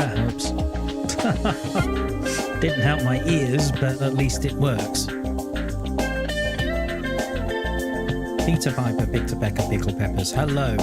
that helps. Didn't help my ears, but at least it works. Peter Piper, Victor Becker, Pickle Peppers, hello.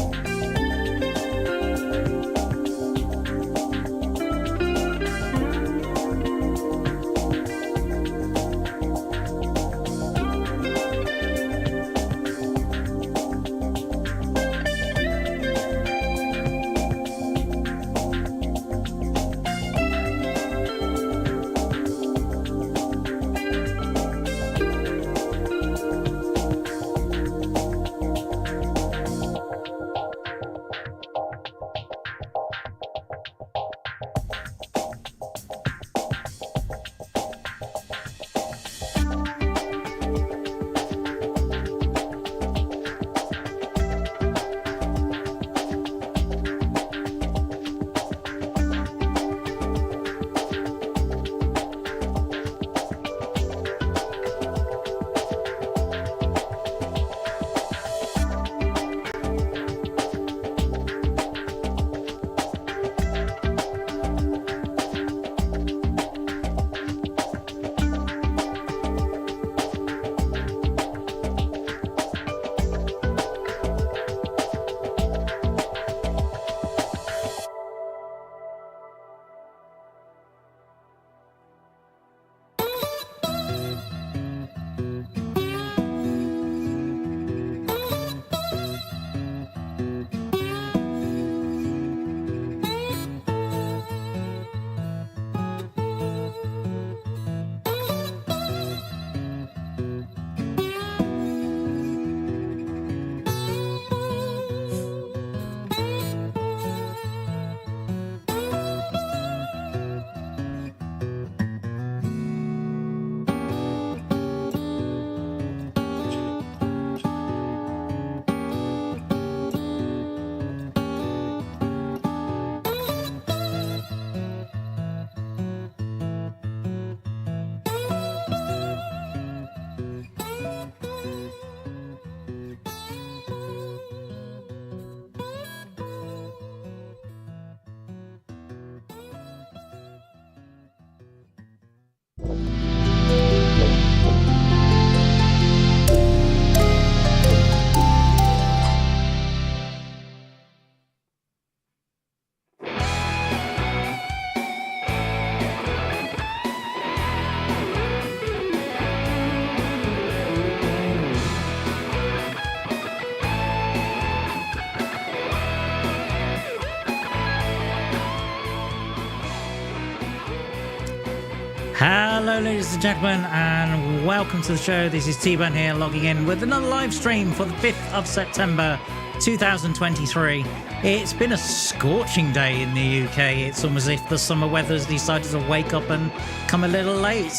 Hello ladies and gentlemen, and welcome to the show. This is Tbone here, logging in with another live stream for the 5th of September 2023. It's been a scorching day in the UK. It's almost as if the summer weather has decided to wake up and come a little late.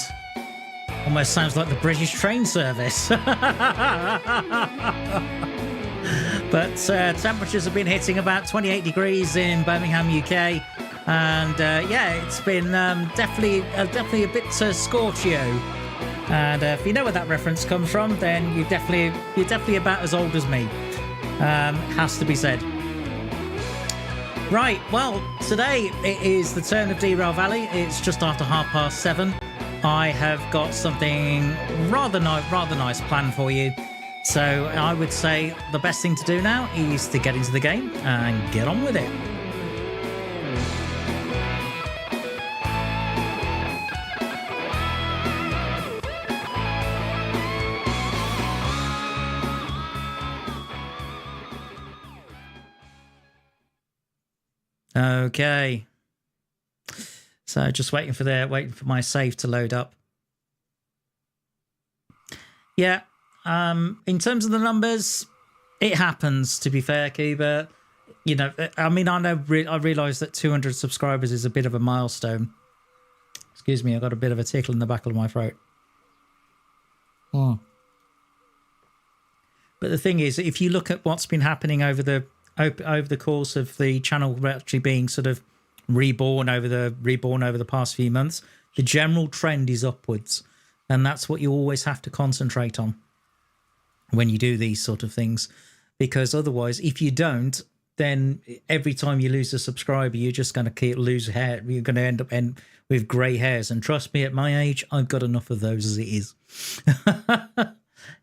Almost sounds like the British train service. But temperatures have been hitting about 28 degrees in Birmingham, UK. And yeah, it's been definitely a bit scorchio. And if you know where that reference comes from, then you're definitely about as old as me. Has to be said. Right, well, today it is the turn of Derail Valley. It's just after 7:30. I have got something rather nice planned for you. So I would say the best thing to do now is to get into the game and get on with it. Okay, so just waiting for my save to load up. Yeah, in terms of the numbers, it happens, to be fair, Cuba. You know, I mean, I realise that 200 subscribers is a bit of a milestone. Excuse me, I got a bit of a tickle in the back of my throat. Oh. But the thing is, if you look at what's been happening over the course of the channel actually being sort of reborn over the past few months, the general trend is upwards, and that's what you always have to concentrate on when you do these sort of things, because otherwise, if you don't, then every time you lose a subscriber, you're just going to lose hair. You're going to end up with grey hairs. And trust me, at my age, I've got enough of those as it is.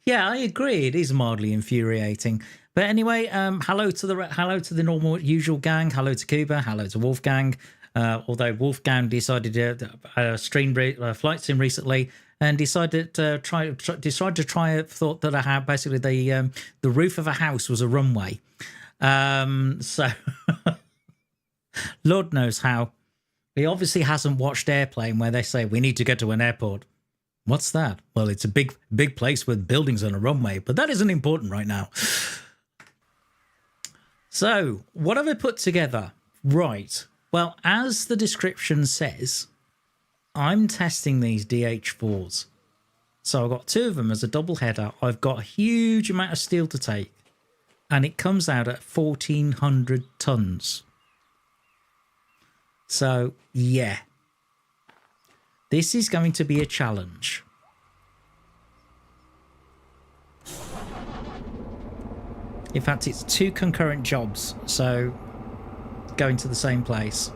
Yeah, I agree. It is mildly infuriating. But anyway, hello to the normal usual gang. Hello to Cuba. Hello to Wolfgang. Although Wolfgang decided to stream flight sim recently and decided to try. Thought that basically the roof of a house was a runway. So Lord knows how. He obviously hasn't watched Airplane, where they say we need to get to an airport. What's that? Well, it's a big place with buildings and a runway, but that isn't important right now. So, what have I put together? Right. Well, as the description says, I'm testing these DH4s. So I've got two of them as a double header. I've got a huge amount of steel to take, and it comes out at 1,400 tons. So, yeah. This is going to be a challenge. In fact, it's two concurrent jobs, so going to the same place.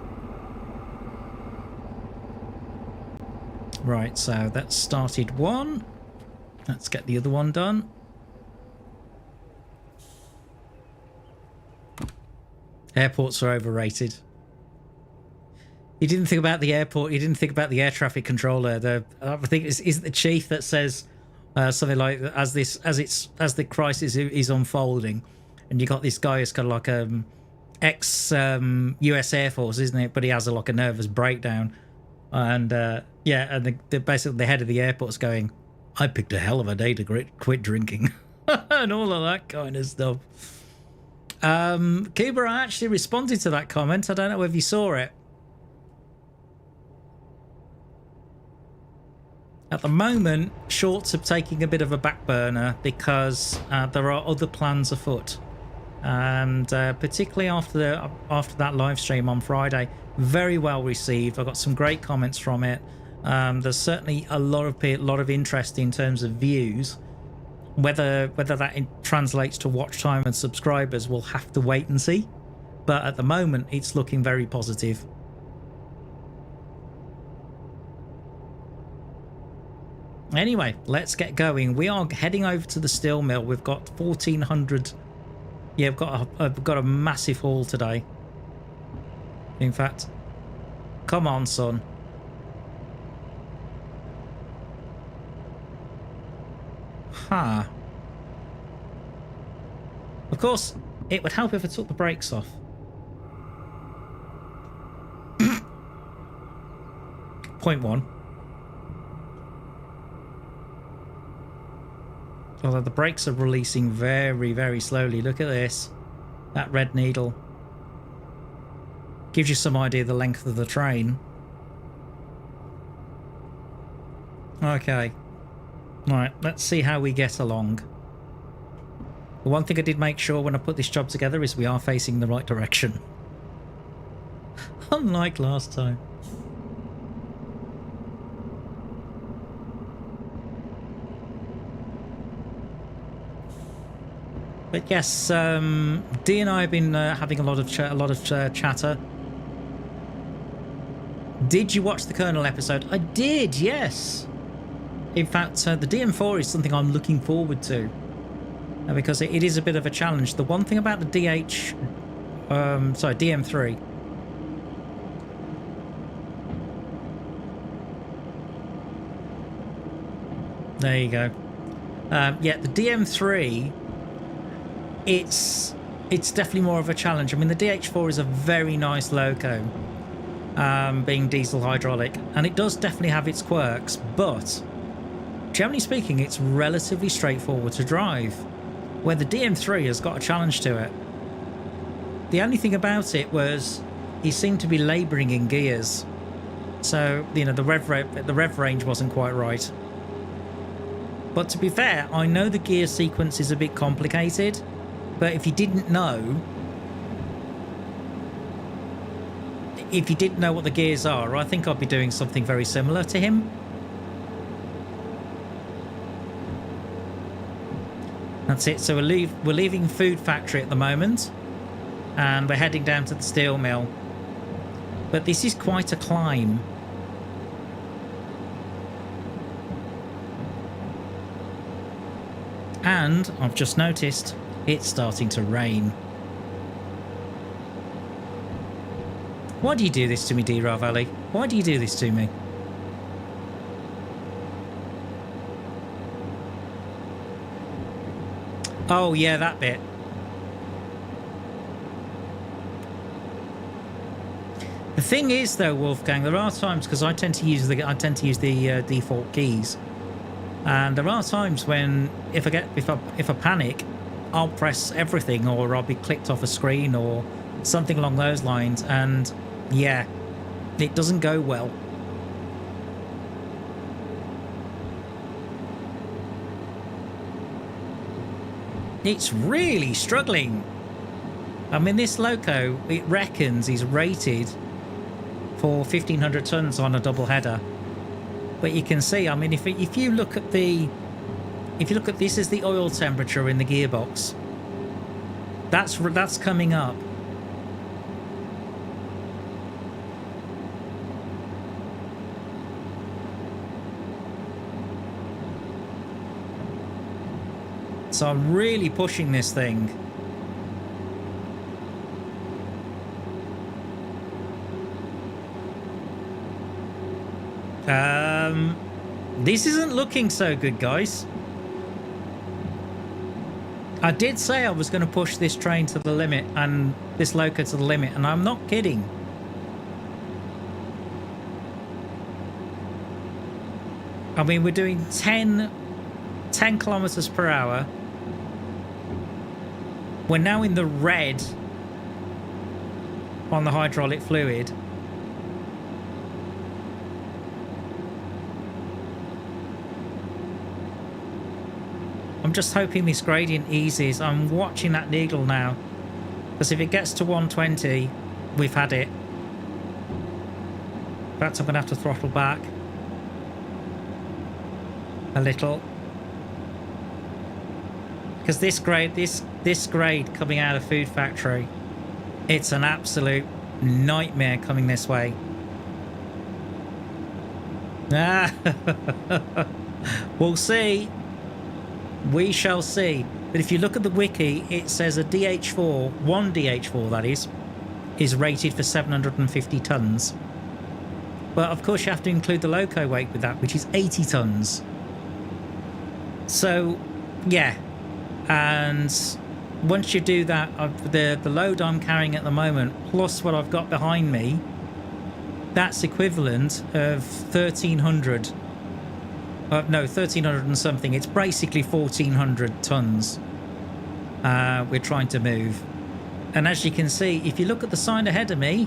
Right, so that started one. Let's get the other one done. Airports are overrated. You didn't think about the airport. You didn't think about the air traffic controller. I think is the chief that says something like, as the crisis is unfolding, and you got this guy who's got like ex US Air Force, isn't it? But he has like a nervous breakdown, and yeah, and basically the head of the airport's going, "I picked a hell of a day to quit drinking," and all of that kind of stuff. Cuba, I actually responded to that comment. I don't know if you saw it. At the moment, shorts are taking a bit of a back burner because there are other plans afoot, and particularly after that live stream on Friday, very well received. I got some great comments from it. There's certainly a lot of interest in terms of views. Whether that translates to watch time and subscribers, we'll have to wait and see. But at the moment, it's looking very positive. Anyway, let's get going. We are heading over to the steel mill. We've got 1,400. Yeah, I've got a massive haul today. In fact, come on, son. Huh. Of course, it would help if I took the brakes off. Point one. Although the brakes are releasing very, very slowly. Look at this. That red needle. Gives you some idea of the length of the train. Okay. Right, let's see how we get along. The one thing I did make sure when I put this job together is we are facing the right direction. Unlike last time. But yes, Dee and I have been having a lot of chatter. Did you watch the Colonel episode? I did, yes. In fact, the DM4 is something I'm looking forward to, because it is a bit of a challenge. The one thing about the DM3. There you go. Yeah, the DM3. It's definitely more of a challenge. I mean, the DH4 is a very nice loco, being diesel hydraulic, and it does definitely have its quirks, but generally speaking, it's relatively straightforward to drive, where the DM3 has got a challenge to it. The only thing about it was he seemed to be labouring in gears, so you know the rev range wasn't quite right. But to be fair, I know the gear sequence is a bit complicated. But if you didn't know what the gears are, I think I'd be doing something very similar to him. That's it. So we're leaving Food Factory at the moment. and we're heading down to the steel mill. But this is quite a climb. And I've just noticed it's starting to rain. Why do you do this to me, Derail Valley? Why do you do this to me? Oh yeah, that bit. The thing is, though, Wolfgang, there are times, because I tend to use the default keys, and there are times when if I panic, I'll press everything, or I'll be clicked off a screen or something along those lines, and yeah, it doesn't go well. It's really struggling. I mean, this loco, it reckons is rated for 1,500 tons on a double header, but you can see, I mean, if you look at this is the oil temperature in the gearbox, that's coming up. So I'm really pushing this thing. This isn't looking so good, guys. I did say I was going to push this train to the limit and this loco to the limit, and I'm not kidding. I mean, we're doing 10 kilometers per hour. We're now in the red on the hydraulic fluid. I'm just hoping this gradient eases. I'm watching that needle now, because if it gets to 120, we've had it. In fact, I'm going to have to throttle back a little, because this grade coming out of Food Factory, it's an absolute nightmare coming this way. We'll see. We shall see. But if you look at the wiki, it says a DH4, one DH4 that is rated for 750 tons. But of course you have to include the loco weight with that, which is 80 tons. So yeah, and once you do that, the load I'm carrying at the moment, plus what I've got behind me, that's equivalent of 1,300. No, 1,300 and something. It's basically 1,400 tons we're trying to move. And as you can see, if you look at the sign ahead of me,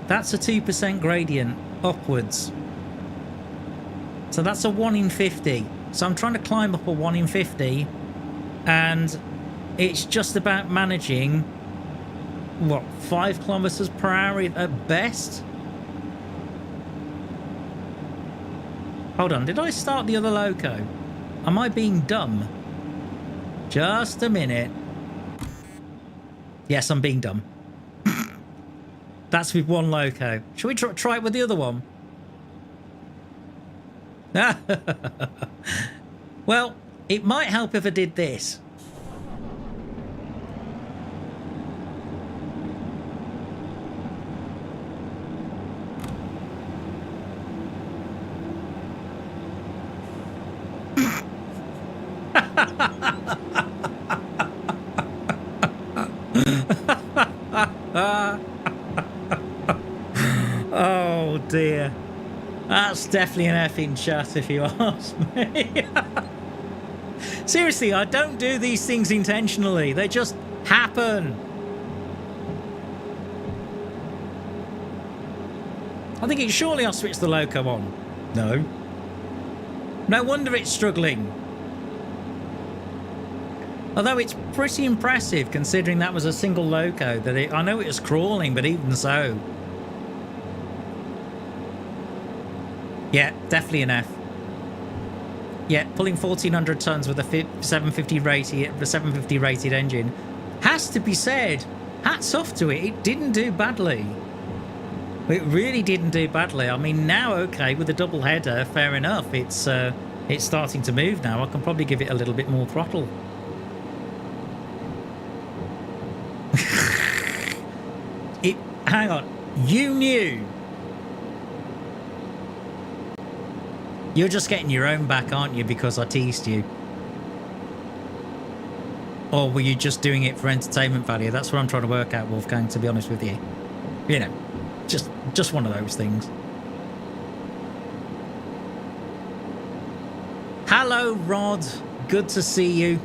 that's a 2% gradient upwards. So that's a 1 in 50. So I'm trying to climb up a 1 in 50, and it's just about managing, what, 5 kilometers per hour at best? Hold on, did I start the other loco? Am I being dumb? Just a minute. Yes, I'm being dumb. That's with one loco. Shall we try it with the other one? Well, it might help if I did this. Oh dear, that's definitely an effing chat if you ask me. Seriously, I don't do these things intentionally, they just happen. I think surely I'll switch the loco on. No. No wonder it's struggling. Although it's pretty impressive considering that was a single loco. I know it was crawling, but even so. Yeah, definitely an F. Yeah, pulling 1,400 tons with a 750 rated engine has to be said hats off to it. It didn't do badly. It really didn't do badly. I mean, now, okay, with a double header, fair enough. It's starting to move now. I can probably give it a little bit more throttle. Hang on. You knew. You're just getting your own back, aren't you, because I teased you? Or were you just doing it for entertainment value? That's what I'm trying to work out, Wolfgang, to be honest with you. You know, just one of those things. Hello, Rod. Good to see you.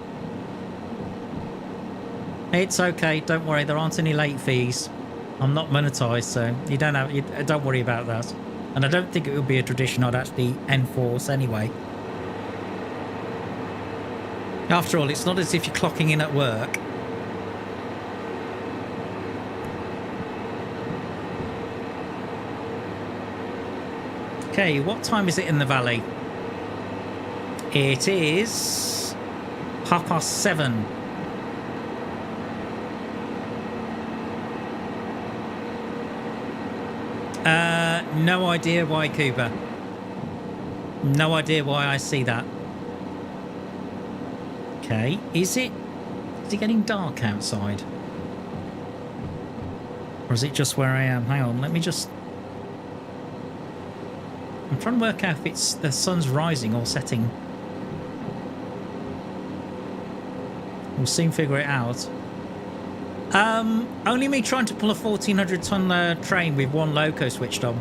It's okay. Don't worry. There aren't any late fees. I'm not monetized, so don't worry about that. And I don't think it would be a tradition I'd actually enforce anyway. After all, it's not as if you're clocking in at work. Okay, what time is it in the valley? It is 7:30. No idea why, Cuba. No idea why I see that. Okay, is it getting dark outside? Or is it just where I am? Hang on, let me just... I'm trying to work out if it's the sun's rising or setting. We'll soon figure it out. Only me trying to pull a 1,400 ton train with one loco switched on.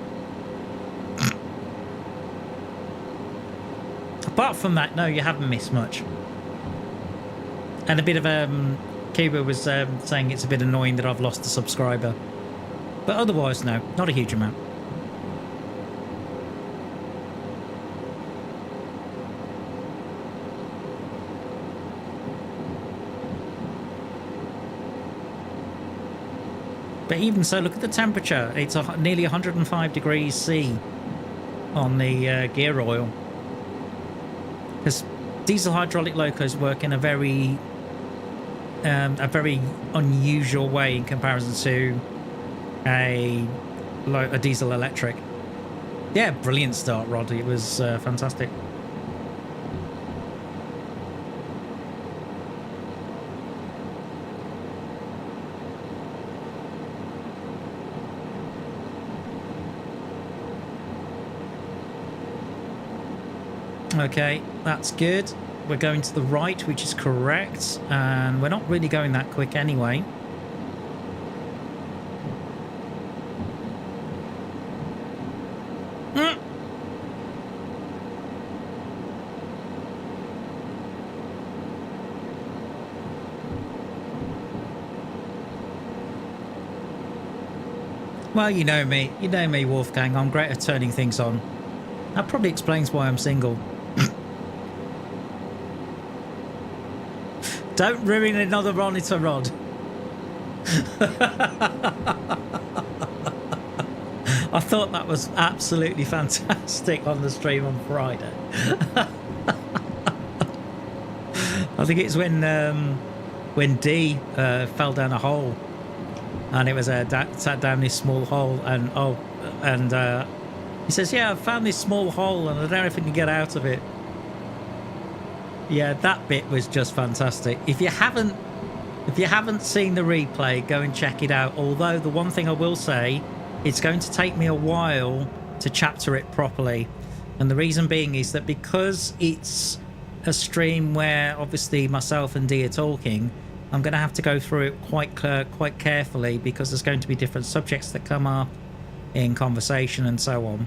Apart from that, no, you haven't missed much. And a bit of Cuba was saying it's a bit annoying that I've lost a subscriber. But otherwise, no, not a huge amount. But even so, look at the temperature. It's nearly 105 degrees C on the gear oil. Because diesel hydraulic locos work in a very unusual way in comparison to a diesel electric. Yeah, brilliant start, Rod. It was fantastic. Okay, that's good. We're going to the right, which is correct, and we're not really going that quick anyway. Well, you know me, Wolfgang. I'm great at turning things on. That probably explains why I'm single. Don't ruin another monitor, Rod. I thought that was absolutely fantastic on the stream on Friday. I think it's when D fell down a hole, and it was sat down this small hole, and he says, "Yeah, I found this small hole, and I don't know if I can get out of it." Yeah, that bit was just fantastic. If you haven't seen the replay, go and check it out. Although the one thing I will say, it's going to take me a while to chapter it properly. And the reason being is that because it's a stream where obviously myself and Dee are talking, I'm going to have to go through it quite carefully, because there's going to be different subjects that come up in conversation and so on.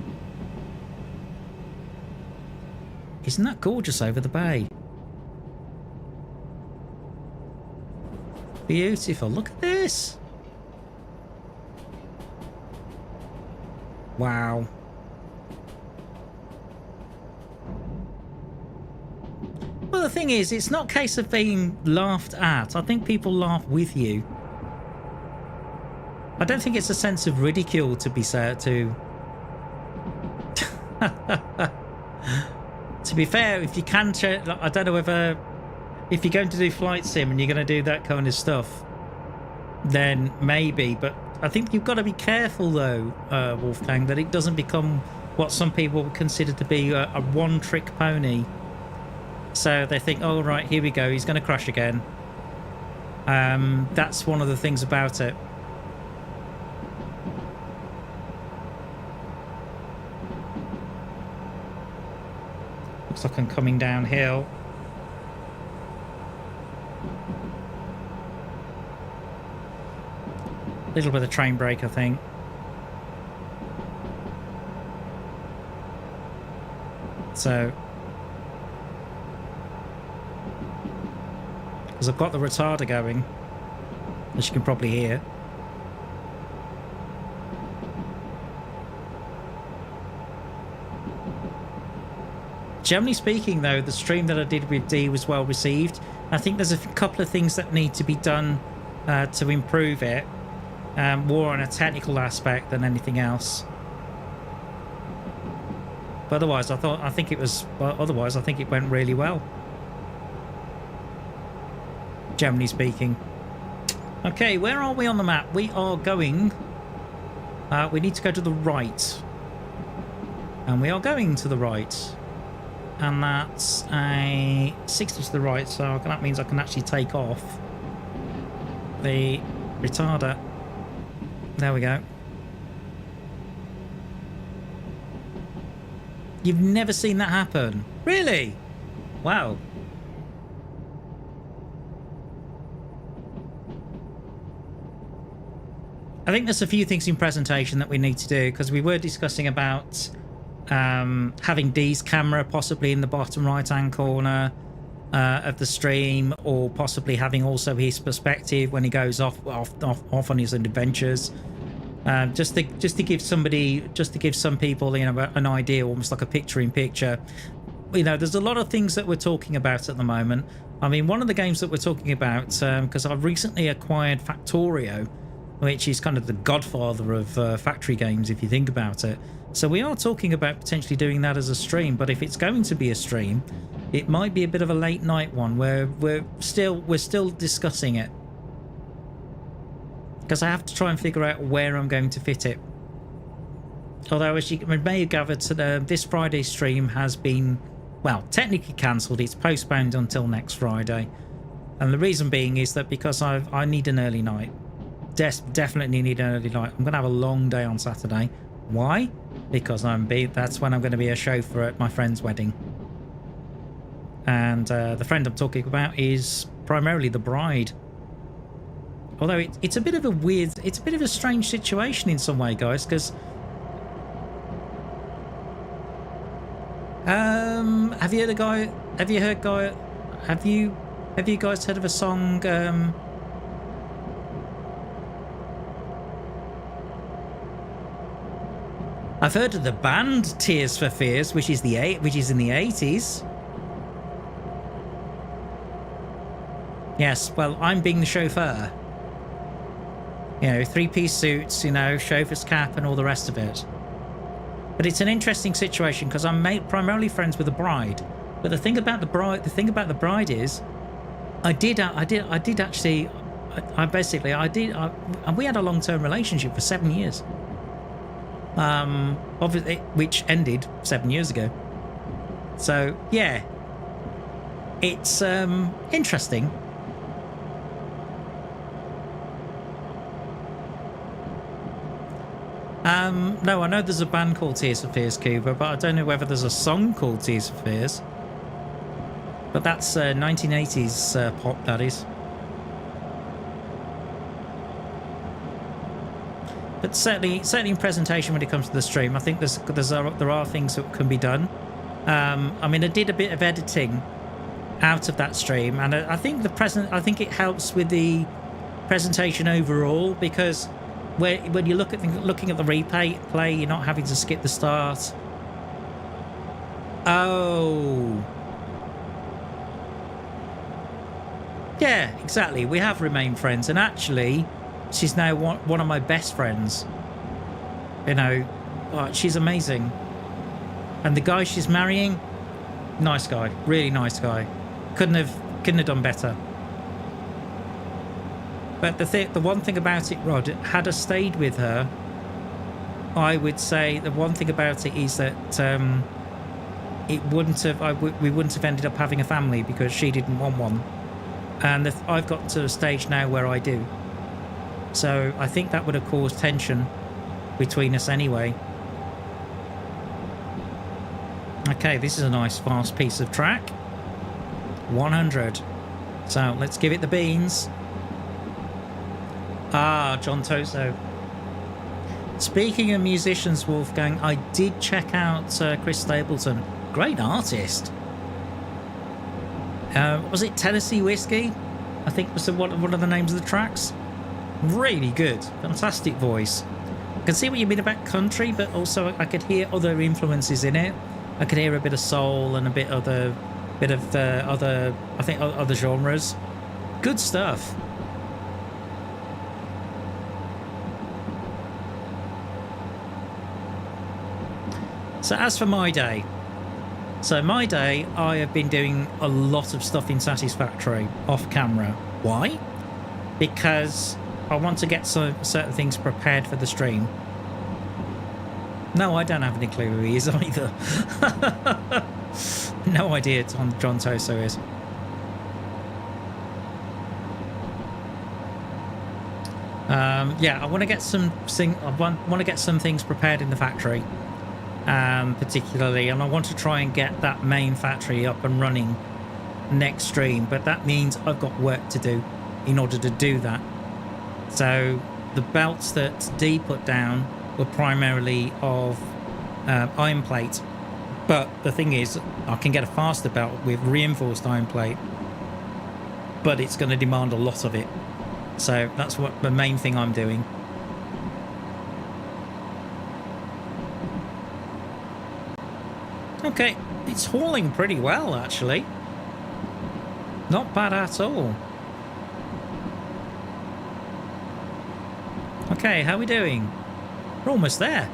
Isn't that gorgeous over the bay? Beautiful. Look at this. Wow. Well, the thing is, it's not a case of being laughed at. I think people laugh with you. I don't think it's a sense of ridicule to be said to. To be fair, if you can, I don't know whether if you're going to do flight sim and you're going to do that kind of stuff, then maybe. But I think you've got to be careful though, Wolfgang, that it doesn't become what some people would consider to be a one-trick pony. So they think, oh right, here we go, he's going to crash again. That's one of the things about it. Looks like I'm coming downhill. A little bit of train brake, I think. So, because I've got the retarder going, as you can probably hear. Generally speaking, though, the stream that I did with D was well received. I think there's a couple of things that need to be done to improve it, more on a technical aspect than anything else. But otherwise, I think it went really well. Generally speaking. Okay, where are we on the map? We are going. We need to go to the right, and we are going to the right. And that's a 60 to the right, so that means I can actually take off the retarder. There we go. You've never seen that happen? Really? Wow. I think there's a few things in presentation that we need to do, because we were discussing about having D's camera possibly in the bottom right hand corner of the stream, or possibly having also his perspective when he goes off on his adventures, just to give some people, you know, an idea, almost like a picture in picture. You know, there's a lot of things that we're talking about at the moment. I mean, one of the games that we're talking about, because I've recently acquired Factorio, which is kind of the godfather of factory games if you think about it. So we are talking about potentially doing that as a stream, but if it's going to be a stream, it might be a bit of a late night one where we're still discussing it, because I have to try and figure out where I'm going to fit it. Although, as you may have gathered, this Friday's stream has been, well, technically cancelled. It's postponed until next Friday, and the reason being is that because I need an early night. Definitely need an early night. I'm going to have a long day on Saturday. Why? Because that's when I'm going to be a chauffeur at my friend's wedding. And the friend I'm talking about is primarily the bride. Although it's a bit of a strange situation in some way, guys, because have you guys heard of a song I've heard of the band Tears for Fears, which is in the 80s. Yes, well, I'm being the chauffeur. You know, three-piece suits, you know, chauffeur's cap and all the rest of it. But it's an interesting situation because I'm primarily friends with the bride. But the thing about the bride is, we had a long-term relationship for 7 years. Obviously, which ended 7 years ago. So yeah, it's interesting. No, I know there's a band called Tears for Fears, Cuba, but I don't know whether there's a song called Tears for Fears. But that's 1980s pop, that is. But certainly in presentation when it comes to the stream, I think there are things that can be done. I mean, I did a bit of editing out of that stream, and I think it helps with the presentation overall, because when you looking at the replay, you're not having to skip the start. Oh, yeah, exactly. We have remained friends, and actually, she's now one of my best friends. You know, she's amazing. And the guy she's marrying, nice guy, really nice guy. Couldn't have done better. But the one thing about it, Rod, had I stayed with her, I would say the one thing about it is that it wouldn't have. We wouldn't have ended up having a family because she didn't want one, and I've got to a stage now where I do. So I think that would have caused tension between us anyway. Okay, this is a nice fast piece of track. 100. So let's give it the beans. Ah, John Toso. Speaking of musicians, Wolfgang, I did check out Chris Stapleton. Great artist. Was it Tennessee Whiskey? I think was one of the names of the tracks. Really good. Fantastic voice. I can see what you mean about country, but also I could hear other influences in it. I could hear a bit of soul and a bit of other genres. Good stuff. So as for my day, I have been doing a lot of stuff in Satisfactory off camera. Why? Because I want to get certain things prepared for the stream. No, I don't have any clue who he is either. No idea John Toso is. Yeah, I want to get some things prepared in the factory, particularly, and I want to try and get that main factory up and running next stream. But that means I've got work to do in order to do that. So the belts that Dee put down were primarily of iron plate, but the thing is, I can get a faster belt with reinforced iron plate, but it's going to demand a lot of it. So that's what the main thing I'm doing. Okay, it's hauling pretty well actually. Not bad at all. Okay, how are we doing? We're almost there.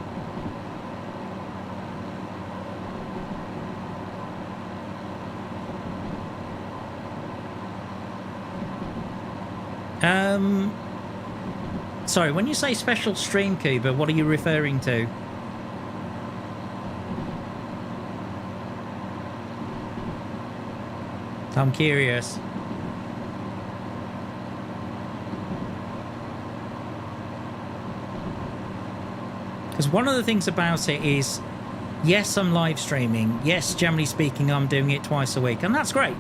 Sorry, when you say special stream, Cuba, what are you referring to? I'm curious. Because one of the things about it is, yes, I'm live streaming. Yes, generally speaking, I'm doing it twice a week, and that's great.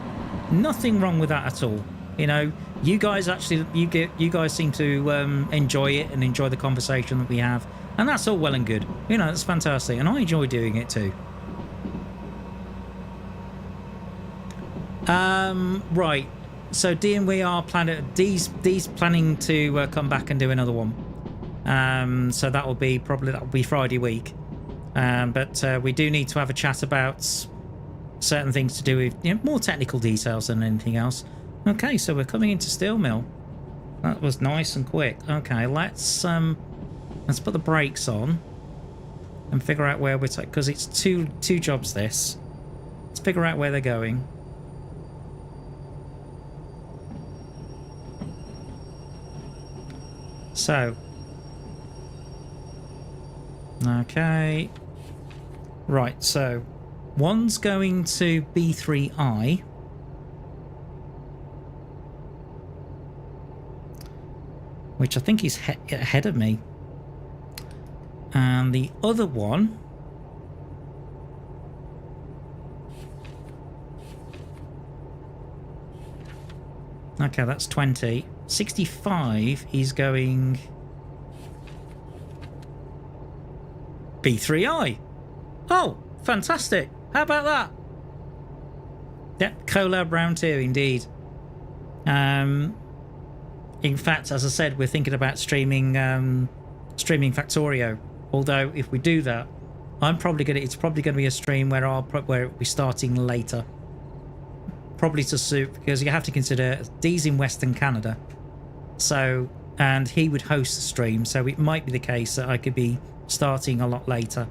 Nothing wrong with that at all. You know, you guys actually, you guys seem to enjoy it and enjoy the conversation that we have, and that's all well and good. You know, that's fantastic, and I enjoy doing it too. Right. So Dee and we are Dee's planning to come back and do another one. So that'll be Friday week. But we do need to have a chat about certain things to do with, you know, more technical details than anything else. Okay, so we're coming into steel mill. That was nice and quick. Okay, let's put the brakes on and figure out where we're taking, because it's two jobs this. Let's figure out where they're going. So, okay, right, so one's going to B3I, which I think is ahead of me, and the other one okay, that's 20. 65 is going B3I. Oh, fantastic. How about that? Yep, collab round 2 indeed. In fact, as I said, we're thinking about streaming Factorio. Although if we do that, it's probably going to be a stream where we'll be starting later. Probably to suit, because you have to consider Dee's in Western Canada. So, and he would host the stream, so it might be the case that I could be starting a lot later.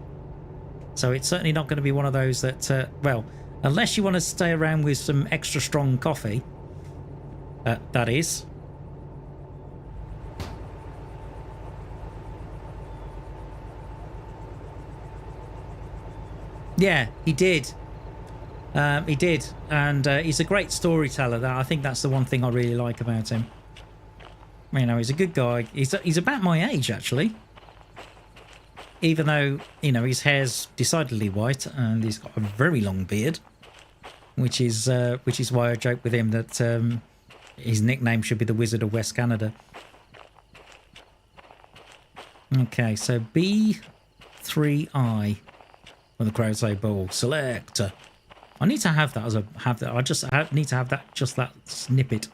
So it's certainly not going to be one of those that, well, unless you want to stay around with some extra strong coffee, that is. Yeah, he did. He did, and he's a great storyteller. I think that's the one thing I really like about him. You know, he's a good guy. He's about my age, actually. Even though, you know, his hair's decidedly white and he's got a very long beard, which is why I joke with him that his nickname should be the Wizard of West Canada. Okay, so B3I. When the crowd say ball, select. I need to have that as a I need to have that that snippet.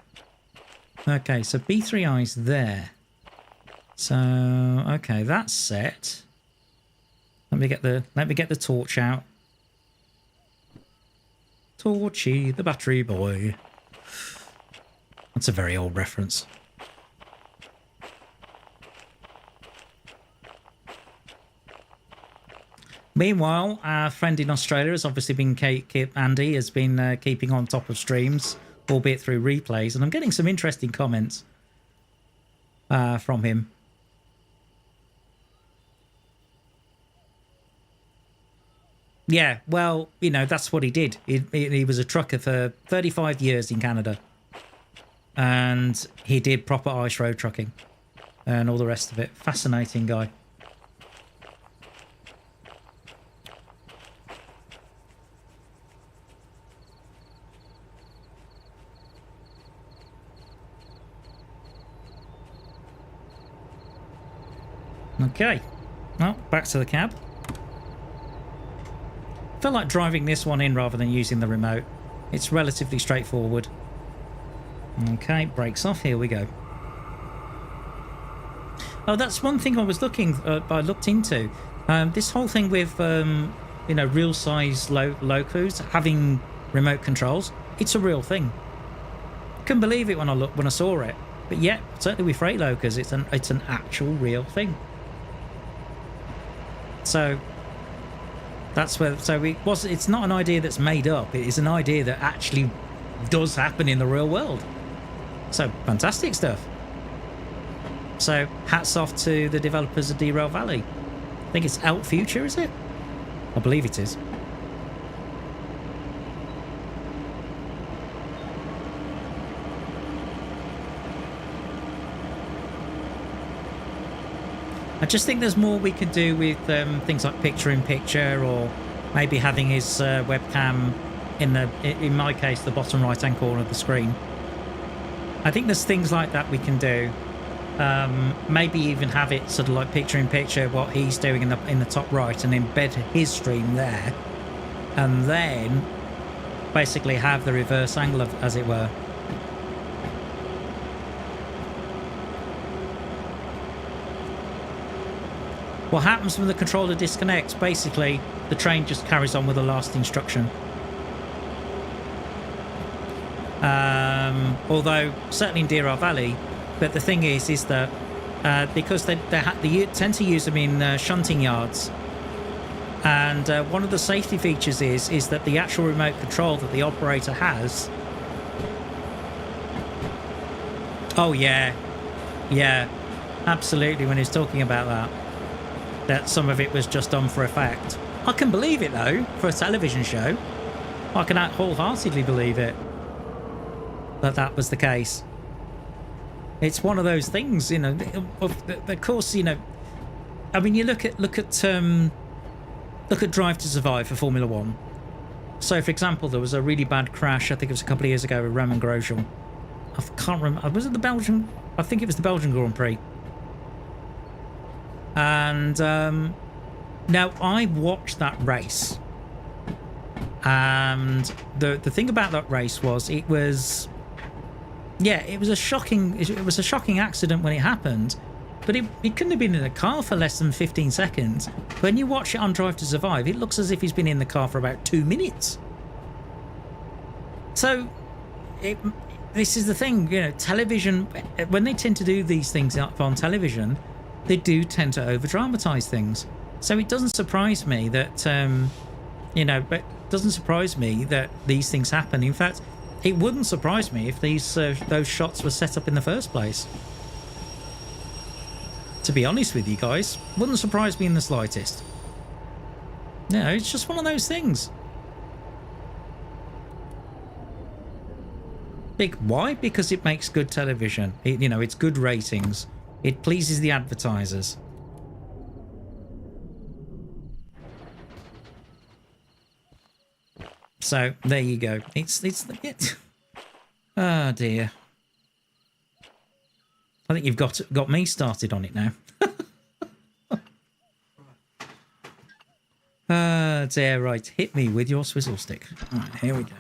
Okay, so B3I's there. So okay, that's set. Let me get the torch out. Torchy, the battery boy. That's a very old reference. Meanwhile, our friend in Australia has obviously been Andy has been keeping on top of streams, albeit through replays, and I'm getting some interesting comments from him. Yeah, well, you know, that's what he did. He was a trucker for 35 years in Canada, and he did proper ice road trucking and all the rest of it. Fascinating guy. Okay, well, back to the cab. Felt like driving this one in rather than using the remote. It's relatively straightforward. Okay, brakes off, here we go. Oh, that's one thing I was looked into. This whole thing with, you know, real size locos having remote controls, it's a real thing. Couldn't believe it when I saw it. But yeah, certainly with freight locos, it's an actual real thing. So that's where. So it's not an idea that's made up. It is an idea that actually does happen in the real world. So fantastic stuff. So hats off to the developers of Derail Valley. I think it's Out Future, is it? I believe it is. I just think there's more we could do with things like picture-in-picture, or maybe having his webcam in my case, the bottom right-hand corner of the screen. I think there's things like that we can do. Maybe even have it sort of like picture-in-picture what he's doing in the top right, and embed his stream there, and then basically have the reverse angle of, as it were. What happens when the controller disconnects? Basically, the train just carries on with the last instruction. Although, certainly in Derail Valley, but the thing is that because they tend to use them in shunting yards, and one of the safety features is that the actual remote control that the operator has. Oh yeah, yeah, absolutely. When he's talking about that some of it was just done for effect. I can believe it though, for a television show. I can wholeheartedly believe it, that was the case. It's one of those things, you know. Of course, you know. I mean, you look at Drive to Survive for Formula One. So, for example, there was a really bad crash. I think it was a couple of years ago with Roman Grosjean. I can't remember. Was it the Belgian? I think it was the Belgian Grand Prix. And now I watched that race, and the thing about that race was it was a shocking accident when it happened, but it couldn't have been in a car for less than 15 seconds. When you watch it on Drive to Survive, it looks as if he's been in the car for about 2 minutes. So this is the thing, you know, television, when they tend to do these things on television, they do tend to over-dramatize things. So it doesn't surprise me that, you know, but it doesn't surprise me that these things happen. In fact, it wouldn't surprise me if those shots were set up in the first place. To be honest with you guys, wouldn't surprise me in the slightest. You know, it's just one of those things. Why? Because it makes good television. You know, it's good ratings. It pleases the advertisers. So there you go. It's oh dear. I think you've got me started on it now. Ah dear, right. Hit me with your swizzle stick. All right, here we go.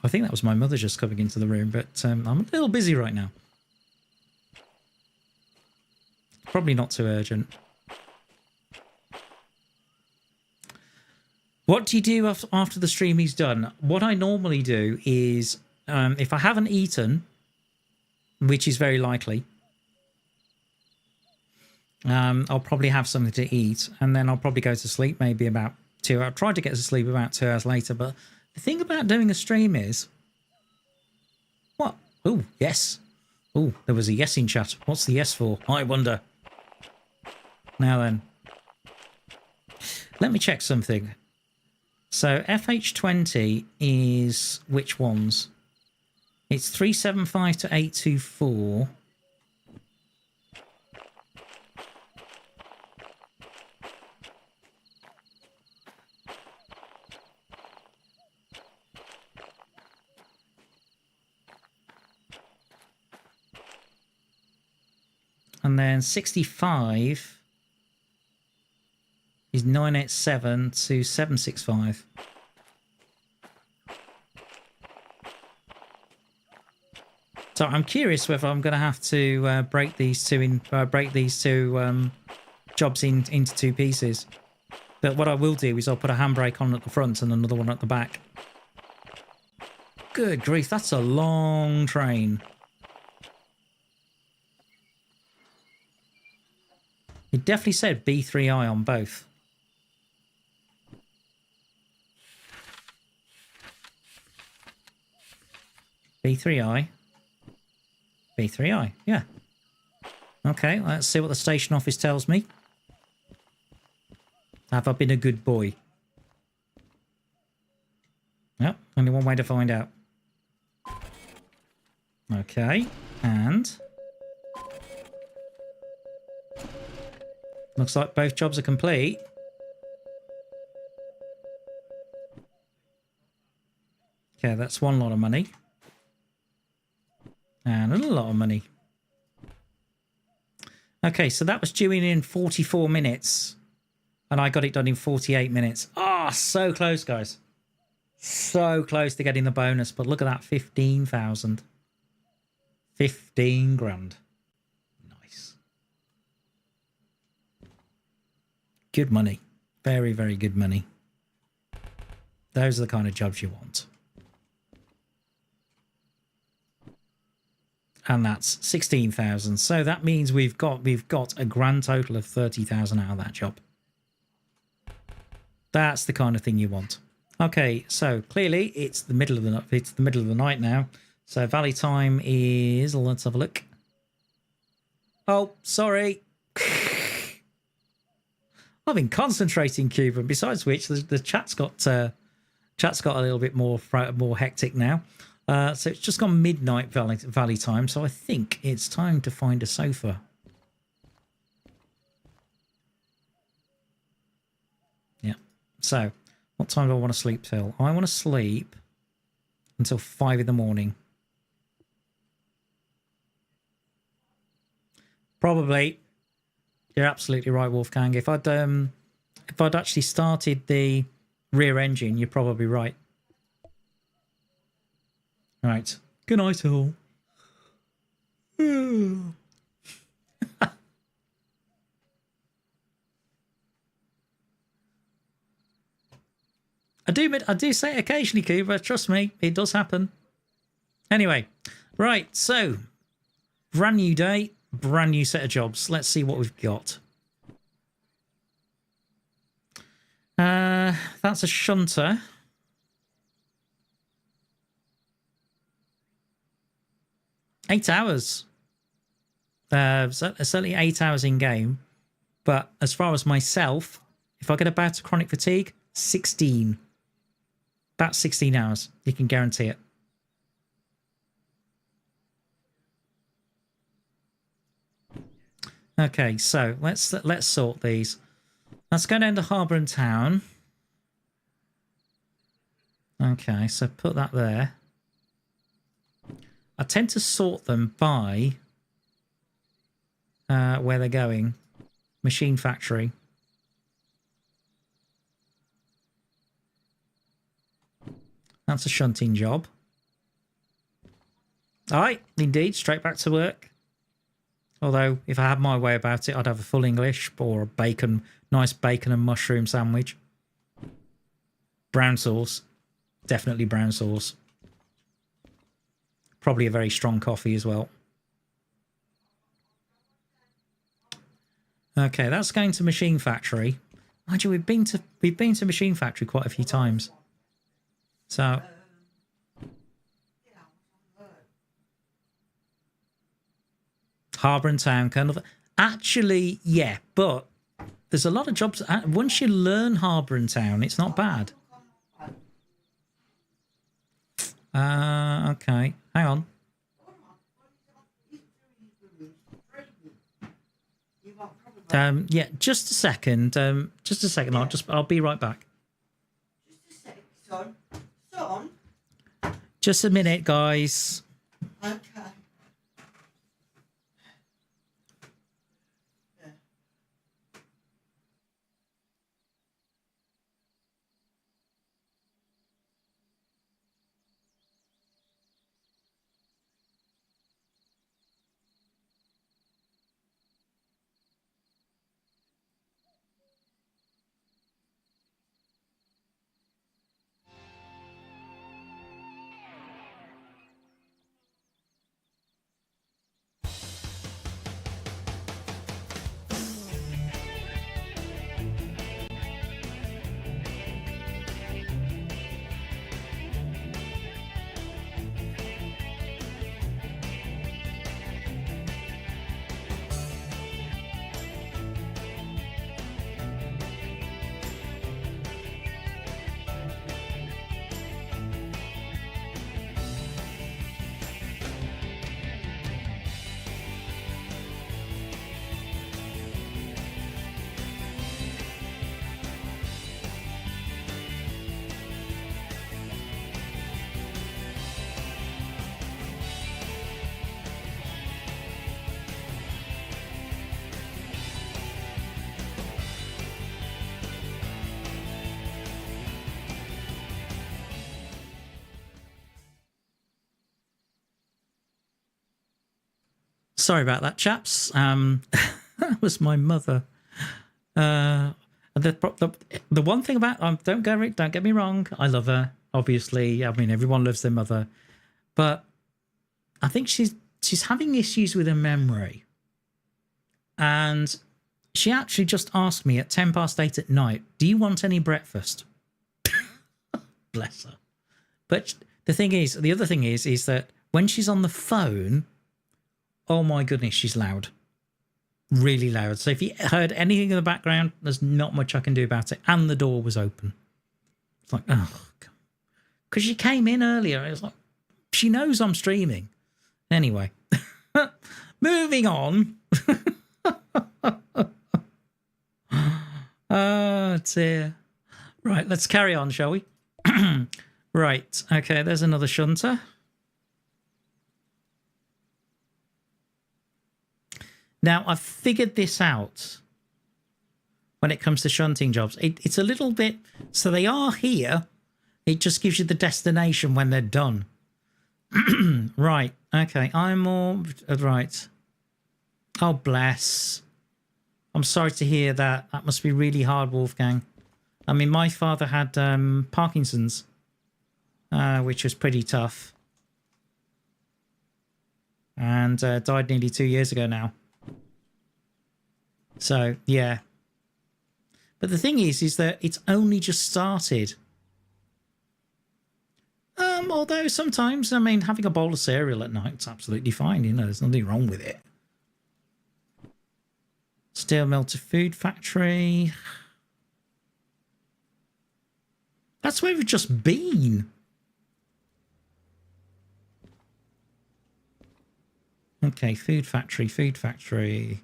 I think that was my mother just coming into the room, but I'm a little busy right now. Probably not too urgent. What do you do after the stream is done? What I normally do is, if I haven't eaten, which is very likely, I'll probably have something to eat, and then I'll probably go to sleep maybe about 2 hours. I'll try to get to sleep about 2 hours later, but the thing about doing a stream is... What? Oh, yes. Oh, there was a yes in chat. What's the yes for? I wonder. Now then. Let me check something. So FH20 is which ones? It's 375 to 824. And then 65 is 987 to 765. So I'm curious whether I'm going to have to break these two jobs into two pieces. But what I will do is I'll put a handbrake on at the front and another one at the back. Good grief, that's a long train. It definitely said B3I on both. B3I. B3I, yeah. Okay, let's see what the station office tells me. Have I been a good boy? Yep, only one way to find out. Okay, and... looks like both jobs are complete. Okay, that's one lot of money. And a lot of money. Okay, so that was due in 44 minutes. And I got it done in 48 minutes. Ah, oh, so close, guys. So close to getting the bonus. But look at that, 15,000. 15 grand. Nice. Good money. Very, very good money. Those are the kind of jobs you want. And that's 16,000. So that means we've got a grand total of 30,000 out of that job. That's the kind of thing you want. Okay, so clearly it's the middle of the night now. So valley time is, let's have a look. Oh, sorry. I've been concentrating, Cuban. Besides which, the chat's got a little bit more hectic now. So it's just gone midnight valley time. So I think it's time to find a sofa. Yeah. So what time do I want to sleep till? I want to sleep until 5 in the morning. Probably. You're absolutely right, Wolfgang. If I'd actually started the rear engine, you're probably right. Right. Good night, all. I do say it occasionally, Cuba. Trust me, it does happen. Anyway, right. So, brand new day, brand new set of jobs. Let's see what we've got. That's a shunter. $8 hours. Certainly 8 hours in game. But as far as myself, if I get a bout of chronic fatigue, 16. About 16 hours. You can guarantee it. Okay, so let's sort these. Let's go down to Harbour and Town. Okay, so put that there. I tend to sort them by where they're going. Machine factory. That's a shunting job. All right, indeed, straight back to work. Although, if I had my way about it, I'd have a full English or a bacon, nice bacon and mushroom sandwich. Brown sauce. Definitely brown sauce. Probably a very strong coffee as well. Okay, that's going to Machine Factory. Mind you, we've been to Machine Factory quite a few times. So Harbour and Town kind of actually, yeah, but there's a lot of jobs. Once you learn Harbour and Town, it's not bad. Okay, hang on. Yeah, just a second. Just a second. I'll be right back. Just a sec, son. Just a minute, guys. Okay. Sorry about that, chaps. That was my mother. The one thing about don't get me wrong, I love her. Obviously, I mean everyone loves their mother, but I think she's having issues with her memory, and she actually just asked me at 8:10 at night, "Do you want any breakfast?" Bless her. But the other thing is that when she's on the phone, oh my goodness, she's loud. Really loud. So if you heard anything in the background, there's not much I can do about it. And the door was open. It's like, oh, because she came in earlier. It's like, she knows I'm streaming. Anyway, moving on. Oh, dear. Right, let's carry on, shall we? Right, okay, there's another shunter. Now, I've figured this out when it comes to shunting jobs. It's a little bit... So they are here. It just gives you the destination when they're done. Right. Okay. I'm all... Right. Oh, bless. I'm sorry to hear that. That must be really hard, Wolfgang. I mean, my father had Parkinson's, which was pretty tough. And died nearly 2 years ago now. So, yeah. But the thing is that it's only just started. Although sometimes, I mean, having a bowl of cereal at night is absolutely fine. You know, there's nothing wrong with it. Steel mill to food factory. That's where we've just been. Okay, food factory, food factory.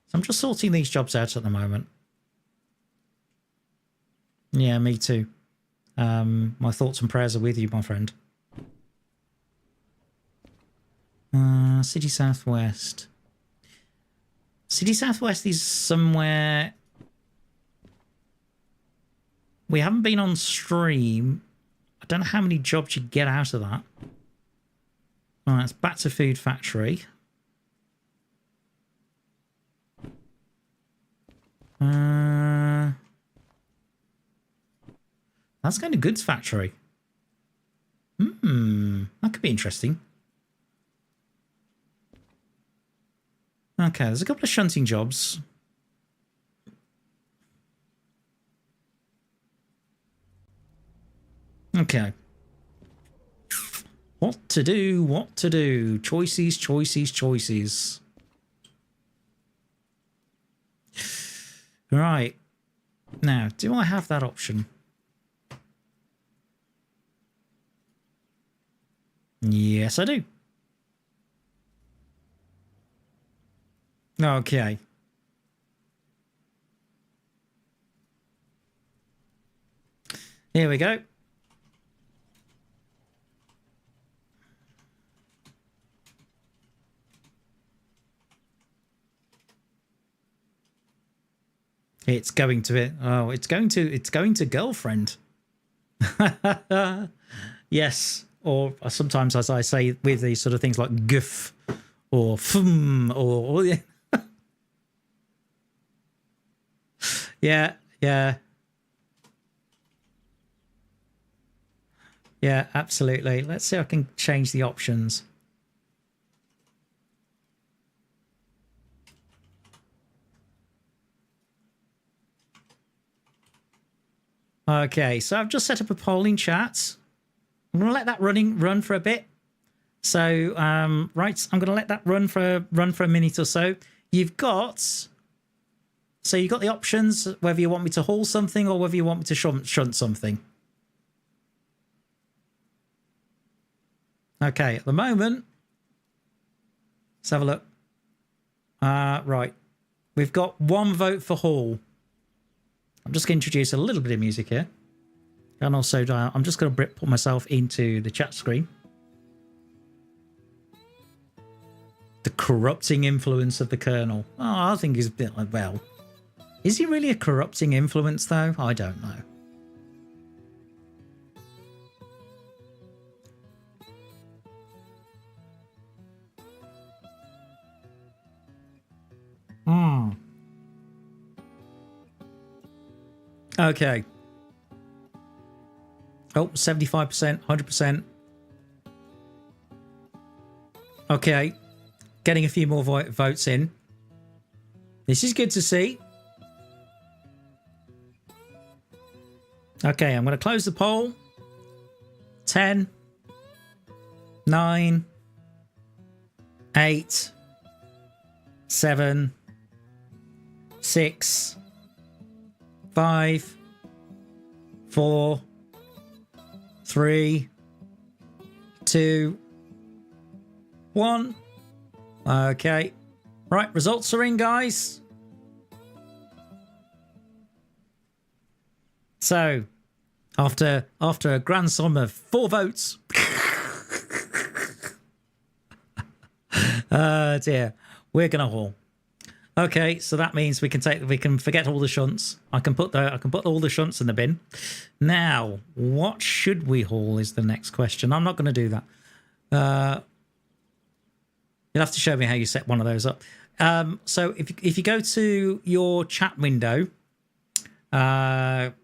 So I'm just sorting these jobs out at the moment. Yeah, me too. My thoughts and prayers are with you, my friend. City Southwest. City Southwest is somewhere we haven't been on stream. I don't know how many jobs you get out of that. All right, it's back to food factory. That's going to goods factory. That could be interesting. Okay, there's a couple of shunting jobs. Okay. What to do, what to do. Choices, choices, choices. Right. Now, do I have that option? Yes, I do. Okay. Here we go. It's going to it. Oh, it's going to girlfriend. Yes. Or sometimes, as I say, with these sort of things like goof or fum or yeah. Yeah, yeah. Yeah, absolutely. Let's see if I can change the options. Okay, so I've just set up a poll in chat. I'm going to let that run for a bit. So, right, I'm going to let that run for a minute or so. You've got the options, whether you want me to haul something or whether you want me to shunt something. Okay, at the moment, let's have a look. Right, we've got one vote for haul. I'm just going to introduce a little bit of music here. And also, I'm just going to put myself into the chat screen. The corrupting influence of the Colonel. Oh, I think he's a bit like, well, is he really a corrupting influence, though? I don't know. Okay. Oh, 75%, 100%. Okay. Getting a few more votes in. This is good to see. Okay, I'm going to close the poll. 10, 9, 8, 7, 6, 5, 4, 3, 2, 1. Okay. Right, results are in, guys. So, after a grand sum of 4 votes. Oh dear. We're gonna haul. Okay, so that means we can forget all the shunts. I can put all the shunts in the bin. Now, what should we haul is the next question. I'm not going to do that. You'll have to show me how you set one of those up. So if you go to your chat window,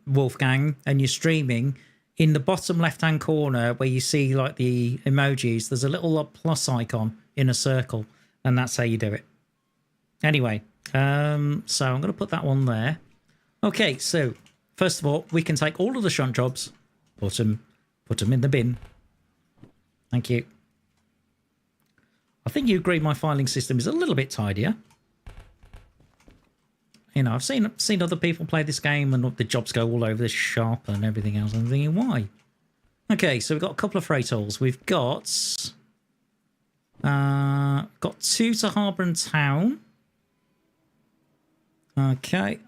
Wolfgang, and you're streaming, in the bottom left-hand corner where you see like the emojis, there's a little plus icon in a circle, and that's how you do it. Anyway, so I'm going to put that one there. Okay, so first of all, we can take all of the shunt jobs, put them in the bin. Thank you. I think you agree my filing system is a little bit tidier. You know, I've seen other people play this game and the jobs go all over the shop and everything else. I'm thinking, why? Okay, so we've got a couple of freight hauls. We've got 2 to Harbour and Town. Okay,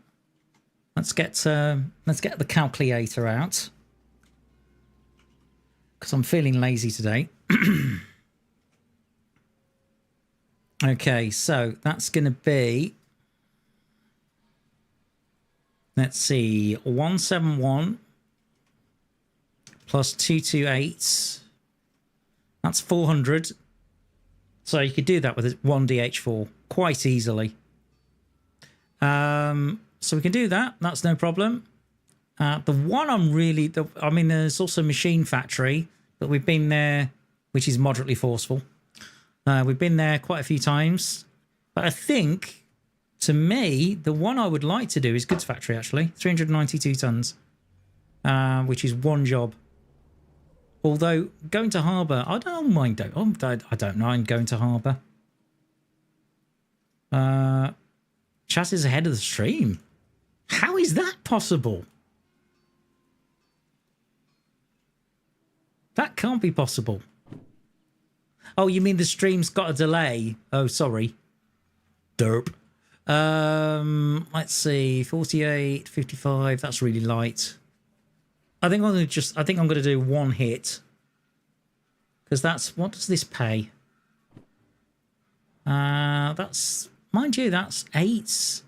let's get the calculator out because I'm feeling lazy today. Okay, so that's going to be, let's see, 171 plus 228. That's 400. So you could do that with 1 DH4 quite easily. So we can do that. That's no problem. The one I mean, there's also Machine Factory, but we've been there, which is moderately forceful. We've been there quite a few times. But I think, to me, the one I would like to do is Goods Factory, actually. 392 tons, which is one job. Although, going to Harbour, I don't mind going to Harbour. Chas is ahead of the stream. How is that possible? That can't be possible. Oh, you mean the stream's got a delay? Oh, sorry. Derp. Let's see. 48, 55. That's really light. I think I'm going to do one hit. Because what does this pay? That's, mind you, that's 8,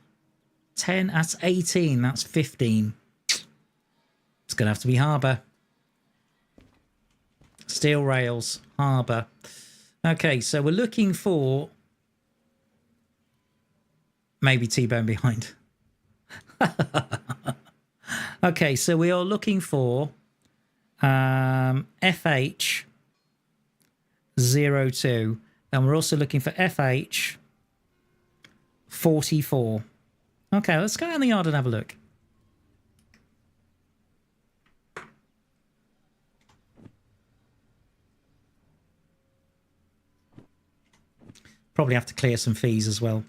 10, that's 18, that's 15. It's going to have to be Harbour. Steel rails, Harbour. Okay, so we're looking for maybe Tbone behind. Okay, so we are looking for FH 02, and we're also looking for FH 44. Okay, let's go down the yard and have a look. Probably have to clear some fees as well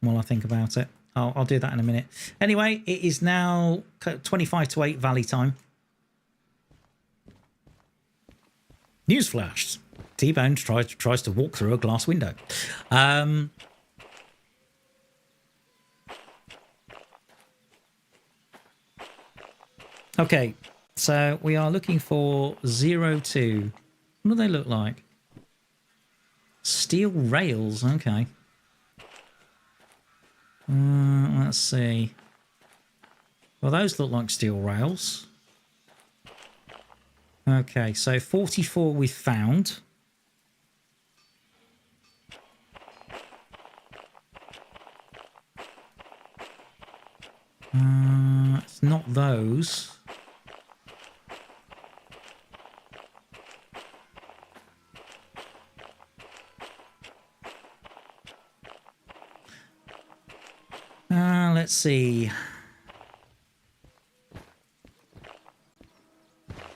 while I think about it. I'll do that in a minute. Anyway, it is now 25 to 8 Valley time. Newsflash. Tbone tries to walk through a glass window. Okay, so we are looking for 02. What do they look like? Steel rails, okay. Let's see. Well, those look like steel rails. Okay, so 44 we've found. It's not those. Let's see.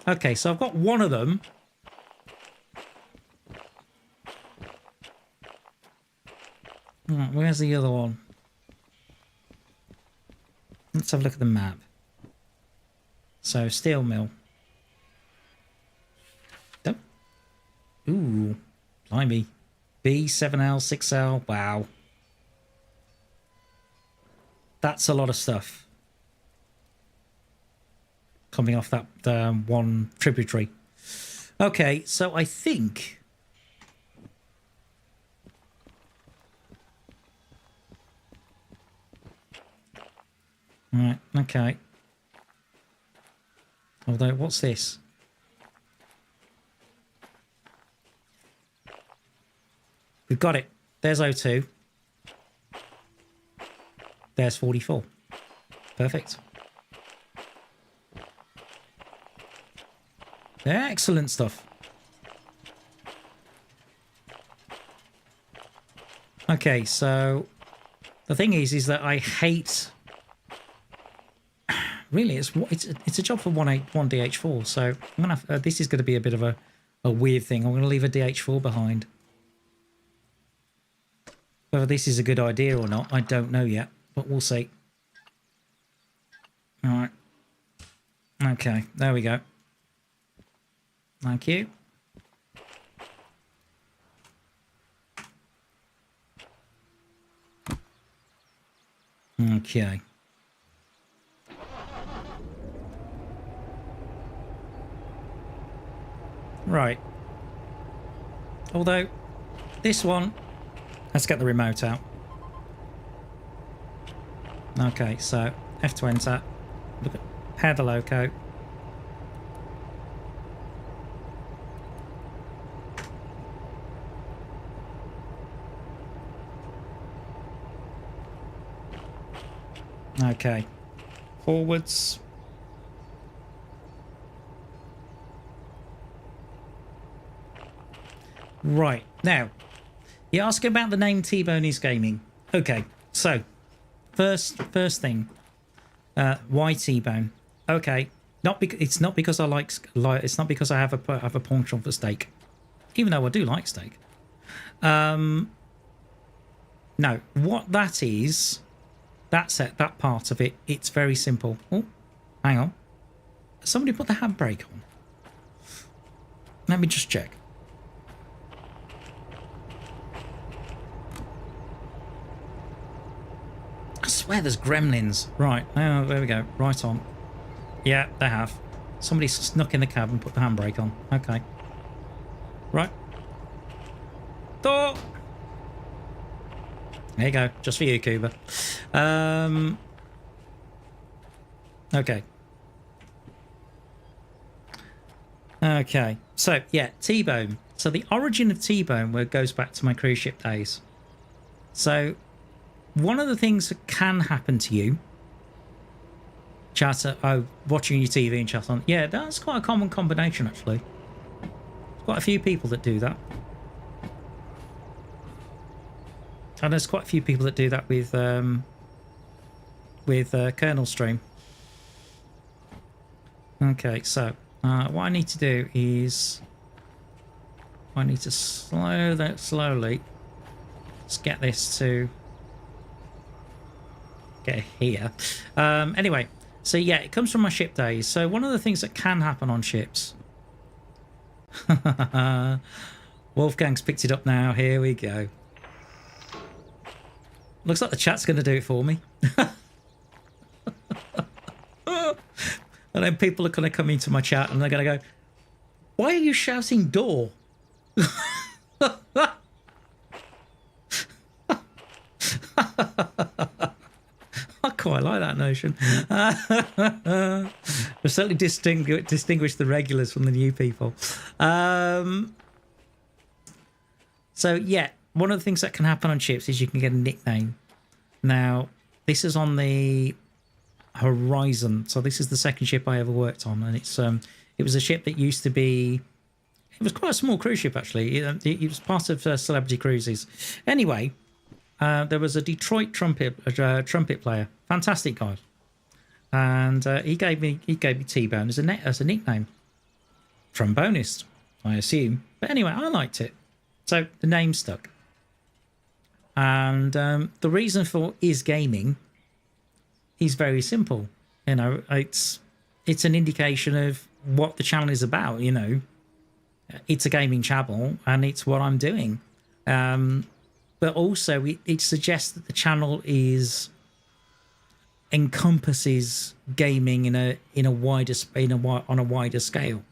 Okay, so I've got one of them. Right, where's the other one? Let's have a look at the map. So, steel mill. Oh. Ooh, blimey. B, 7L, 6L. Wow. That's a lot of stuff coming off that one tributary. Okay, so I think right, okay. Although, what's this? We've got it. There's 02. There's 44. Perfect. Excellent stuff. Okay, so the thing is that I hate. Really, it's a job for one DH4. So I'm gonna. This is going to be a bit of a weird thing. I'm going to leave a DH4 behind. Whether this is a good idea or not, I don't know yet. But we'll see. All right. Okay, there we go. Thank you. Okay. Right. Although, this one... Let's get the remote out. Okay, so F to enter. Look at pair the loco. Okay. Forwards. Right. Now, you ask about the name Tbone is Gaming. Okay, so first thing, why Tbone? Okay, it's not because I like it's not because I have a penchant for steak, even though I do like steak. No, what that is, that part of it, it's very simple. Oh, hang on, somebody put the handbrake on. Let me just check. I swear there's gremlins. Right, oh, there we go. Right on. Yeah, they have. Somebody snuck in the cab and put the handbrake on. Okay. Right. Door! There you go. Just for you, Cuba. Okay. Okay. So, yeah, Tbone. So the origin of Tbone goes back to my cruise ship days. So... one of the things that can happen to you, chatter, watching your TV and chat on, yeah, that's quite a common combination actually. Quite a few people that do that, and there's quite a few people that do that with kernel stream. Okay, so what I need to do is I need to slowly just get this to get here. Anyway, so yeah, it comes from my ship days. So one of the things that can happen on ships. Wolfgang's picked it up now. Here we go. Looks like the chat's going to do it for me. And then people are going to come into my chat and they're going to go, why are you shouting door? I quite like that notion. We'll certainly distinguish the regulars from the new people. So, yeah, one of the things that can happen on ships is you can get a nickname. Now, this is on the Horizon. So this is the second ship I ever worked on. And it was a ship that used to be... It was quite a small cruise ship, actually. It was part of Celebrity Cruises. Anyway... there was a Detroit trumpet player, fantastic guy, and he gave me Tbone as a nickname. Trombonist, I assume, but anyway, I liked it, so the name stuck. And the reason for is gaming is very simple. You know, it's an indication of what the channel is about. You know, it's a gaming channel, and it's what I'm doing. But also, it suggests that the channel encompasses gaming on a wider scale.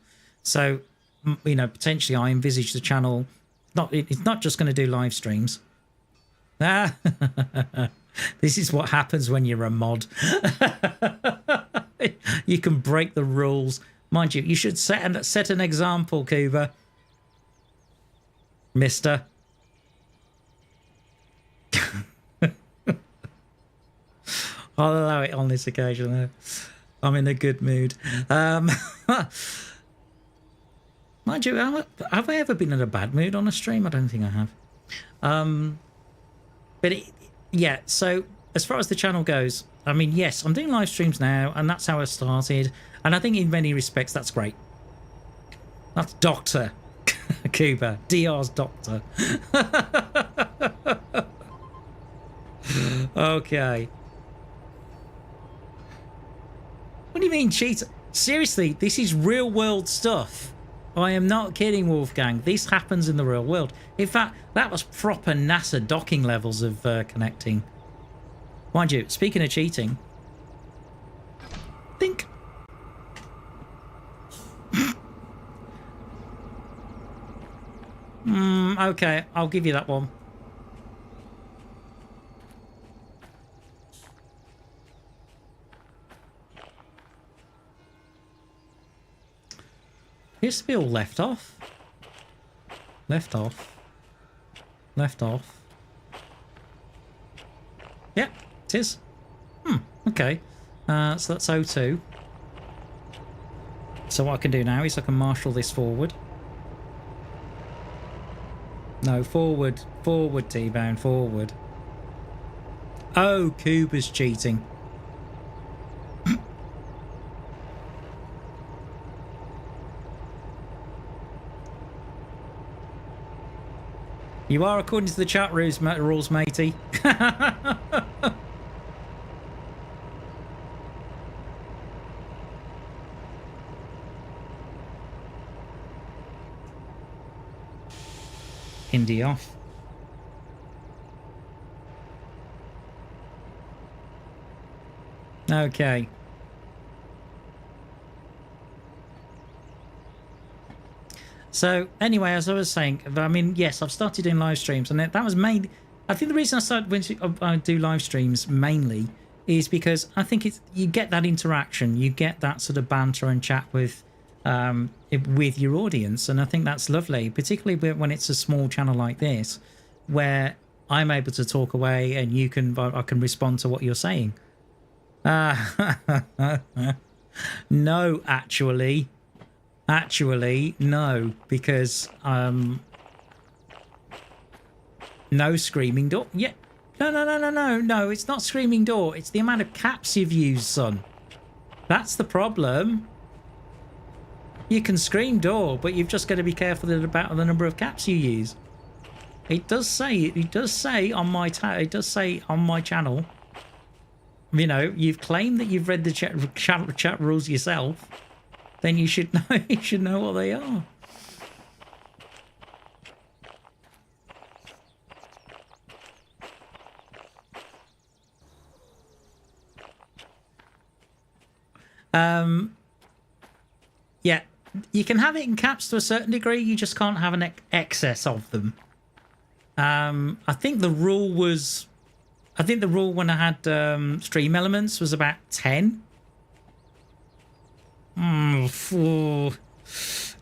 So, you know, potentially, I envisage the channel it's not just going to do live streams. This is what happens when you're a mod. You can break the rules, mind you. You should set an example, Cuba, Mister. I'll allow it on this occasion. I'm in a good mood. Mind you, have I ever been in a bad mood on a stream? I don't think I have. But yeah, so as far as the channel goes, I mean, yes, I'm doing live streams now, and that's how I started. And I think in many respects, that's great. That's Dr. Cuba. DR's Doctor. Okay. do you mean cheat? Seriously, this is real world stuff. I am not kidding, Wolfgang. This happens in the real world. In fact, that was proper NASA docking levels of connecting. Mind you, speaking of cheating, think. Okay, I'll give you that one. Used to be all left off. Left off. Left off. Yeah, it is. Okay. So that's O2. So what I can do now is I can marshal this forward. No, forward. Forward, Tbone, forward. Oh, Cuba's cheating. You are according to the chat rules, matey. Indy off. Okay. So anyway, as I was saying, I mean, yes, I've started doing live streams, and that was made. I think the reason I started when I do live streams mainly is because I think it's you get that interaction, you get that sort of banter and chat with your audience, and I think that's lovely, particularly when it's a small channel like this, where I'm able to talk away and I can respond to what you're saying. No, actually, no, because no screaming door. Yeah, no, it's not screaming door. It's the amount of caps you've used, son. That's the problem. You can scream door, but you've just got to be careful about the number of caps you use. It does say on my channel. You know, you've claimed that you've read the chat rules yourself. Then you should know what they are. Yeah, you can have it in caps to a certain degree. You just can't have an excess of them. I think the rule when I had stream elements was about 10.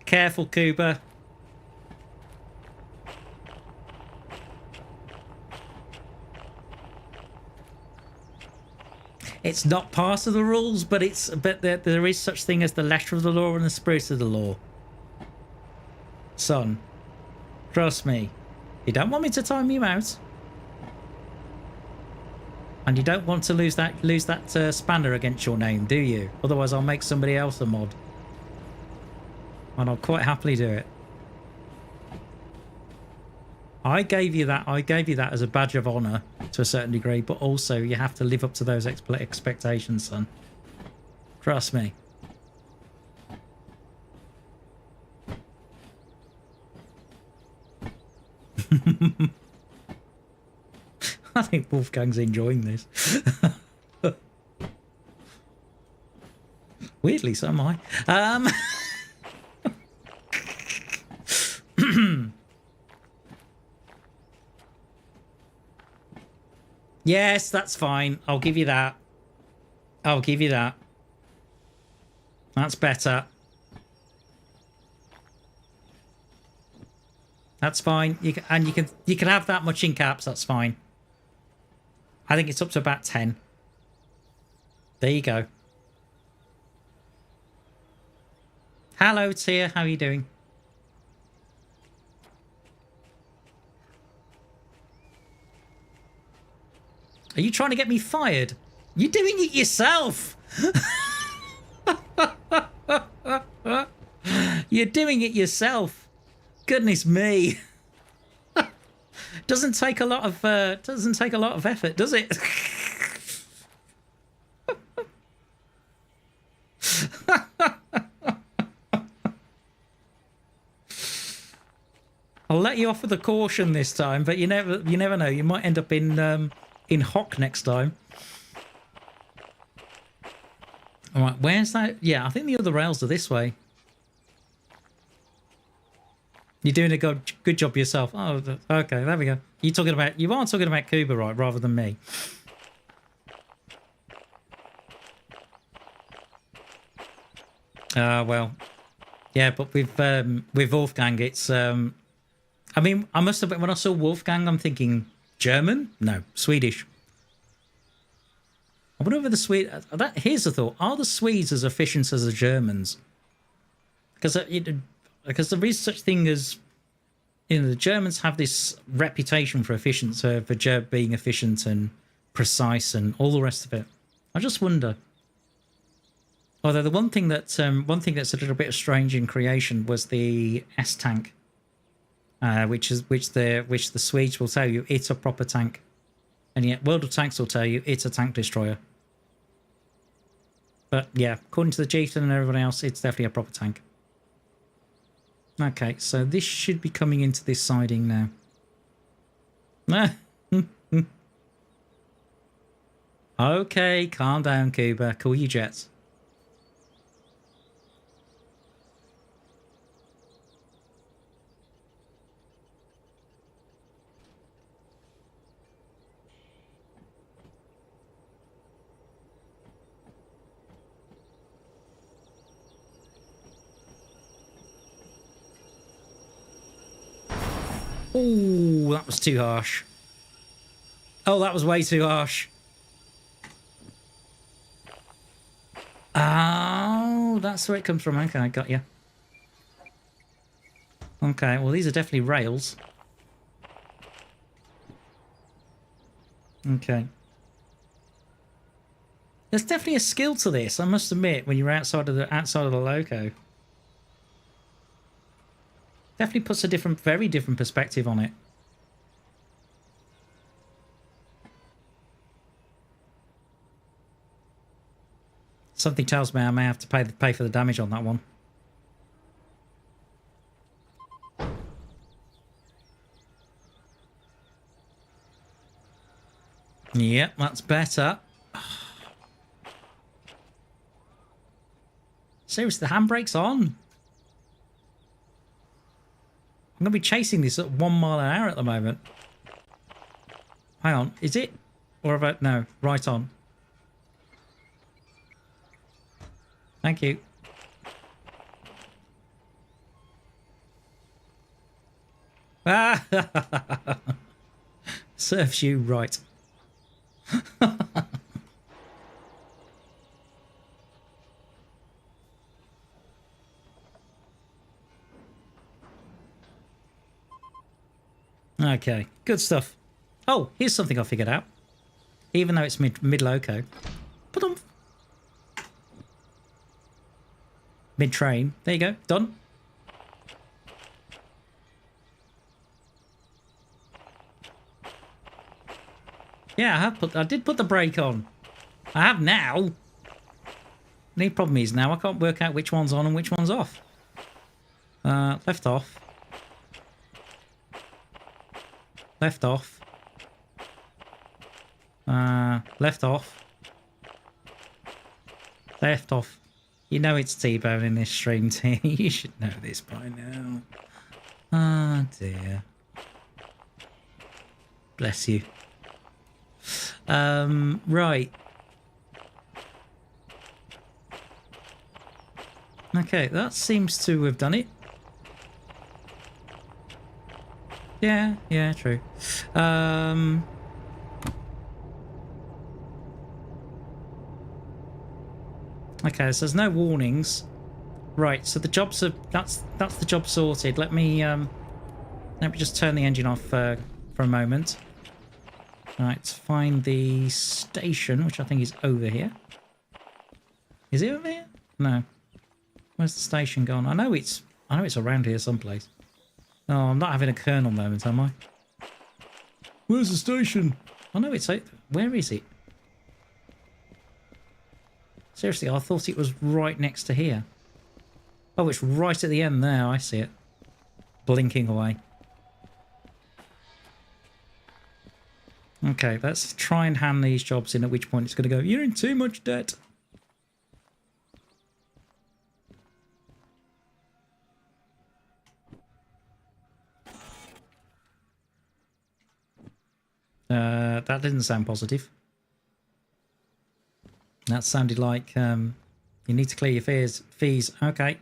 Careful, Cuba. It's not part of the rules, but there is such thing as the letter of the law and the spirit of the law. Son, trust me. You don't want me to time you out, and you don't want to lose that spanner against your name, do you? Otherwise, I'll make somebody else a mod, and I'll quite happily do it. I gave you that as a badge of honor to a certain degree, but also you have to live up to those expectations, son. Trust me. I think Wolfgang's enjoying this. Weirdly, so am I. Yes, that's fine. I'll give you that. I'll give you that. That's better. That's fine. You can have that much in caps. That's fine. I think it's up to about 10. There you go. Hello, Tia. How are you doing? Are you trying to get me fired? You're doing it yourself. You're doing it yourself. Goodness me. Doesn't take a lot of effort, does it? I'll let you off with a caution this time, but you never know. You might end up in hock next time. All right, where's that? Yeah, I think the other rails are this way. You're doing a good job yourself. Oh, okay, there we go. You are talking about Cuba, right, rather than me. Well, yeah, but with Wolfgang, it's I mean, I must have been, when I saw Wolfgang, I'm thinking German? No, Swedish. I wonder whether the Swede. Here's the thought: are the Swedes as efficient as the Germans? Because there is such thing as, the Germans have this reputation for efficiency, for being efficient and precise and all the rest of it. I just wonder. Although the one thing that's a little bit strange in creation was the S tank, which the Swedes will tell you it's a proper tank, and yet World of Tanks will tell you it's a tank destroyer. But yeah, according to the Chieftain and everyone else, it's definitely a proper tank. Okay, so this should be coming into this siding now. Okay, calm down, Cuba. Cool your jets. Oh, that was too harsh. Oh, that was way too harsh. Oh, that's where it comes from. Okay, I got you. Okay, well, these are definitely rails. Okay. There's definitely a skill to this, I must admit, when you're outside of the loco. Definitely puts a very different perspective on it. Something tells me I may have to pay for the damage on that one. Yep, that's better. Seriously, the handbrake's on. I'm going to be chasing this at 1 mile an hour at the moment. Hang on, is it? Or about, no, right on. Thank you. Ah, serves you right. Okay, good stuff. Oh, here's something I figured out. Even though it's mid-loco. Put on. Mid-train. There you go. Done. Yeah, I did put the brake on. I have now. The problem is now I can't work out which one's on and which one's off. Left off. Left off. Left off. Left off. You know it's Tbone in this stream, T. You should know this by now. Ah, dear. Bless you. Right. Okay, that seems to have done it. Yeah, true. Okay, so there's no warnings. Right, so the jobs are that's the job sorted. Let me just turn the engine off for a moment. Right, find the station, which I think is over here. Is it over here? No. Where's the station gone? I know it's around here someplace. Oh, I'm not having a Colonel moment, am I? Where's the station? I know it's... Where is it? Seriously, I thought it was right next to here. Oh, it's right at the end there. I see it. Blinking away. Okay, let's try and hand these jobs in, at which point it's going to go, you're in too much debt. That didn't sound positive. That sounded like you need to clear your fees. Okay.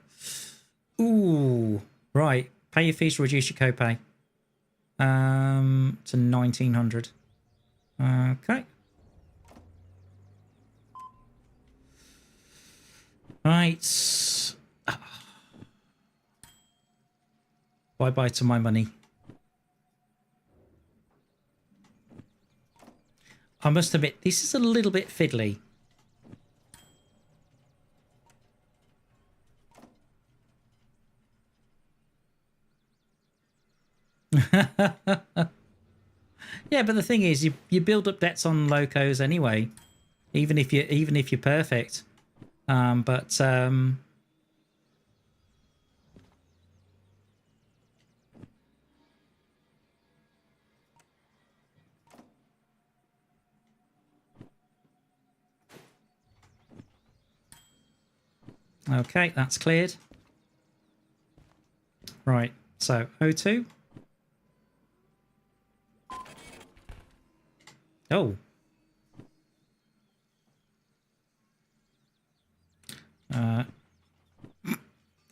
Ooh, right. Pay your fees to reduce your copay. To 1900. Okay. Right. Bye-bye to my money. I must admit, this is a little bit fiddly. Yeah, but the thing is, you build up debts on locos anyway, even if you're perfect. Okay, that's cleared. Right, so O2. Oh.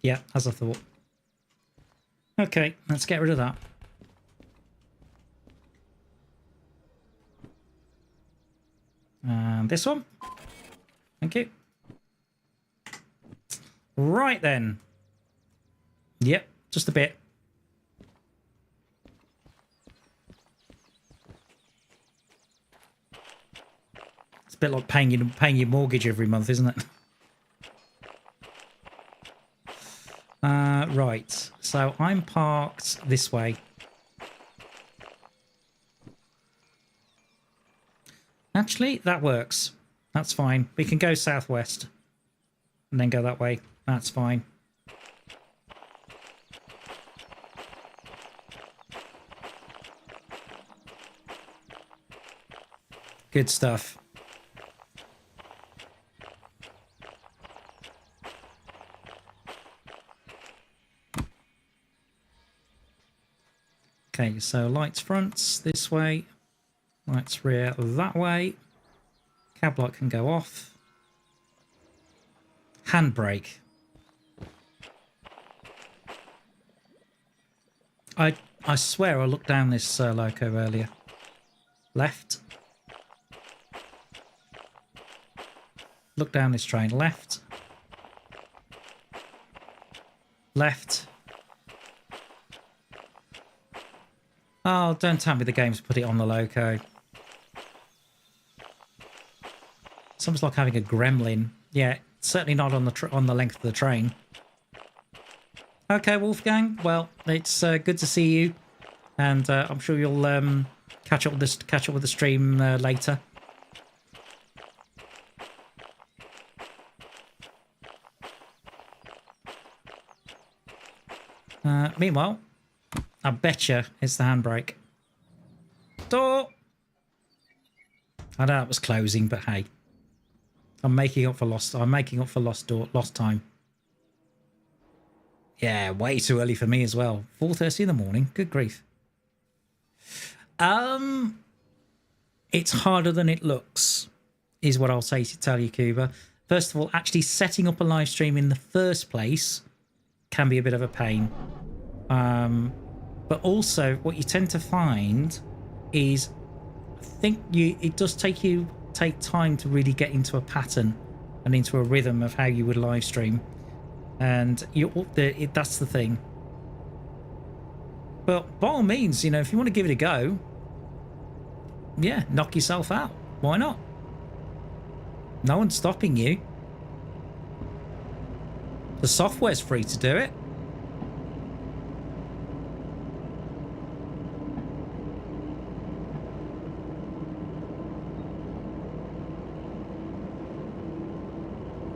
Yeah, as I thought. Okay, let's get rid of that. And this one. Thank you. Right then. Yep, just a bit. It's a bit like paying your mortgage every month, isn't it? Right, so I'm parked this way. Actually, that works. That's fine. We can go southwest and then go that way. That's fine. Good stuff. Okay, so lights fronts this way, lights rear that way. Cab light can go off. Handbrake. I swear I looked down this loco earlier. Left. Look down this train. Left. Left. Oh, don't tell me the game's put it on the loco. It's almost like having a gremlin. Yeah, certainly not on the length of the train. Okay, Wolfgang. Well, it's good to see you, and I'm sure you'll catch up with the stream later. Meanwhile, I betcha it's the handbrake. Door. I know it was closing, but hey, I'm making up for lost time. Yeah, way too early for me as well. 4:30 in the morning. Good grief. It's harder than it looks, is what I'll say to tell you, Cuba. First of all, actually setting up a live stream in the first place can be a bit of a pain. But also, what you tend to find is, it does take time to really get into a pattern and into a rhythm of how you would live stream, and that's the thing. But by all means, if you want to give it a go, yeah, knock yourself out. Why not? No one's stopping you. The software's free to do it.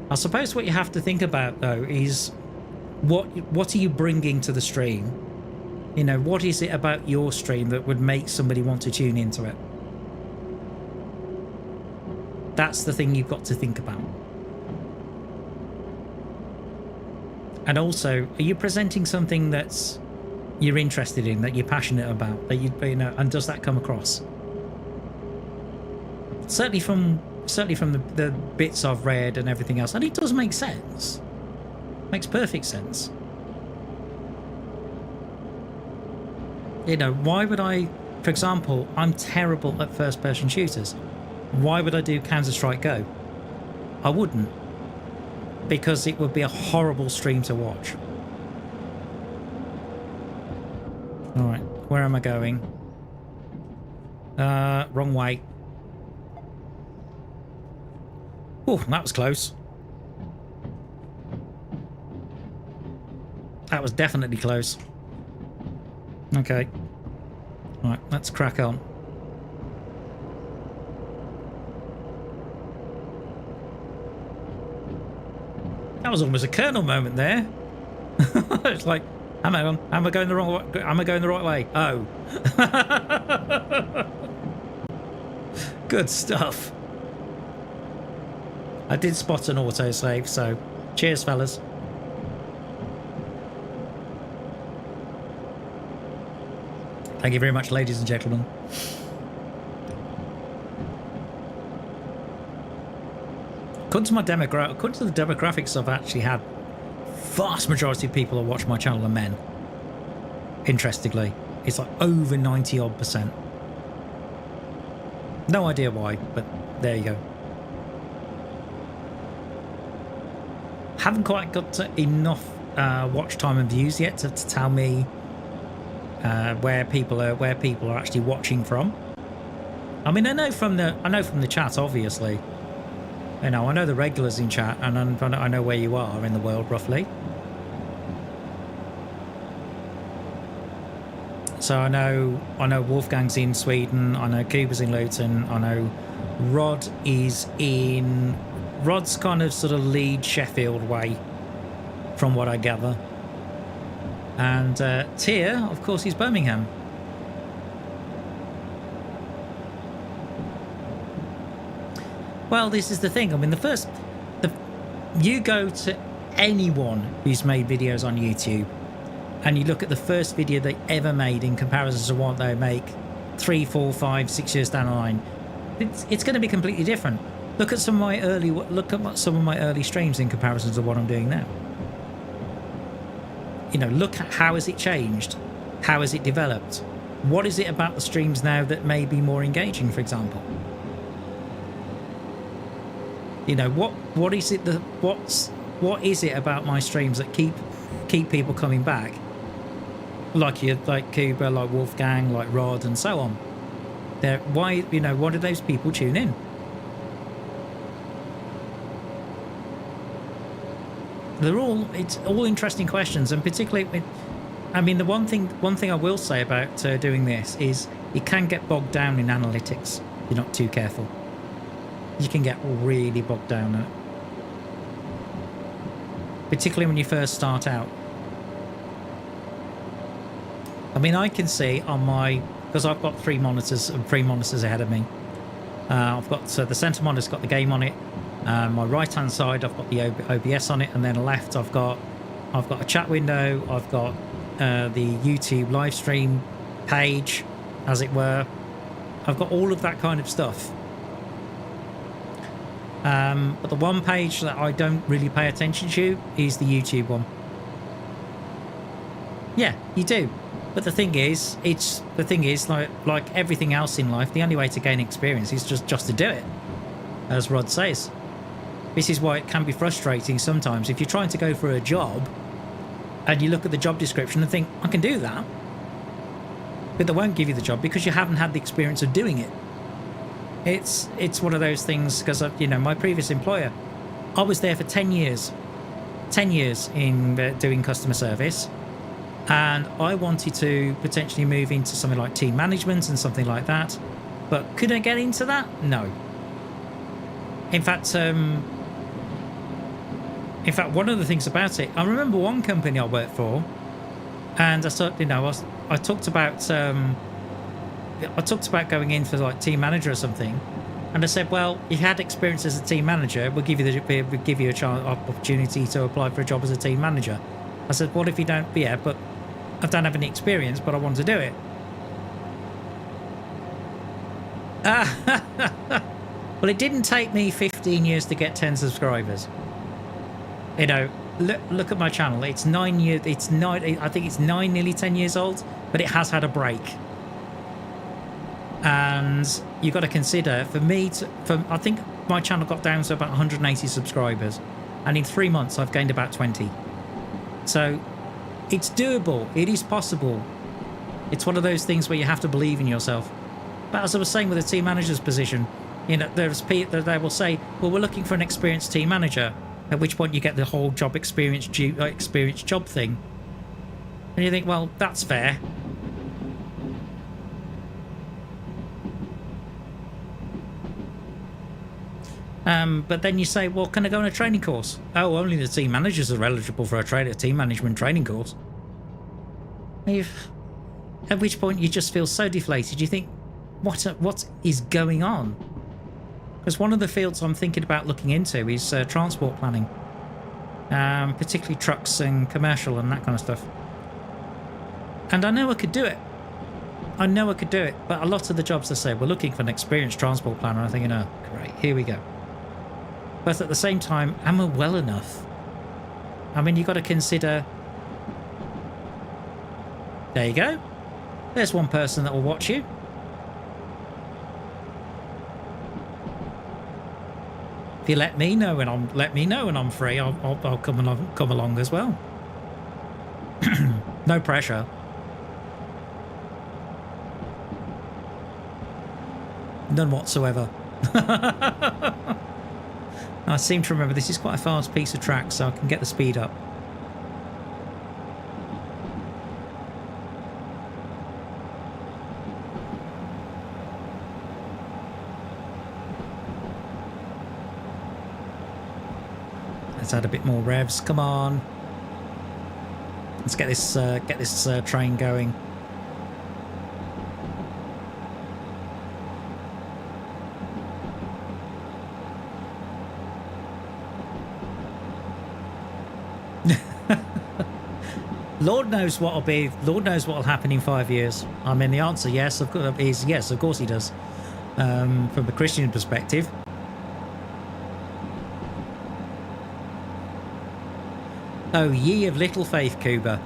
I suppose what you have to think about, though, is what are you bringing to the stream? What is it about your stream that would make somebody want to tune into it? That's the thing you've got to think about. And also, are you presenting something that's you're interested in, that you're passionate about, that you know, and does that come across? Certainly from the bits I've read and everything else, and it does make sense. Makes perfect sense. You know, why would I, for example, I'm terrible at first-person shooters. Why would I do Counter-Strike Go? I wouldn't. Because it would be a horrible stream to watch. Alright, where am I going? Wrong way. Oh, that was close. That was definitely close. Okay. Right, let's crack on. That was almost a Colonel moment there. It's like, am I going the wrong way? Am I going the right way? Oh. Good stuff. I did spot an autosave, so cheers, fellas. Thank you very much, ladies and gentlemen. According to the demographics I've actually had, vast majority of people who watch my channel are men. Interestingly, it's like over 90 odd %. No idea why, but there you go. Haven't quite got enough watch time and views yet to tell me where people are actually watching from. I mean, I know from the chat, obviously. You know, I know the regulars in chat, and I know where you are in the world roughly. So I know Wolfgang's in Sweden. I know Kuba's in Luton. I know Rod's kind of sort of Leeds, Sheffield way, from what I gather. And Tia, of course, he's Birmingham. Well, this is the thing. I mean, you go to anyone who's made videos on YouTube and you look at the first video they ever made in comparison to what they make 3, 4, 5, 6 years down the line, it's going to be completely different. Look at some of my early streams in comparison to what I'm doing now. You know, look at how has it changed? How has it developed? What is it about the streams now that may be more engaging, for example? You know, what is it about my streams that keep people coming back? Like Kuba, like Wolfgang, like Rod, and so on. Why do those people tune in? It's all interesting questions, and particularly, I mean, the one thing I will say about doing this is it can get bogged down in analytics. You're not too careful. You can get really bogged down in it, particularly when you first start out. I mean, I can see on because I've got three monitors ahead of me. I've got the center monitor's got the game on it. My right hand side I've got the OBS on it, and then left I've got a chat window. I've got the YouTube live stream page, as it were. I've got all of that kind of stuff. But the one page that I don't really pay attention to is the YouTube one. Yeah, you do. But the thing is, like everything else in life, the only way to gain experience is just to do it, as Rod says. This is why it can be frustrating sometimes if you're trying to go for a job and you look at the job description and think, I can do that, but they won't give you the job because you haven't had the experience of doing it. It's one of those things, because my previous employer, I was there for 10 years in doing customer service, and I wanted to potentially move into something like team management and something like that, but could I get into that? No. In fact, one of the things about it, I remember one company I worked for, and I talked about going in for like team manager or something, And I said, well, you had experience as a team manager. We'll give you a chance, opportunity to apply for a job as a team manager. I said, what if you don't? Yeah, but I don't have any experience, but I want to do it. Well, it didn't take me 15 years to get 10 subscribers. You know, look at my channel. It's 9 years. It's 9. I think it's 9, nearly 10 years old, but it has had a break. And you've got to consider, for me, I think my channel got down to about 180 subscribers, and in 3 months I've gained about 20. So it's doable. It is possible. It's one of those things where you have to believe in yourself. But as I was saying with the team manager's position, you know, there's people that will say, well, we're looking for an experienced team manager, at which point you get the whole job experience job thing. And you think, well, that's fair. But then you say, well, can I go on a training course? Oh, only the team managers are eligible for a team management training course. At which point you just feel so deflated. You think, what is going on? Because one of the fields I'm thinking about looking into is transport planning, particularly trucks and commercial and that kind of stuff. And I know I could do it. I know I could do it. But a lot of the jobs they say, we're looking for an experienced transport planner. I'm thinking, oh, great, here we go. But at the same time, am I well enough? I mean, you've got to consider... There you go. There's one person that will watch you. If you let me know when I'm free, I'll come along as well. No pressure. None whatsoever. I seem to remember this is quite a fast piece of track, so I can get the speed up. Let's add a bit more revs. Come on. Let's get this train going. Lord knows what'll be. Lord knows what'll happen in 5 years. I mean, the answer, yes, is yes. Of course, he does. From a Christian perspective. Oh, ye of little faith, Cuba.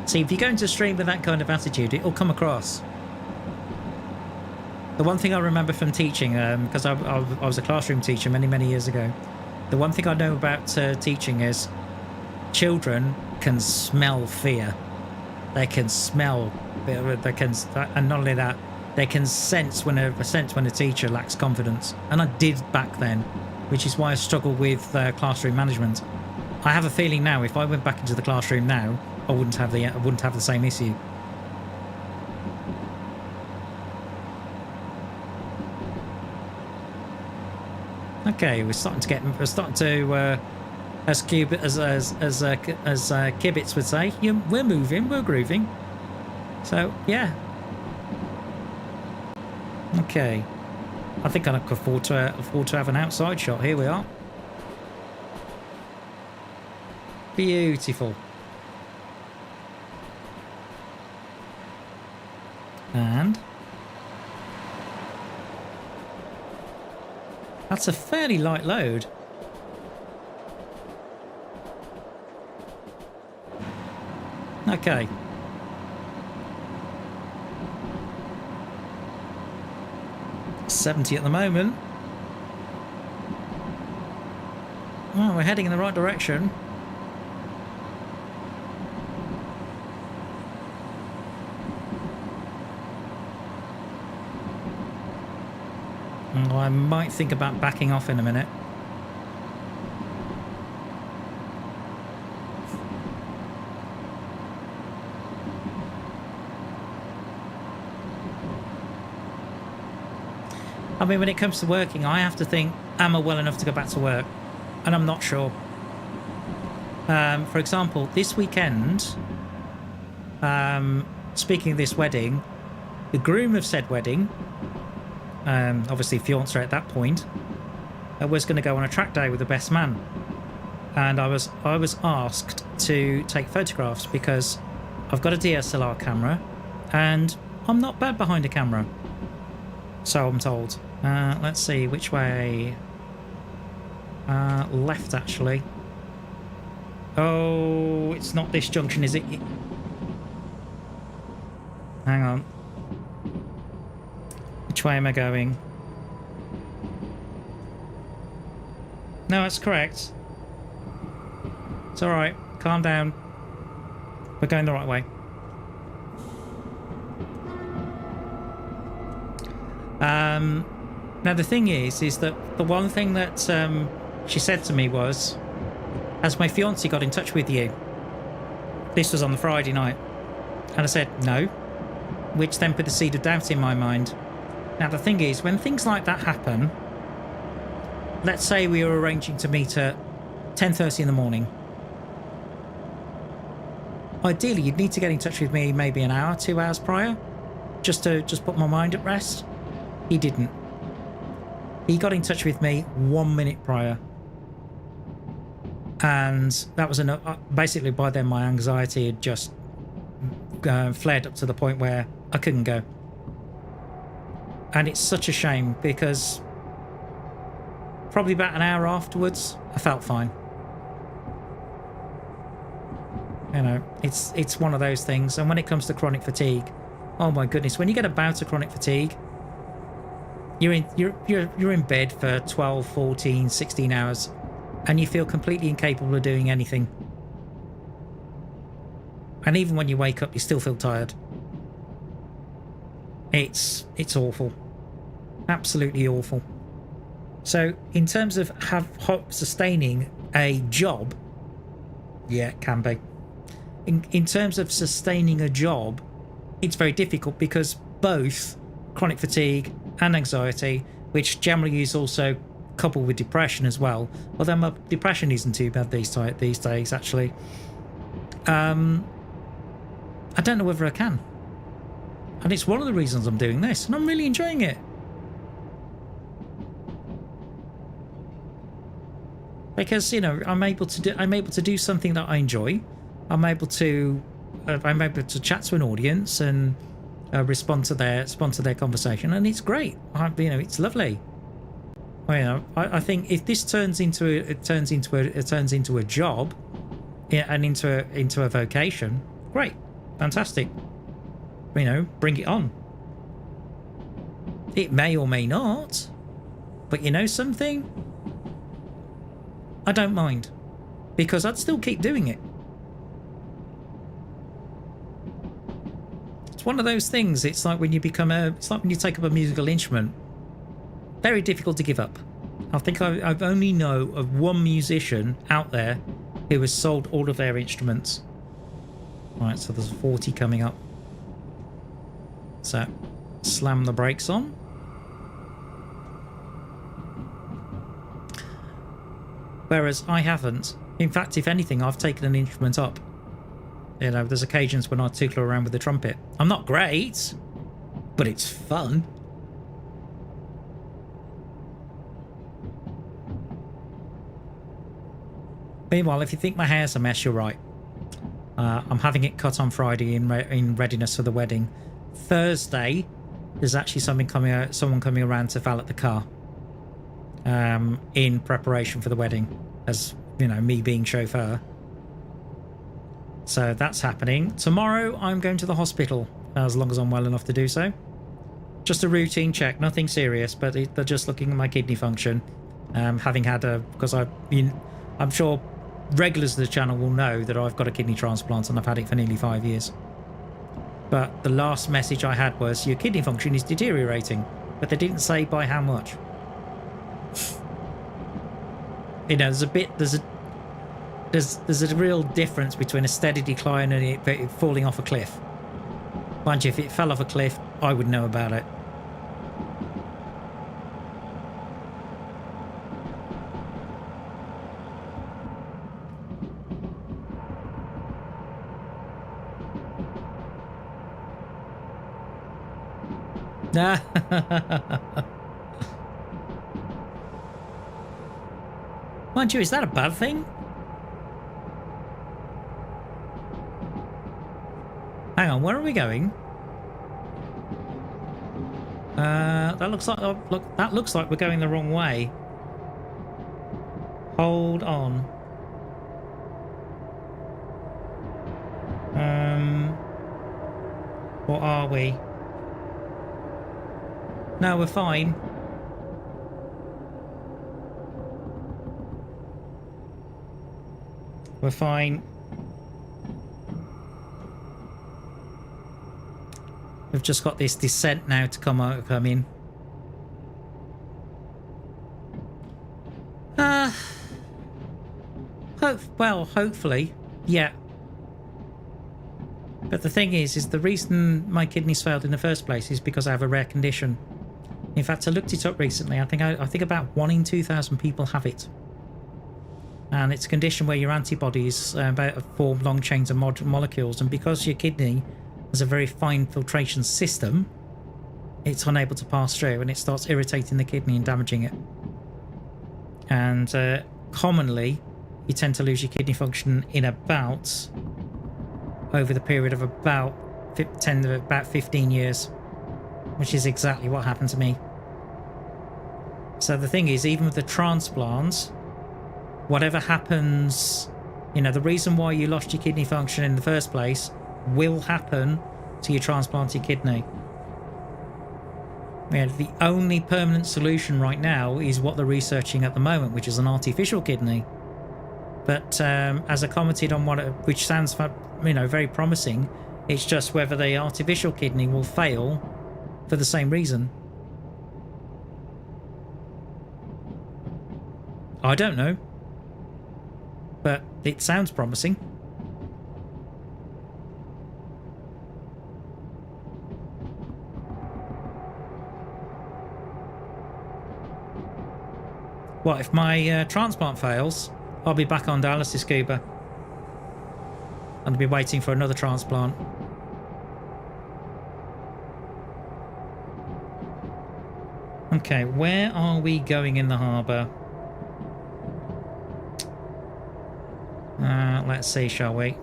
See, if you go into a stream with that kind of attitude, it'll come across. The one thing I remember from teaching, because I was a classroom teacher many years ago, the one thing I know about teaching is children can smell fear. They can smell, and not only that, they can sense when a teacher lacks confidence. And I did back then, which is why I struggle with classroom management. I have a feeling now, if I went back into the classroom now, I wouldn't have the same issue. Okay, we're starting to as Kibitz would say, we're moving, we're grooving. So yeah. Okay, I think I can afford to have an outside shot. Here we are. Beautiful. And that's a fairly light load. Okay. $70 at the moment. Oh, we're heading in the right direction. Oh, I might think about backing off in a minute. I mean, when it comes to working, I have to think, am I well enough to go back to work? And I'm not sure. For example, this weekend, speaking of this wedding, the groom of said wedding, obviously fiancé at that point, was going to go on a track day with the best man, and I was asked to take photographs because I've got a DSLR camera and I'm not bad behind a camera, so I'm told. Let's see which way. Left, actually. Oh, it's not this junction, is it? Hang on. Which way am I going? No, that's correct. It's alright. Calm down. We're going the right way. Now the thing is that the one thing that she said to me was, has my fiancé got in touch with you? This was on the Friday night. And I said, no. Which then put the seed of doubt in my mind. Now the thing is, when things like that happen, let's say we were arranging to meet at 10:30 in the morning. Ideally, you'd need to get in touch with me maybe an hour, 2 hours prior, just to put my mind at rest. He didn't. He got in touch with me 1 minute prior. And that was enough. Basically, by then my anxiety had just flared up to the point where I couldn't go. And it's such a shame because probably about an hour afterwards, I felt fine. You know, it's one of those things. And when it comes to chronic fatigue, oh my goodness, when you get a bout of chronic fatigue, you're in bed for 12, 14, 16 hours and you feel completely incapable of doing anything. And even when you wake up, you still feel tired. It's awful. Absolutely awful. So in terms of sustaining a job, yeah, it can be. In terms of sustaining a job, it's very difficult because both chronic fatigue and anxiety, which generally is also coupled with depression as well, although my depression isn't too bad these days actually. I don't know whether I can. And it's one of the reasons I'm doing this, and I'm really enjoying it. Because, you know, I'm able to do something that I enjoy. I'm able to chat to an audience and respond to their conversation, and it's great. You know, it's lovely. You know, I think if this turns into a job, and into a vocation, great, fantastic. You know, bring it on. It may or may not, but you know something, I don't mind, because I'd still keep doing it. It's one of those things. It's like when you take up a musical instrument. Very difficult to give up. I think I only know of one musician out there who has sold all of their instruments. Right, so there's 40 coming up. So, slam the brakes on. Whereas I haven't. In fact, if anything, I've taken an instrument up. You know, there's occasions when I tickle around with the trumpet. I'm not great, but it's fun. Meanwhile, if you think my hair's a mess, you're right. I'm having it cut on Friday in readiness for the wedding. Thursday, there's actually someone coming around to valet the car in preparation for the wedding, as you know, me being chauffeur. So that's happening. Tomorrow I'm going to the hospital, as long as I'm well enough to do so. Just a routine check, nothing serious, but they're just looking at my kidney function. Having had because I'm sure regulars of the channel will know that I've got a kidney transplant and I've had it for nearly 5 years. But the last message I had was, your kidney function is deteriorating, but they didn't say by how much. You know, there's a real difference between a steady decline and it falling off a cliff. Mind you, if it fell off a cliff, I would know about it. Mind you, is that a bad thing? Hang on, where are we going? That looks like that looks like we're going the wrong way. Hold on. Or are we? No, we're fine. We're fine. We've just got this descent now to come in. Well, hopefully, yeah. But the thing is the reason my kidneys failed in the first place is because I have a rare condition. In fact, I looked it up recently. I think about 1 in 2,000 people have it, and it's a condition where your antibodies form long chains of molecules, and because your kidney has a very fine filtration system, it's unable to pass through, and it starts irritating the kidney and damaging it. And commonly, you tend to lose your kidney function in about over the period of about 15 years, which is exactly what happened to me. So the thing is, even with the transplants, whatever happens, you know, the reason why you lost your kidney function in the first place will happen to your transplanted kidney. Yeah, the only permanent solution right now is what they're researching at the moment, which is an artificial kidney. But as I commented on which sounds, you know, very promising, it's just whether the artificial kidney will fail for the same reason. I don't know, but it sounds promising. What if my transplant fails? I'll be back on dialysis scuba. And I'll be waiting for another transplant. Okay, where are we going in the harbour? Let's see, shall we?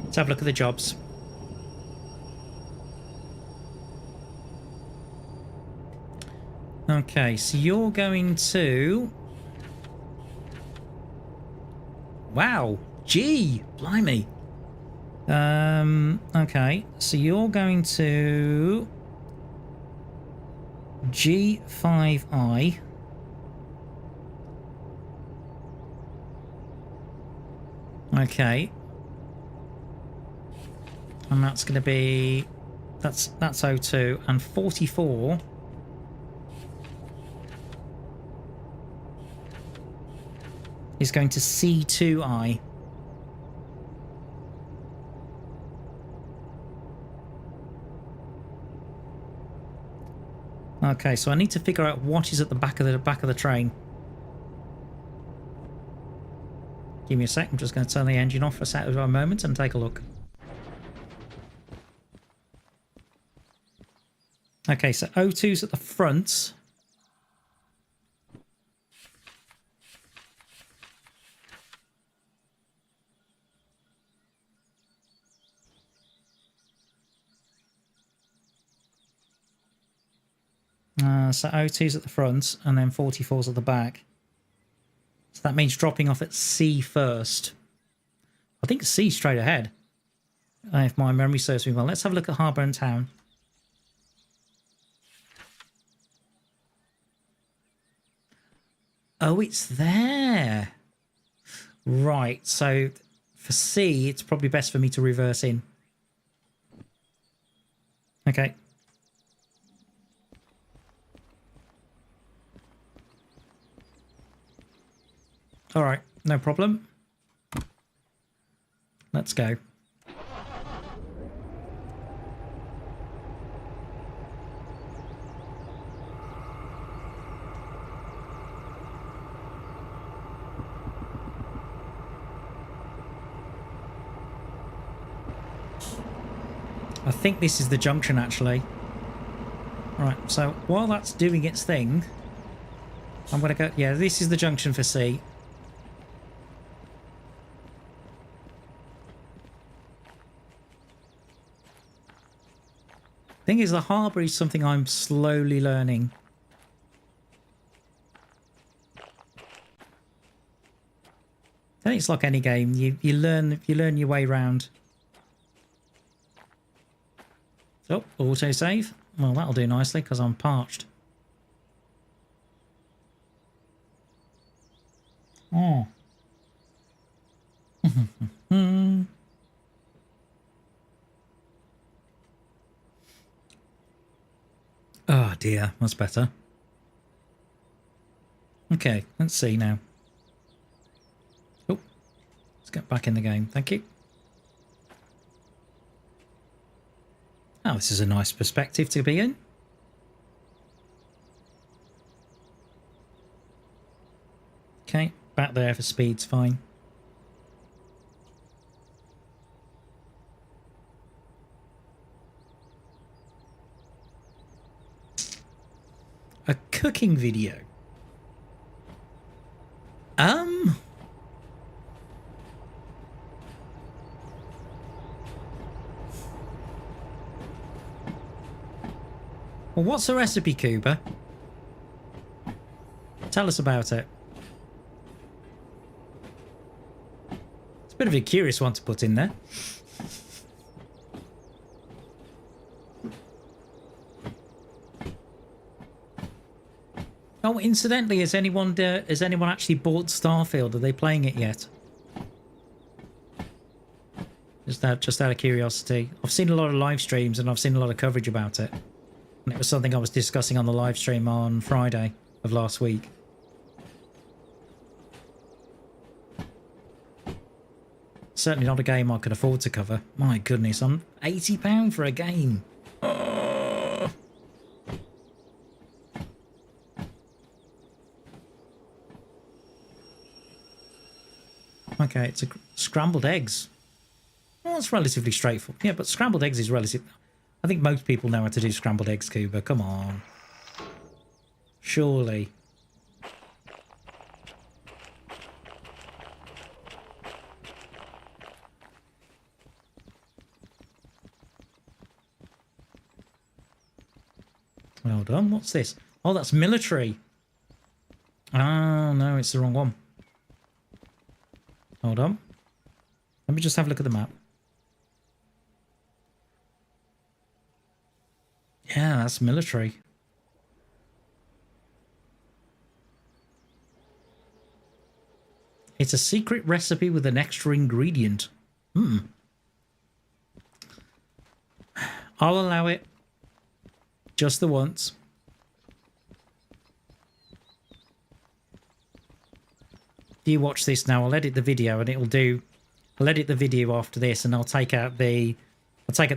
Let's have a look at the jobs. Okay, so you're going to... Wow, gee, blimey. Okay, so you're going to G5I. Okay. And that's going to be... That's O2. And 44... is going to C2I. Okay, so I need to figure out what is at the back of the train. Give me a sec. I'm just going to turn the engine off for a moment and take a look. Okay, so O2's at the front. So O2's at the front and then 44's at the back. So that means dropping off at C first. I think C straight ahead, if my memory serves me well. Let's have a look at Harbour and Town. Oh, it's there. Right, so for C, it's probably best for me to reverse in. Okay. All right, no problem. Let's go. I think this is the junction, actually. Right, so while that's doing its thing, I'm going to go... Yeah, this is the junction for C. Thing is, the harbour is something I'm slowly learning. I think it's like any game. You learn your way around. Oh, autosave. Well, that'll do nicely because I'm parched. Oh. Oh dear, that's better. Okay, let's see now. Oh, let's get back in the game. Thank you. Oh, this is a nice perspective to be in. Okay, back there for speed's fine. A cooking video. Well, what's the recipe, Cuba? Tell us about it. It's a bit of a curious one to put in there. Oh, incidentally, has anyone actually bought Starfield? Are they playing it yet? Just out of curiosity. I've seen a lot of live streams and I've seen a lot of coverage about it. And it was something I was discussing on the live stream on Friday of last week. Certainly not a game I could afford to cover. My goodness, I'm £80 for a game. Okay, it's a scrambled eggs. Well, it's relatively straightforward. Yeah, but scrambled eggs is relative. I think most people know how to do scrambled eggs, Cuba. Come on. Surely. Well done. What's this? Oh, that's military. Ah, no, it's the wrong one. Hold on. Let me just have a look at the map. Yeah, that's military. It's a secret recipe with an extra ingredient. I'll allow it. Just the once. You watch this now. I'll edit the video and it'll do. I'll edit the video after this and I'll take out the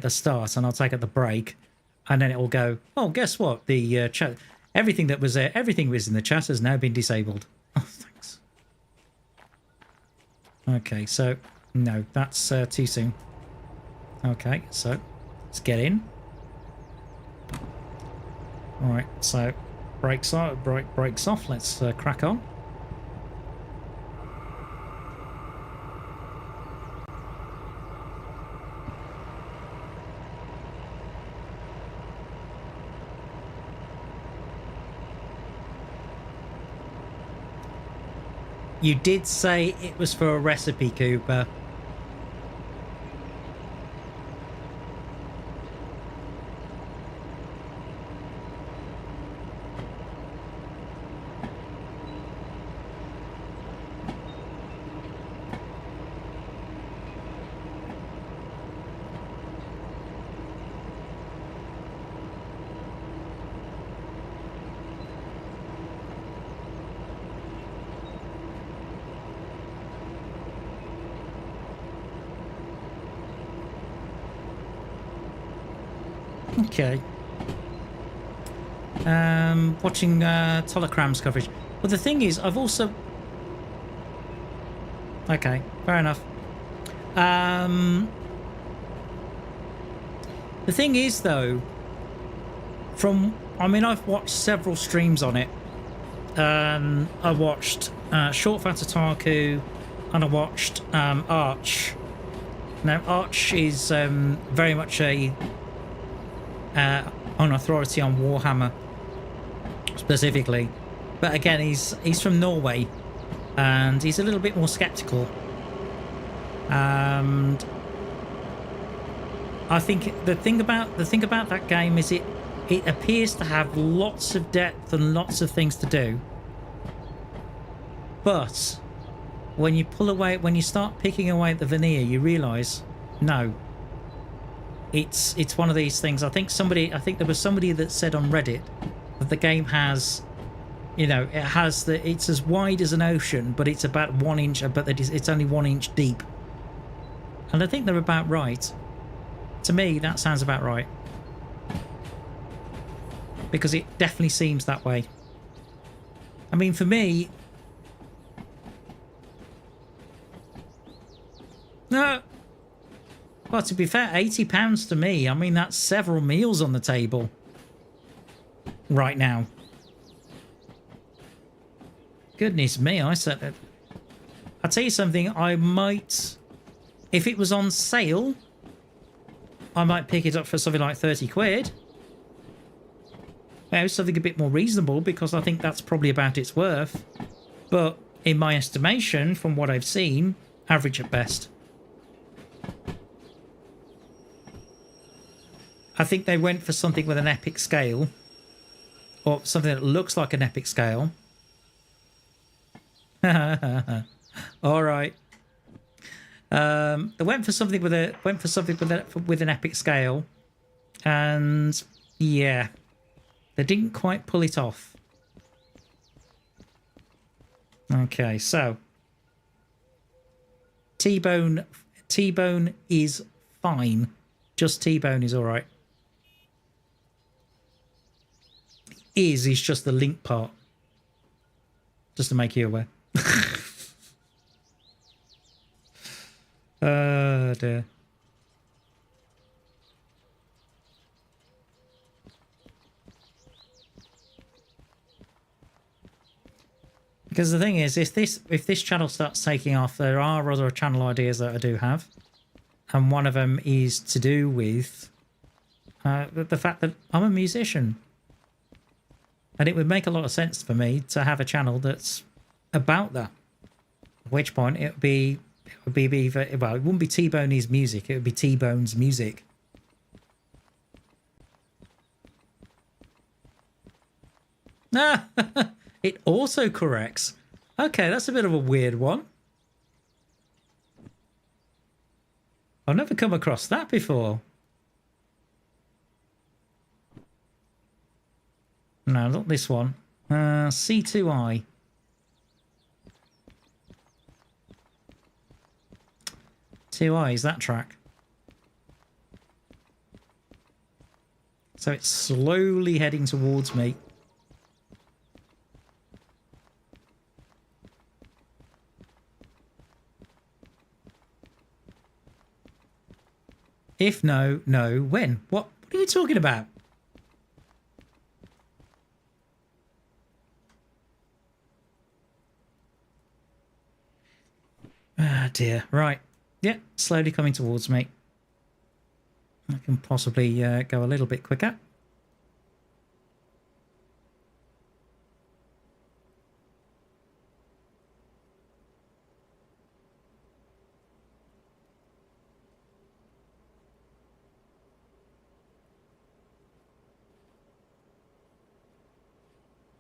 start and I'll take out the break. And then it will go, oh, guess what? The chat, everything that was there, everything was in the chat has now been disabled. Oh, thanks. Okay, so, no, that's too soon. Okay, so, let's get in. All right, so, brakes off, let's crack on. You did say it was for a recipe, Cooper. Okay. Watching Holocram's coverage. But the thing is, I've also... Okay, fair enough. The thing is, though, I mean, I've watched several streams on it. I watched Short Fat Otaku, and I watched Arch. Now, Arch is very much an authority on Warhammer, specifically. But again, he's from Norway, and he's a little bit more skeptical. And I think the thing about that game is it appears to have lots of depth and lots of things to do. But when you start picking away at the veneer, you realise, no. It's one of these things. I think there was somebody that said on Reddit that the game has, it's as wide as an ocean, but it's about 1 inch, but it's only 1 inch deep. And I think they're about right. To me, that sounds about right. Because it definitely seems that way. I mean, for me... No. Well, to be fair, £80 to me, I mean, that's several meals on the table. Right now. Goodness me, I'll tell you something, I might... If it was on sale, I might pick it up for something like 30 quid. Something a bit more reasonable, because I think that's probably about its worth. But in my estimation, from what I've seen, average at best. I think they went for something with an epic scale. Or something that looks like an epic scale. Alright. They went for something with an epic scale. And yeah. They didn't quite pull it off. Okay, so Tbone is fine. Just Tbone is alright. Is just the link part. Just to make you aware. Oh dear. Because the thing is, if this channel starts taking off, there are other channel ideas that I do have, and one of them is to do with the fact that I'm a musician, and it would make a lot of sense for me to have a channel that's about that. At which point it would be either, well, it wouldn't be Tbone's music; it would be Tbone's music. Ah. It also corrects. Okay, that's a bit of a weird one. I've never come across that before. No, not this one. C2I. C2I is that track. So it's slowly heading towards me. If no, when? What are you talking about? Ah, dear. Right. Yeah, slowly coming towards me. I can possibly go a little bit quicker.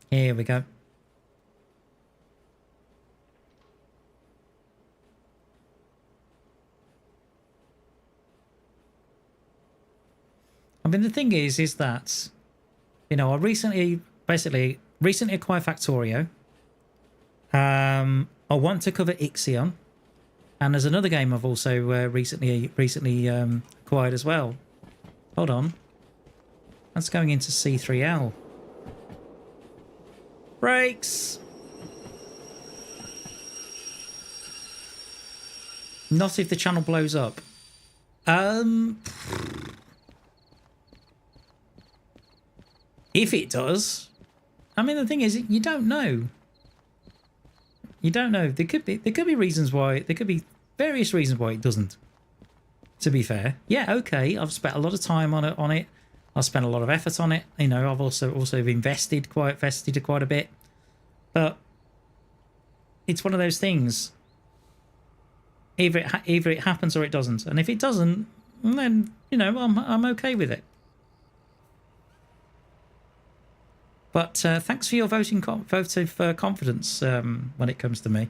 Here we go. I mean, the thing is that, I recently acquired Factorio. I want to cover Ixion, and there's another game I've also recently acquired as well. Hold on, that's going into C3L. Brakes! Not if the channel blows up. If it does, I mean, the thing is, you don't know. You don't know. There could be reasons why. There could be various reasons why it doesn't. To be fair, yeah, okay. I've spent a lot of time on it. I've spent a lot of effort on it. You know, I've also invested quite a bit. But it's one of those things. Either it happens or it doesn't. And if it doesn't, then you know I'm okay with it. But thanks for your vote of confidence when it comes to me.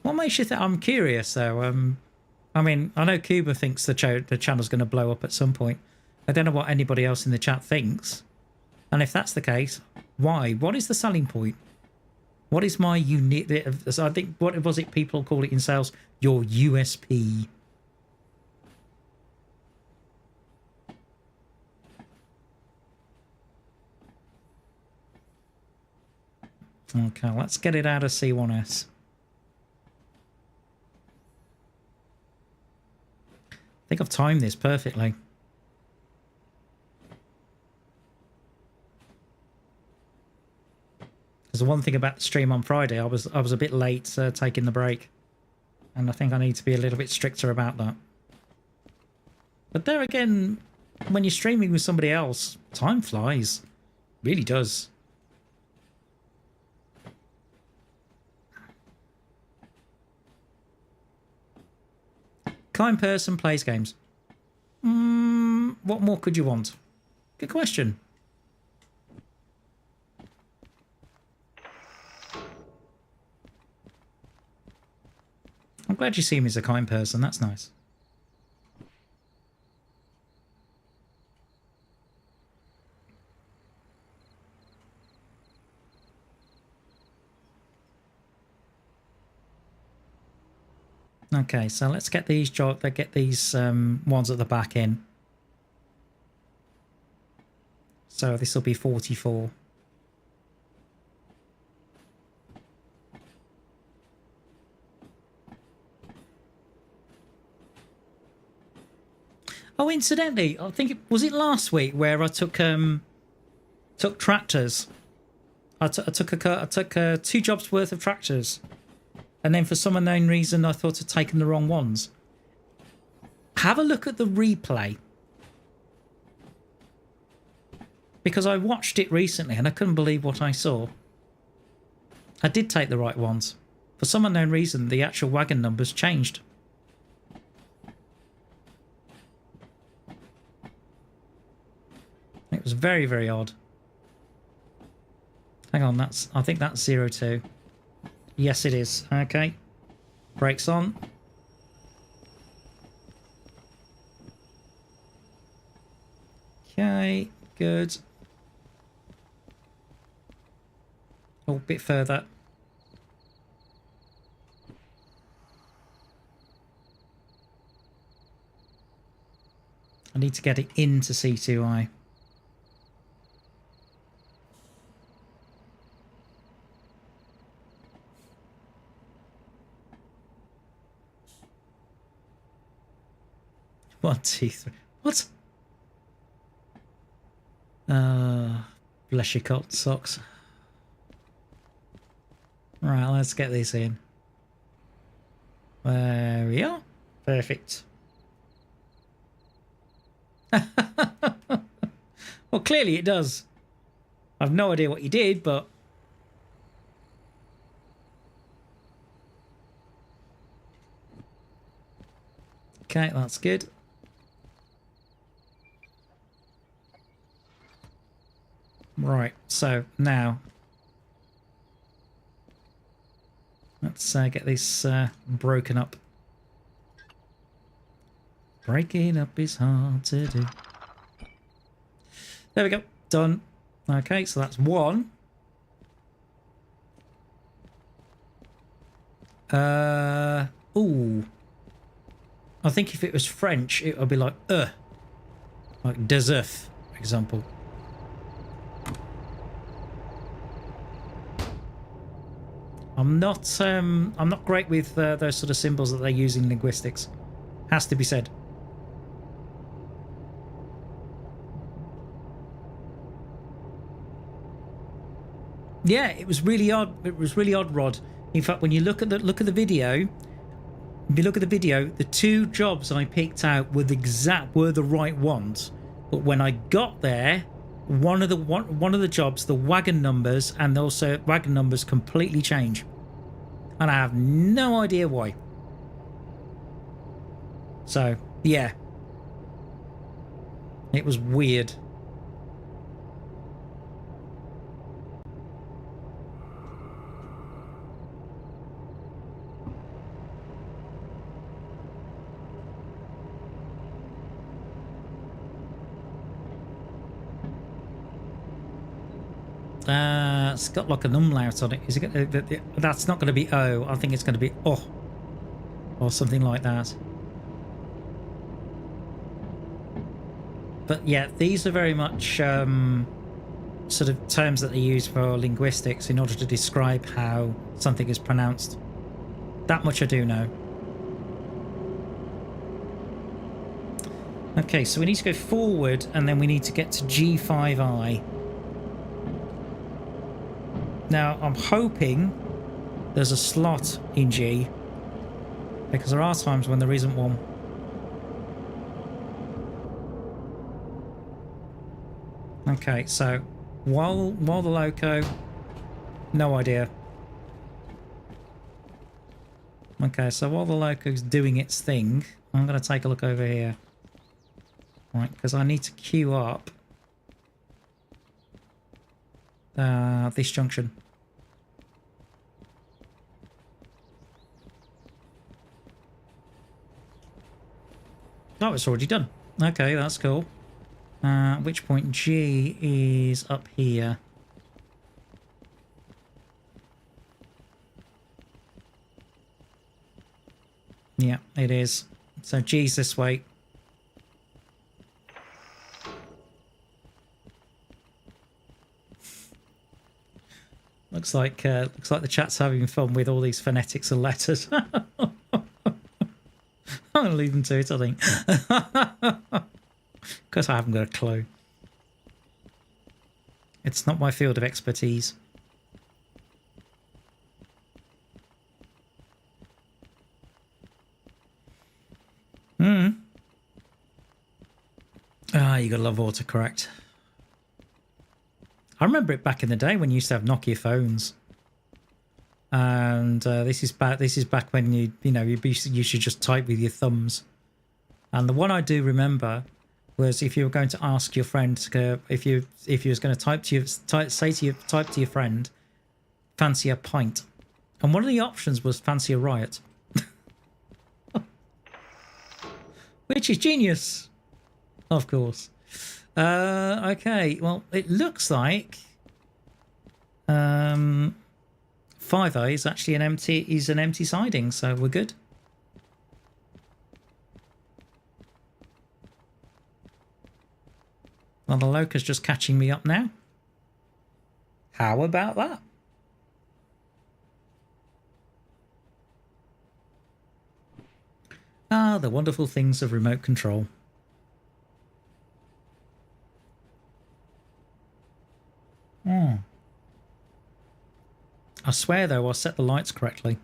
What makes you think? I'm curious though. I mean, I know Cuba thinks the channel's going to blow up at some point. I don't know what anybody else in the chat thinks. And if that's the case, why? What is the selling point? What is my unique? I think, what was it people call it in sales? Your USP. Okay, let's get it out of C1S. I think I've timed this perfectly. Because the one thing about the stream on Friday, I was a bit late taking the break, and I think I need to be a little bit stricter about that. But there again, when you're streaming with somebody else, time flies, really does. Kind person plays games. What more could you want? Good question. I'm glad you see me as a kind person. That's nice. Okay, so let's get these ones at the back in. So this will be 44. Oh, incidentally, I think was it last week where I took tractors. I took 2 jobs worth of tractors. And then for some unknown reason, I thought I'd taken the wrong ones. Have a look at the replay. Because I watched it recently and I couldn't believe what I saw. I did take the right ones. For some unknown reason, the actual wagon numbers changed. It was very, very odd. Hang on, I think that's 02. Yes, it is. Okay. Brakes on. Okay, good. Oh, a bit further. I need to get it into C2I. One, two, three. What? Bless your cotton socks. Right, let's get this in. There we are. Perfect. Well, clearly it does. I've no idea what you did, but... Okay, that's good. Right, so now let's get this broken up. Breaking up is hard to do. There we go, done. Okay, so that's 1. Ooh. I think if it was French, it would be like des œufs, for example. I'm not great with those sort of symbols that they use in linguistics. Has to be said. Yeah, it was really odd. It was really odd, Rod. In fact, when you look at the video, if you look at the video, the two jobs I picked out were the right ones. But when I got there, one of the jobs, the wagon numbers and also wagon numbers completely change, and I have no idea why. So yeah, it was weird. It's got like an umlaut on it. Is it? That's not going to be O. I think it's going to be O, or something like that. But yeah, these are very much sort of terms that they use for linguistics in order to describe how something is pronounced. That much I do know. Okay, so we need to go forward, and then we need to get to G5I. Now, I'm hoping there's a slot in G, because there are times when there isn't one. Okay, so while the loco, no idea. Okay, so while the loco's doing its thing, I'm going to take a look over here. Right, because I need to queue up this junction. Oh, it's already done. Okay, that's cool. At which point G is up here. Yeah, it is. So G's this way. Looks like the chat's having fun with all these phonetics and letters. I'm going to leave them to it, I think. Because I haven't got a clue. It's not my field of expertise. Ah, you gotta love autocorrect. I remember it back in the day when you used to have Nokia phones. And this is back when you should just type with your thumbs. And the one I do remember was if you were going to ask your friend if you was going to type to your friend, fancy a pint, and one of the options was fancy a riot, which is genius, of course. Okay, well, it looks like 5A is actually an empty siding, so we're good. Well, the loca's just catching me up now. How about that? Ah, the wonderful things of remote control. I swear, though, I set the lights correctly.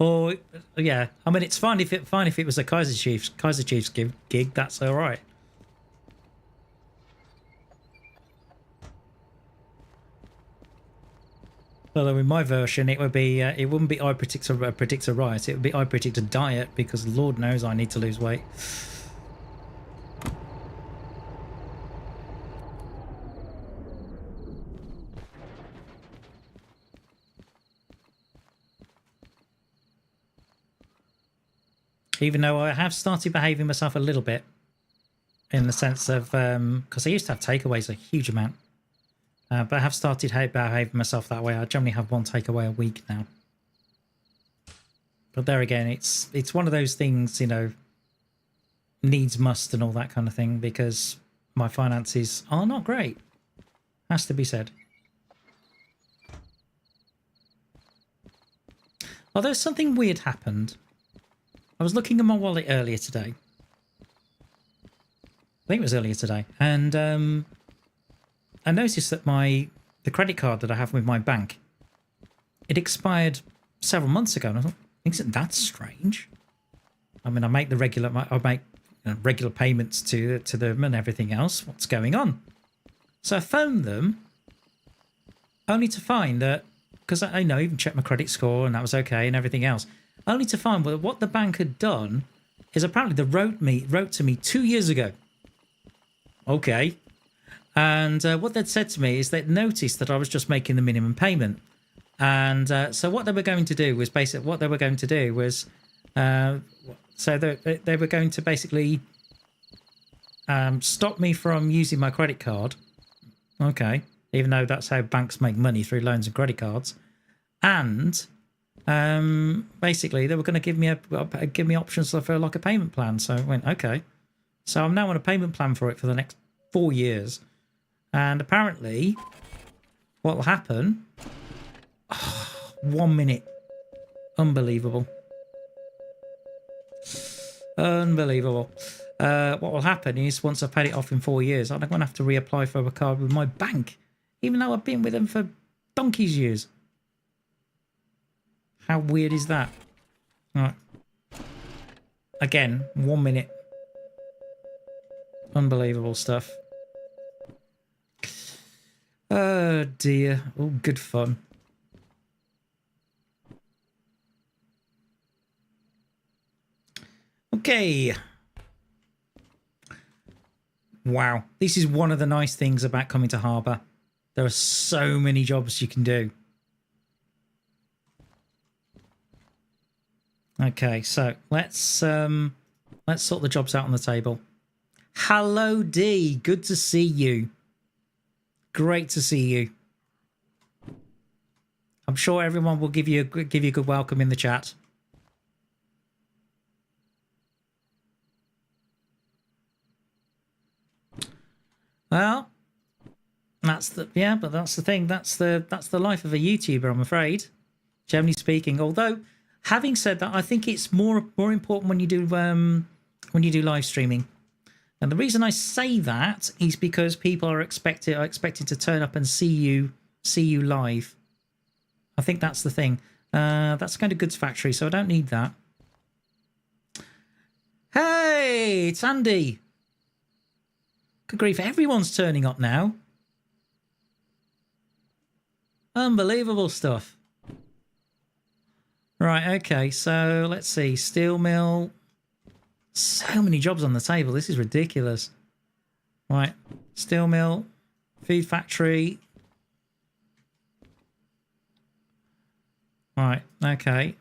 Or yeah, I mean, it's fine if it was a Kaiser Chiefs gig. That's all right. Although in my version, it would be it wouldn't be I predict a riot. It would be I predict a diet, because Lord knows I need to lose weight. Even though I have started behaving myself a little bit in the sense of, because I used to have takeaways a huge amount. But I have started behaving myself that way. I generally have one takeaway a week now. But there again, it's one of those things, you know, needs must and all that kind of thing, because my finances are not great. Has to be said. Although something weird happened. I was looking at my wallet earlier today. I think it was earlier today. And I noticed that the credit card that I have with my bank, it expired several months ago. And I thought, isn't that strange? I mean, I make regular payments to them and everything else. What's going on? So I phoned them, only to find that, because I know, even checked my credit score and that was okay and everything else, only to find that what the bank had done is apparently they wrote to me 2 years ago. Okay. And what they'd said to me is they'd noticed that I was just making the minimum payment. And so what they were going to do was so they were going to basically stop me from using my credit card. Okay. Even though that's how banks make money, through loans and credit cards. And basically they were going to give me options for like a payment plan. So I went, okay. So I'm now on a payment plan for it for the next 4 years. And apparently what will happen, 1 minute. Unbelievable. Unbelievable. What will happen is once I've paid it off in 4 years, I'm going to have to reapply for a card with my bank, even though I've been with them for donkey's years. How weird is that? All right. Again, 1 minute. Unbelievable stuff. Oh dear. Oh, good fun. Okay. Wow. This is one of the nice things about coming to Harbour. There are so many jobs you can do. Okay, so let's sort the jobs out on the table. Hello, D. Good to see you. Great to see you. I'm sure everyone will give you a good welcome in the chat. Well, that's the thing. That's the life of a YouTuber, I'm afraid. Generally speaking, although having said that, I think it's more important when you do live streaming. And the reason I say that is because people are expected to turn up and see you live. I think that's the thing. That's kind of goods factory, so I don't need that. Hey, it's Andy. Good grief, everyone's turning up now. Unbelievable stuff. Right, okay, so let's see. Steel mill. So many jobs on the table. This is ridiculous. Right, steel mill, feed factory. Right, okay.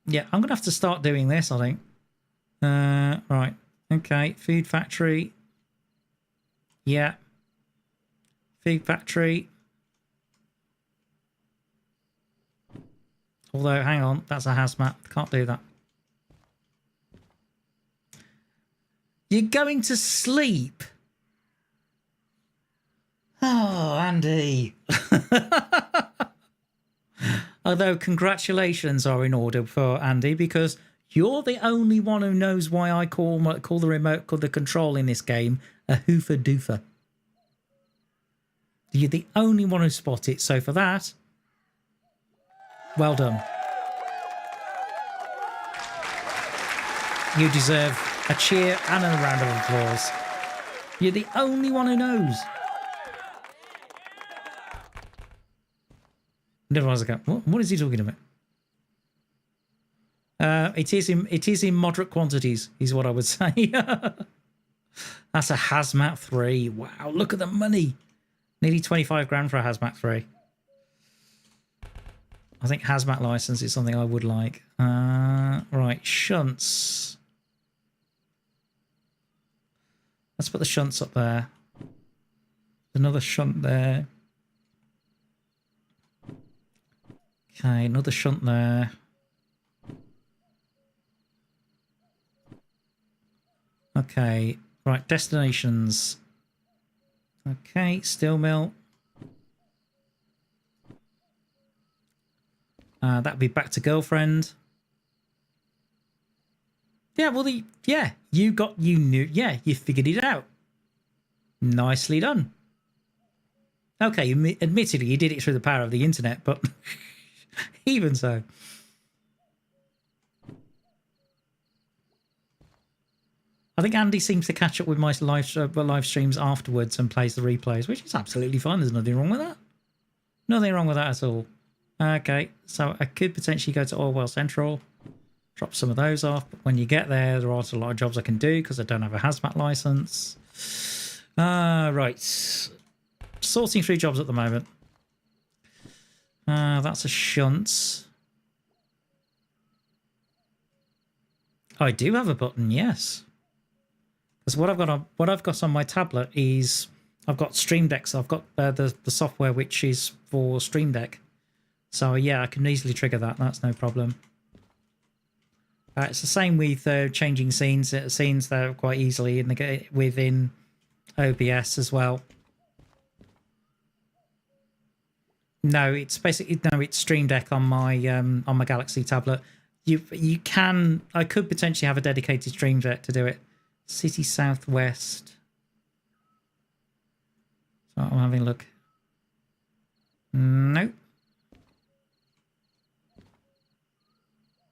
Yeah, I'm going to have to start doing this, I think. Right, okay, feed factory. Yeah. Feed factory. Although, hang on, that's a hazmat. Can't do that. You're going to sleep? Oh, Andy. Although, congratulations are in order for Andy, because you're the only one who knows why I call the control in this game a hoofer doofer. You're the only one who spot it, so for that, well done. You deserve a cheer and a round of applause. You're the only one who knows. And everyone's like, what is he talking about? It is in moderate quantities, is what I would say. That's a hazmat 3. Wow, look at the money. Nearly 25 grand for a hazmat 3. I think hazmat license is something I would like. Right, shunts. Let's put the shunts up there. Another shunt there. Okay, another shunt there. Okay, right, destinations. Okay, steel mill. That'd be back to girlfriend. Yeah, well, you figured it out. Nicely done. Okay, admittedly, you did it through the power of the internet, but even so. I think Andy seems to catch up with my live streams afterwards and plays the replays, which is absolutely fine. There's nothing wrong with that. Nothing wrong with that at all. Okay, so I could potentially go to Oil Well Central, drop some of those off. But when you get there aren't a lot of jobs I can do because I don't have a hazmat license. Right. Sorting through jobs at the moment. That's a shunt. I do have a button, yes. Because what I've got on my tablet is I've got Stream Deck. So I've got the software which is for Stream Deck. So yeah, I can easily trigger that. That's no problem. It's the same with changing scenes there quite easily within OBS as well. No, it's Stream Deck on my Galaxy tablet. I could potentially have a dedicated Stream Deck to do it. City Southwest. So I'm having a look. Nope.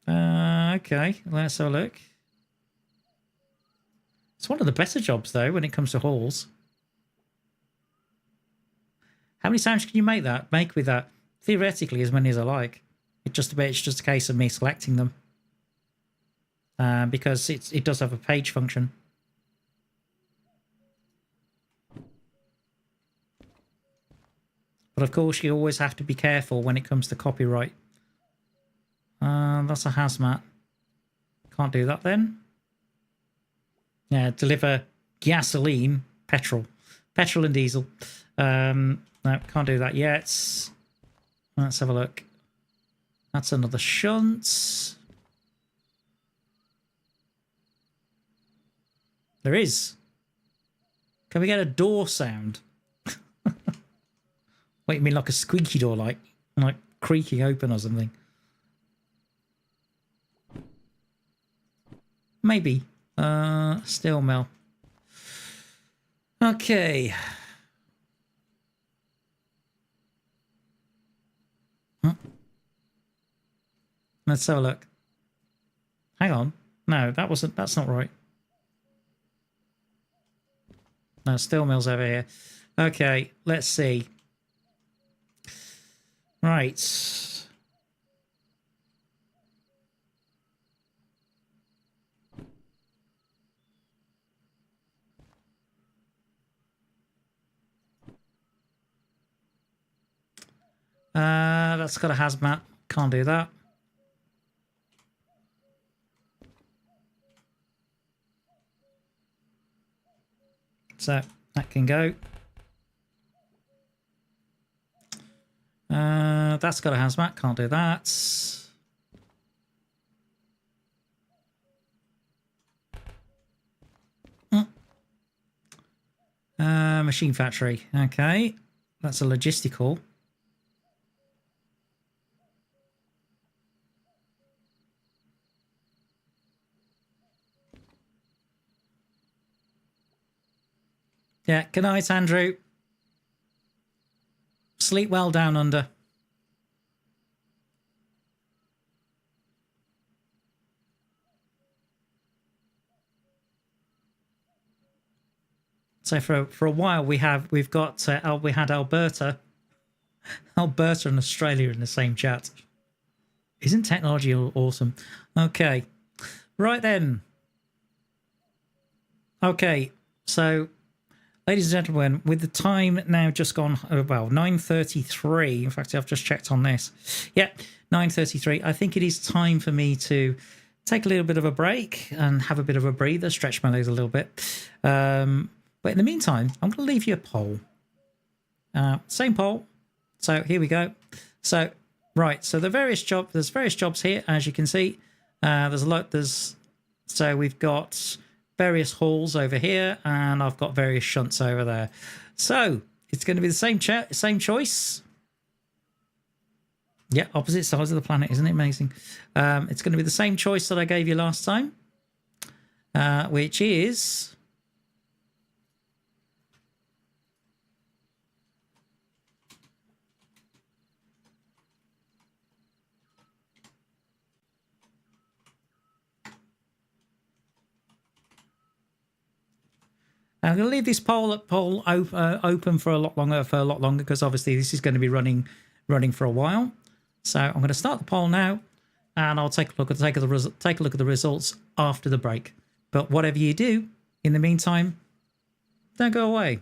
Okay, let's have a look. It's one of the better jobs though when it comes to halls. How many sounds can you make with that? Theoretically, as many as I like. It's just a case of me selecting them. Because it does have a page function. But of course, you always have to be careful when it comes to copyright. That's a hazmat. Can't do that then. Yeah, deliver gasoline, petrol and diesel. No, can't do that yet. Let's have a look. That's another shunt. There is. Can we get a door sound? Wait, you mean like a squeaky door, like creaking open or something? Maybe. Steel mill. Okay. Let's have a look. Hang on. No, that's not right. No, steel mill's over here. Okay, let's see. Right. That's got a hazmat. Can't do that. So that can go. That's got a hazmat. Can't do that. Machine factory. Okay. That's a logistical. Yeah, good night, Andrew. Sleep well down under. So for a while we had Alberta and Australia in the same chat. Isn't technology awesome? Okay, right then. Okay, so ladies and gentlemen, with the time now just gone, well, 9:33. In fact, I've just checked on this. Yeah, 9:33. I think it is time for me to take a little bit of a break and have a bit of a breather, stretch my legs a little bit. But in the meantime, I'm going to leave you a poll. Same poll. So here we go. So right, so there's various jobs here, as you can see. There's a lot. So we've got various halls over here, and I've got various shunts over there. So it's going to be the same choice. Yeah, opposite sides of the planet, isn't it amazing? It's going to be the same choice that I gave you last time, which is I'm going to leave this poll open for a lot longer because obviously this is going to be running for a while. So I'm going to start the poll now, and I'll take a look at the results after the break. But whatever you do in the meantime, don't go away.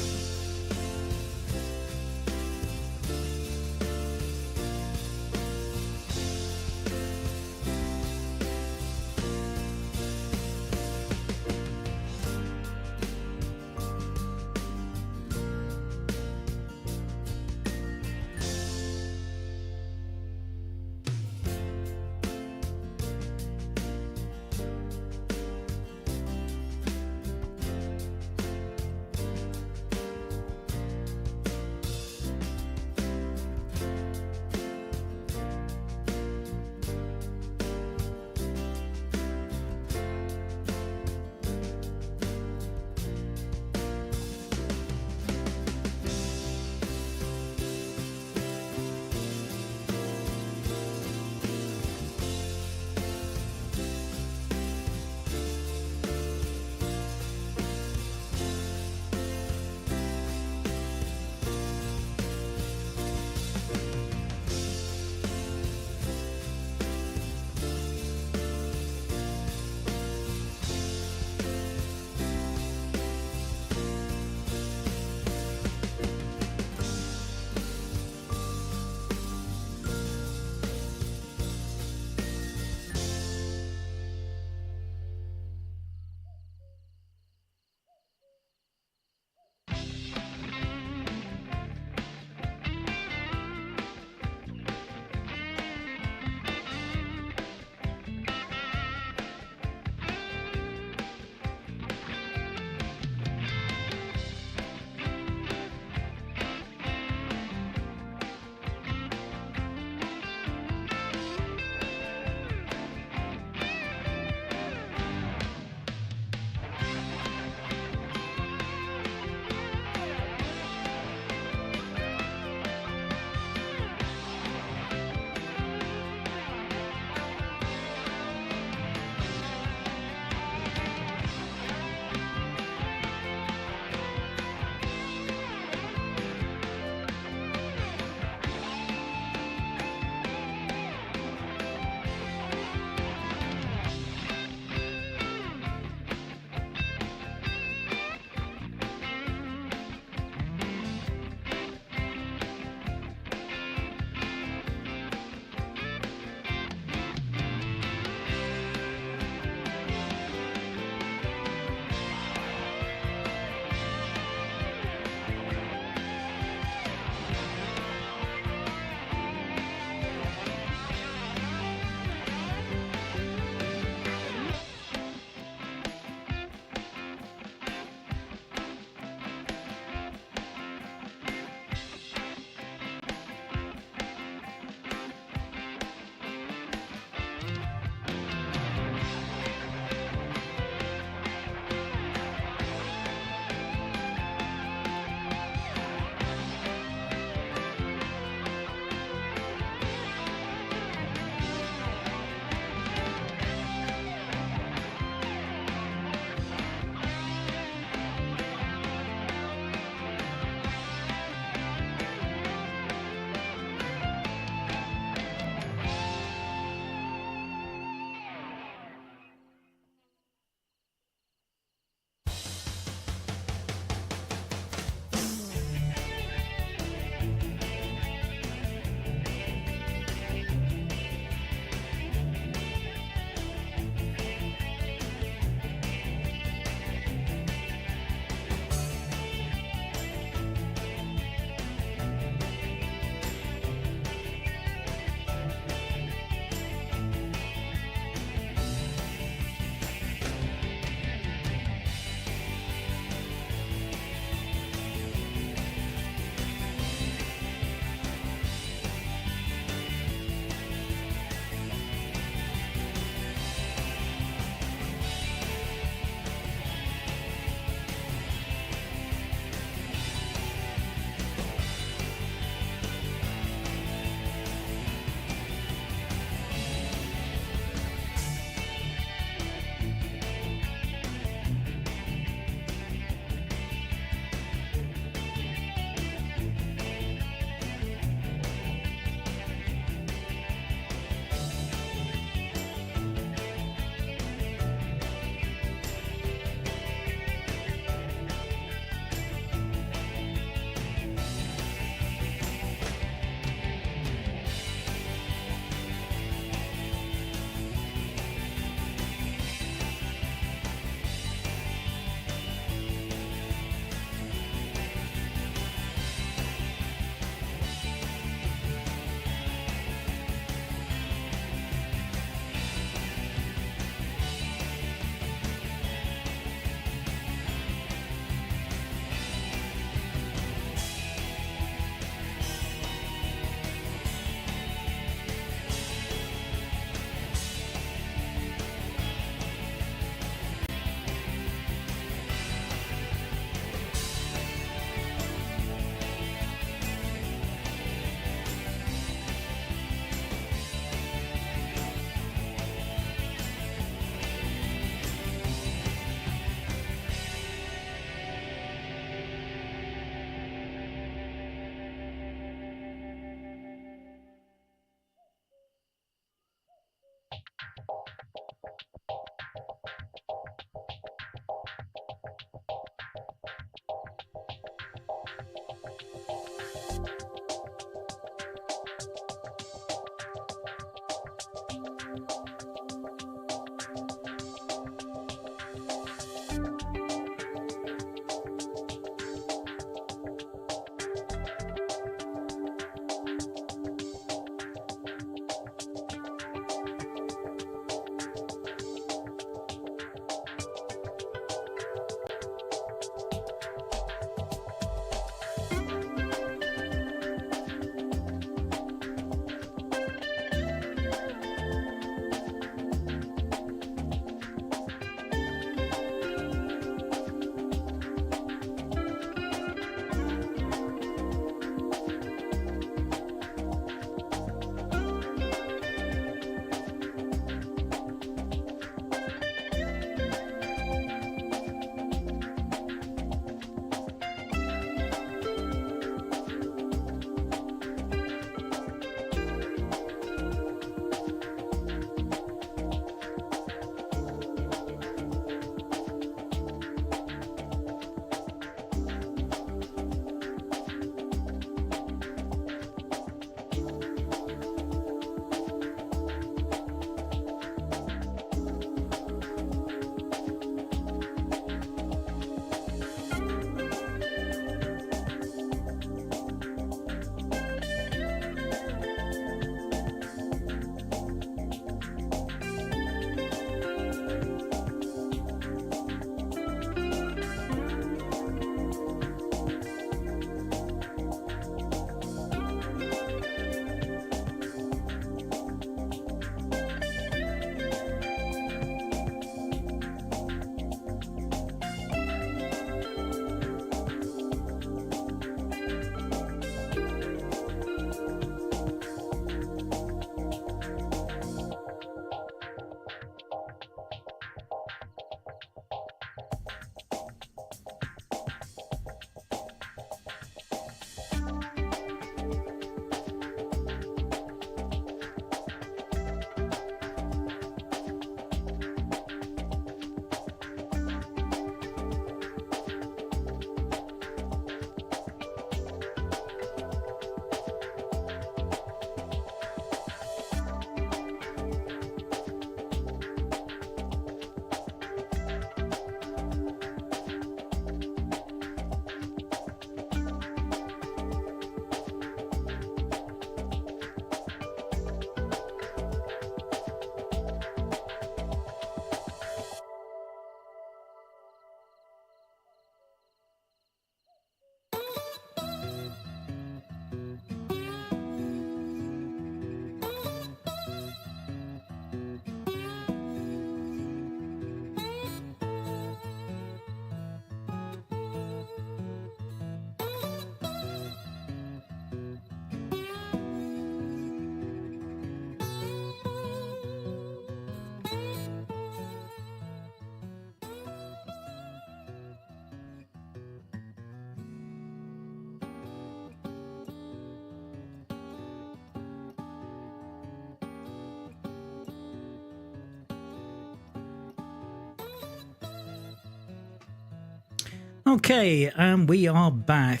Okay, and we are back.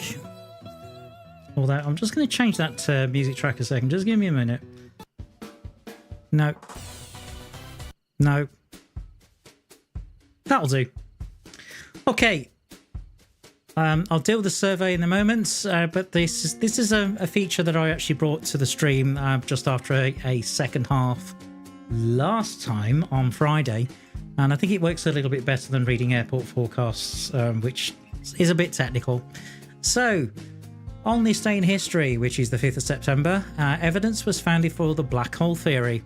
Although I'm just going to change that music track a second. Just give me a minute. No. No. That'll do. Okay. I'll deal with the survey in a moment, but this is a feature that I actually brought to the stream just after a second half last time on Friday, and I think it works a little bit better than reading airport forecasts, which is a bit technical. So, on this day in history, which is the 5th of September, evidence was found for the black hole theory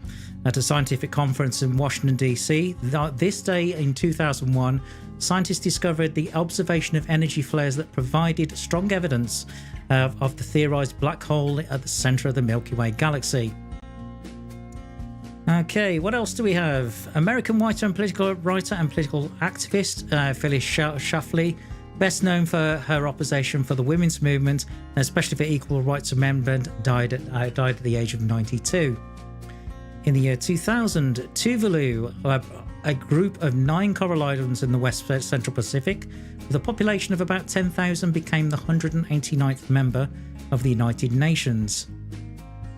at a scientific conference in Washington, D.C. This day in 2001, scientists discovered the observation of energy flares that provided strong evidence of the theorized black hole at the center of the Milky Way galaxy. Okay, what else do we have? American writer and political activist Phyllis Schlafly, best known for her opposition for the women's movement, and especially for equal rights amendment, died at the age of 92. In the year 2000, Tuvalu, a group of 9 coral islands in the West Central Pacific, with a population of about 10,000, became the 189th member of the United Nations.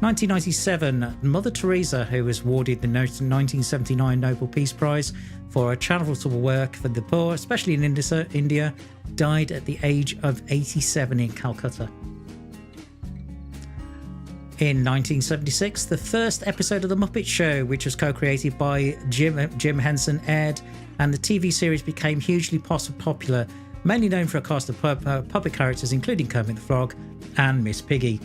1997, Mother Teresa, who was awarded the 1979 Nobel Peace Prize for her charitable work for the poor, especially in India, died at the age of 87 in Calcutta. In 1976, the first episode of The Muppet Show, which was co-created by Jim Henson, aired, and the TV series became hugely popular, mainly known for a cast of puppet characters including Kermit the Frog and Miss Piggy.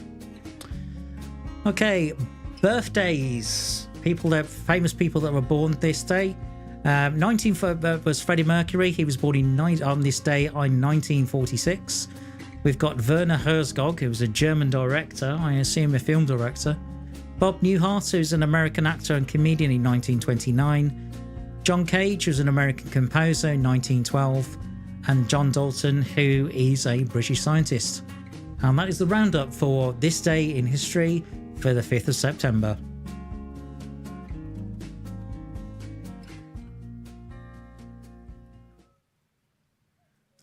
Okay, birthdays. Famous people that were born this day. 19 was Freddie Mercury. He was born on this day in 1946. We've got Werner Herzog, who was a German director, I assume a film director. Bob Newhart, who's an American actor and comedian in 1929. John Cage, who's an American composer in 1912. And John Dalton, who is a British scientist. And that is the roundup for this day in history for the 5th of September.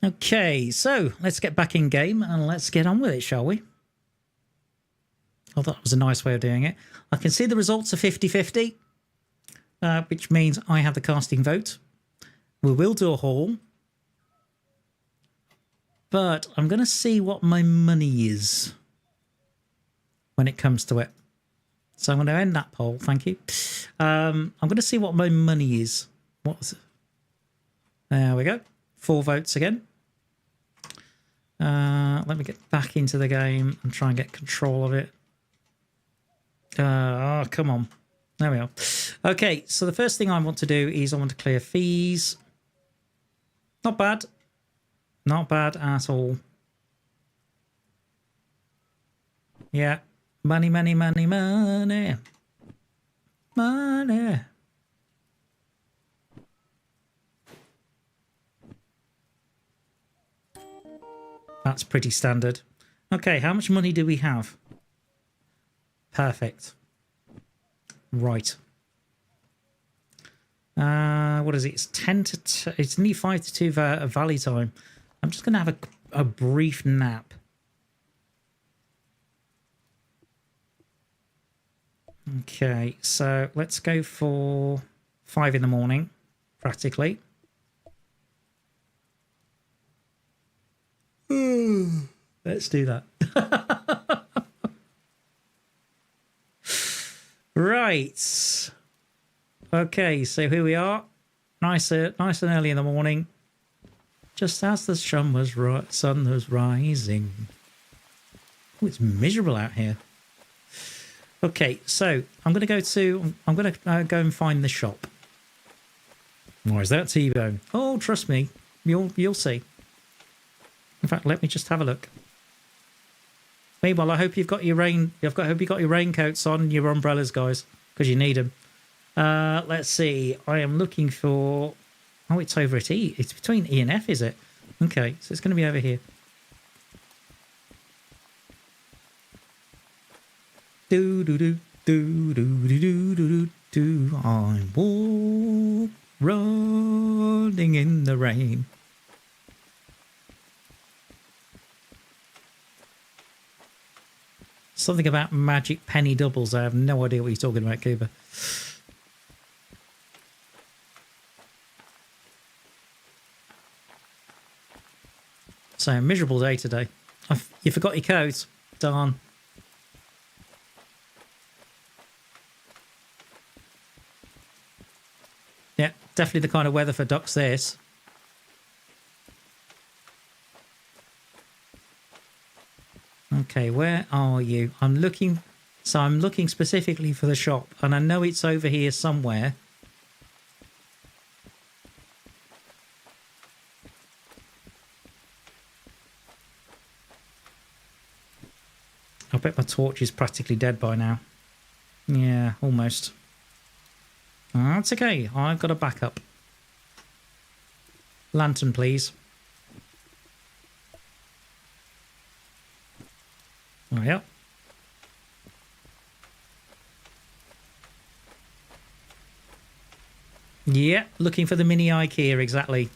Okay, so let's get back in game and let's get on with it, shall we? Oh, that was a nice way of doing it. I can see the results are 50-50, which means I have the casting vote. We will do a haul, but I'm going to see what my money is when it comes to it. So I'm going to end that poll, thank you. I'm going to see what my money is. What was it? There we go. 4 votes again. Let me get back into the game and try and get control of it. Oh, come on. There we are. Okay, so the first thing I want to do is I want to clear fees. Not bad. Not bad at all. Yeah. Money, money, money, money. Money. That's pretty standard. Okay, how much money do we have? Perfect. Right. What is it? It's 10 to 2. It's nearly 5 to 2 valley time. I'm just going to have a brief nap. Okay, so let's go for 5 in the morning, practically. Let's do that. Right. Okay, so here we are. Nice and early in the morning. Just as the sun was rising. Oh, it's miserable out here. Okay, so I'm going to go and find the shop. Why is that Tbone? Oh, trust me, you'll see. In fact, let me just have a look. Meanwhile, I hope you've got your hope you got your raincoats on, your umbrellas, guys, because you need them. Let's see. I am looking for. Oh, it's over at E. It's between E and F, is it? Okay, so it's going to be over here. Do do do do do do do do do. I'm running in the rain. Something about magic penny doubles. I have no idea what you're talking about, Cooper. So, miserable day today. You forgot your coat. Darn. Yeah, definitely the kind of weather for ducks, this. Okay, where are you? I'm looking specifically for the shop, and I know it's over here somewhere. I bet my torch is practically dead by now. Yeah, almost. That's okay. I've got a backup. Lantern, please. Oh, yeah. Yeah, looking for the mini IKEA, exactly.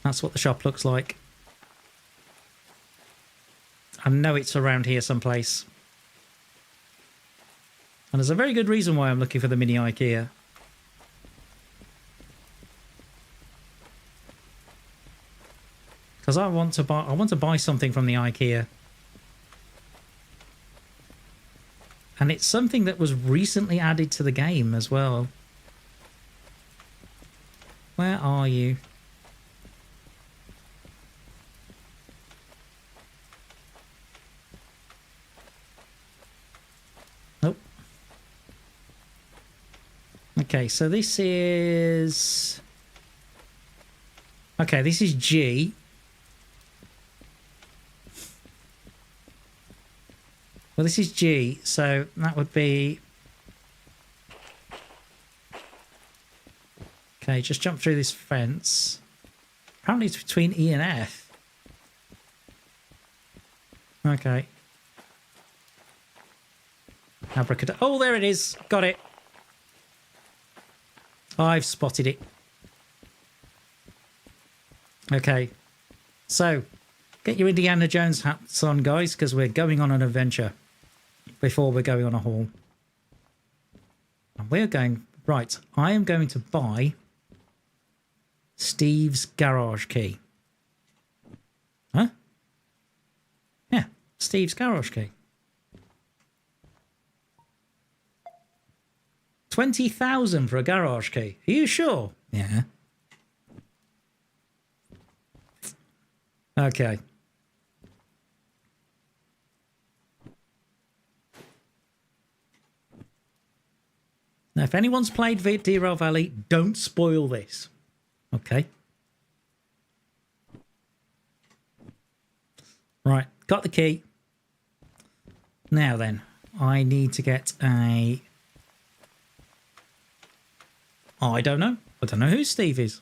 That's what the shop looks like. I know it's around here someplace. And there's a very good reason why I'm looking for the mini IKEA. Because I want to buy something from the IKEA. And it's something that was recently added to the game as well. Where are you? Nope. Okay, so this is... Okay, this is G. Well, this is G, so that would be... Okay, just jump through this fence. Apparently it's between E and F. Okay. Abracadabra. Oh, there it is. Got it. I've spotted it. Okay. So, get your Indiana Jones hats on, guys, because we're going on an adventure before we're going on a haul. And we're going... Right, I am going to buy Steve's garage key. Huh? Yeah, Steve's garage key. 20,000 for a garage key. Are you sure? Yeah. Okay. Now, if anyone's played Derail Valley, don't spoil this. Okay. Right, got the key. Now then, I need to get a... I don't know. I don't know who Steve is.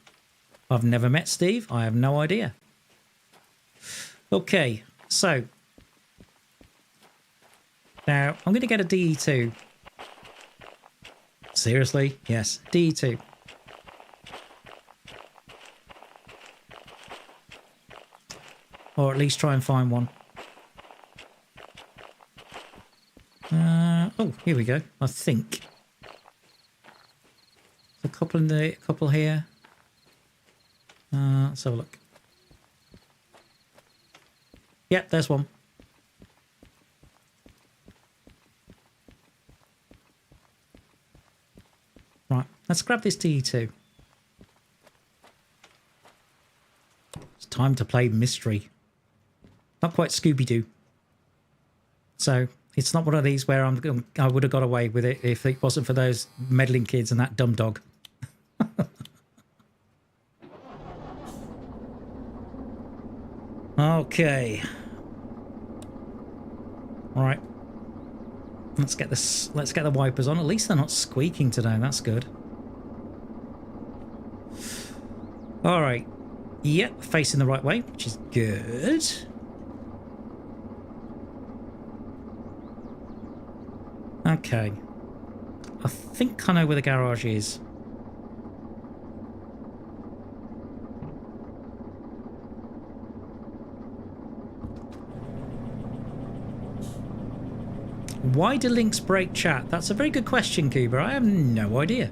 I've never met Steve. I have no idea. Okay, so... Now, I'm going to get a DE2. Seriously? Yes, DE2. Or at least try and find one. Oh, here we go. I think. A couple here. Let's have a look. Yep, there's one. Right, let's grab this DE2. It's time to play mystery. Not quite Scooby-Doo. So, it's not one of these where I would have got away with it if it wasn't for those meddling kids and that dumb dog. Okay. Right. Let's get the wipers on. At least they're not squeaking today. That's good. All right. Yep, facing the right way, which is good. Okay. I think I know where the garage is. Why do links break chat? That's a very good question, Kuba. I have no idea.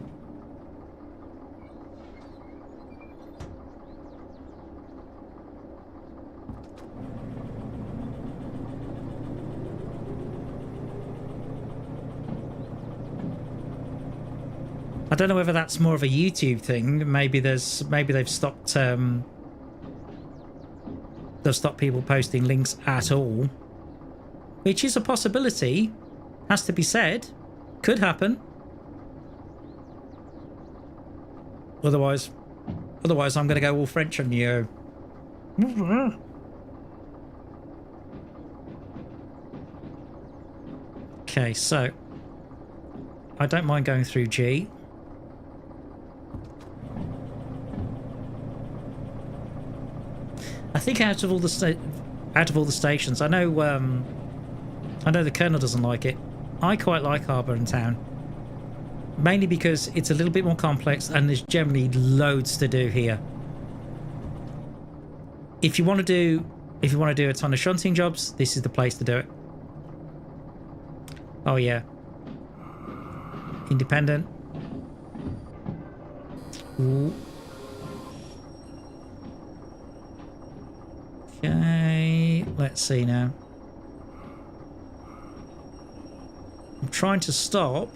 I don't know whether that's more of a YouTube thing. Maybe they've stopped they've stopped people posting links at all, which is a possibility. Has to be said. Could happen. Otherwise I'm going to go all French on you. Okay, so I don't mind going through G. I think out of all the stations, I know the Colonel doesn't like it. I quite like Harbour and Town, mainly because it's a little bit more complex and there's generally loads to do here. If you want to do a ton of shunting jobs, this is the place to do it. Oh yeah, independent. Ooh. Okay, let's see now. I'm trying to stop,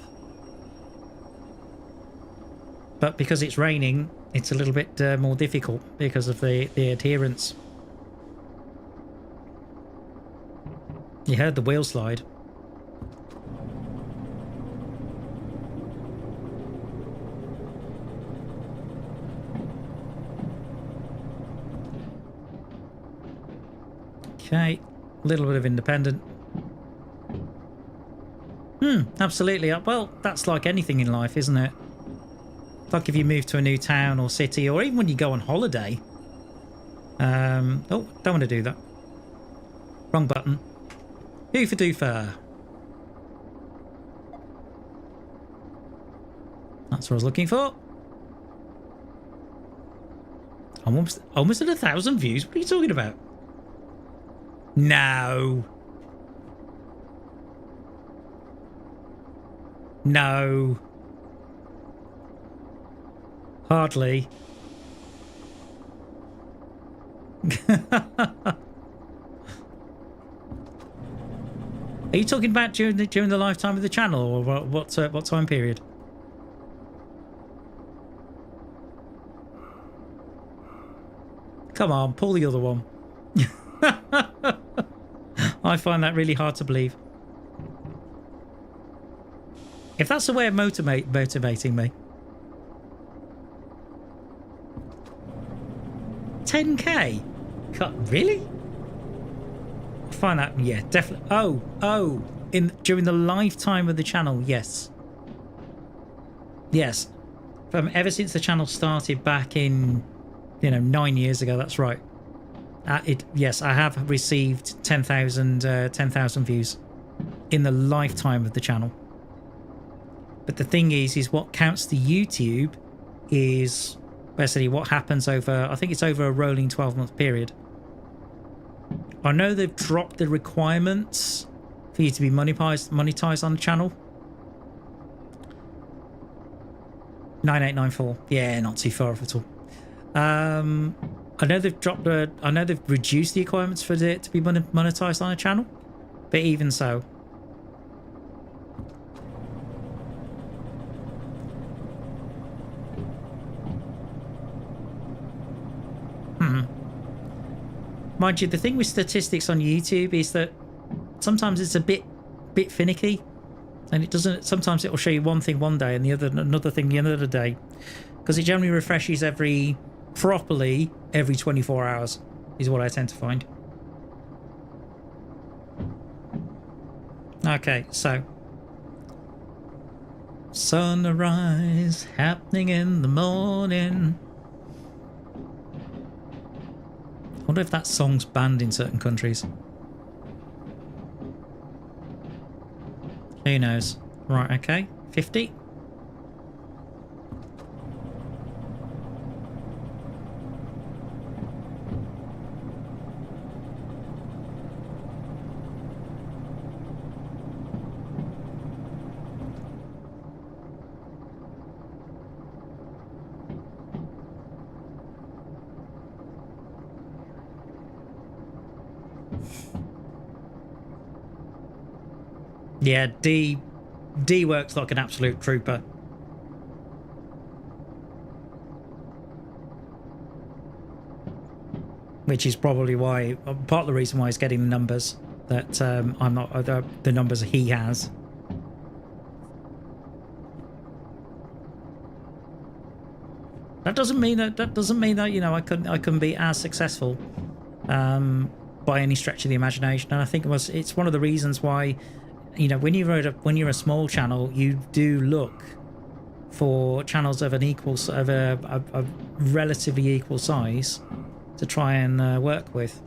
but because it's raining, it's a little bit more difficult because of the adherence. You heard the wheel slide. Okay, a little bit of independent. Absolutely. Well, that's like anything in life, isn't it? Like if you move to a new town or city, or even when you go on holiday. Oh, don't want to do that. Wrong button. Hoofer doofer. That's what I was looking for. I'm almost at 1,000 views. What are you talking about? No. No. Hardly. Are you talking about during the lifetime of the channel, or what time period? Come on, pull the other one. I find that really hard to believe. If that's a way of motivating me. 10k? Really? I find that, yeah, definitely. Oh, during the lifetime of the channel, yes. Yes. Ever since the channel started back in, 9 years ago, that's right. Yes, I have received 10,000 views in the lifetime of the channel. But the thing is what counts to YouTube is basically what happens over, I think it's over a rolling 12-month period. I know they've dropped the requirements for you to be monetized on the channel. 9894. Yeah, not too far off at all. I know they've reduced the requirements for it to be monetized on a channel, but even so. Mind you, the thing with statistics on YouTube is that sometimes it's a bit finicky, and it doesn't. Sometimes it will show you one thing one day and another thing the other day, because it generally refreshes properly every 24 hours is what I tend to find. Okay, so sunrise happening in the morning. I wonder if that song's banned in certain countries. Who knows? Right, okay. 50. Yeah, D works like an absolute trooper. Which is probably why, part of the reason why he's getting the numbers that I'm not, the numbers he has. That doesn't mean that you know I couldn't be as successful by any stretch of the imagination. And I think it's one of the reasons why, you know, when you're a small channel, you do look for channels of a relatively equal size to try and work with.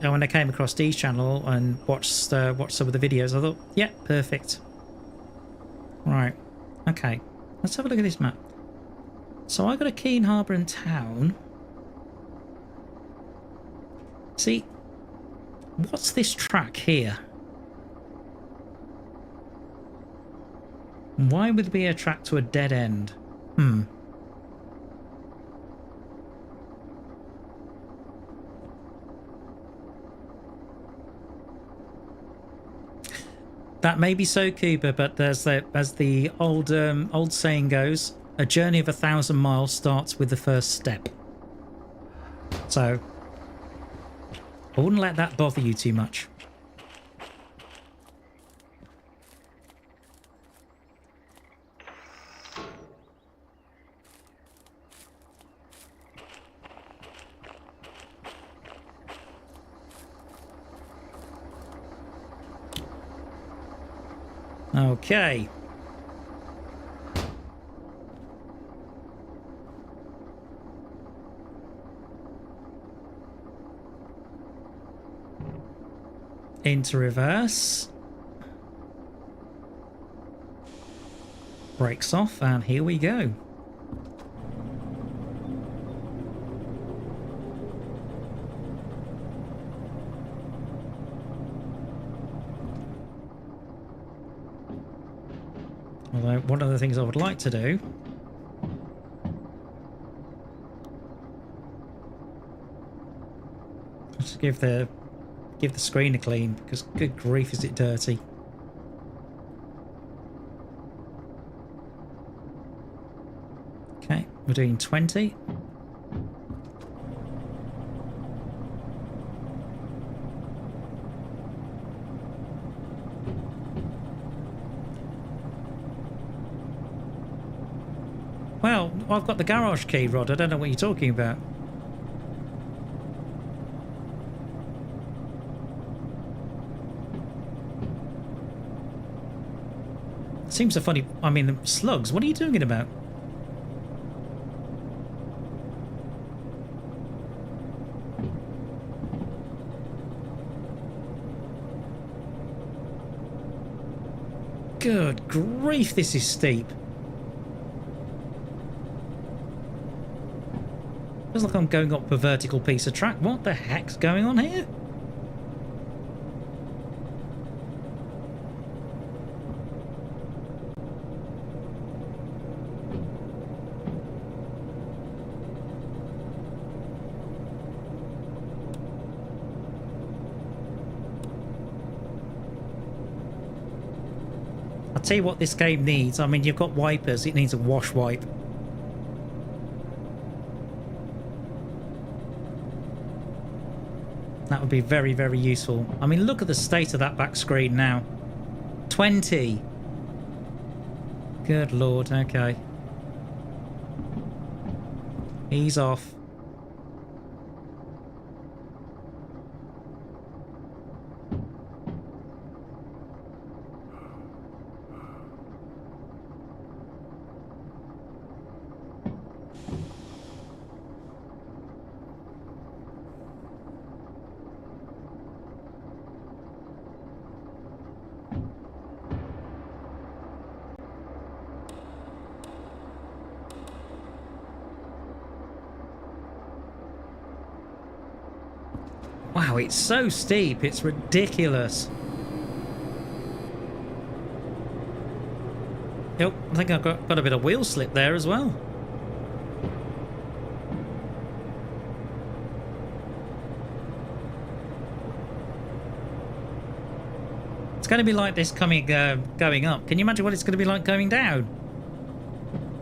And when I came across Dee's channel and watched some of the videos, I thought, yeah, perfect. Right, okay, let's have a look at this map. So I got a key in Harbour and Town. See, what's this track here? Why would there be a track to a dead end? That may be so, Cuba, but there's as the old saying goes, a journey of 1,000 miles starts with the first step. So I wouldn't let that bother you too much. Okay. Into reverse. Brakes off, and here we go. Although one of the things I would like to do is give the screen a clean, because good grief is it dirty. Okay, we're doing 20. Well, I've got the garage key, Rod. I don't know what you're talking about. Seems so funny. I mean, slugs, what are you doing it about? Good grief, this is steep. Feels like I'm going up a vertical piece of track. What the heck's going on here? I'll tell you what this game needs. I mean, you've got wipers. It needs a wash wipe. That would be very, very useful. I mean, look at the state of that back screen now. 20. Good lord, okay. Ease off. Wow, it's so steep, it's ridiculous. Yep, I think I've got a bit of wheel slip there as well. going to be like this going up. Can you imagine what it's going to be like going down?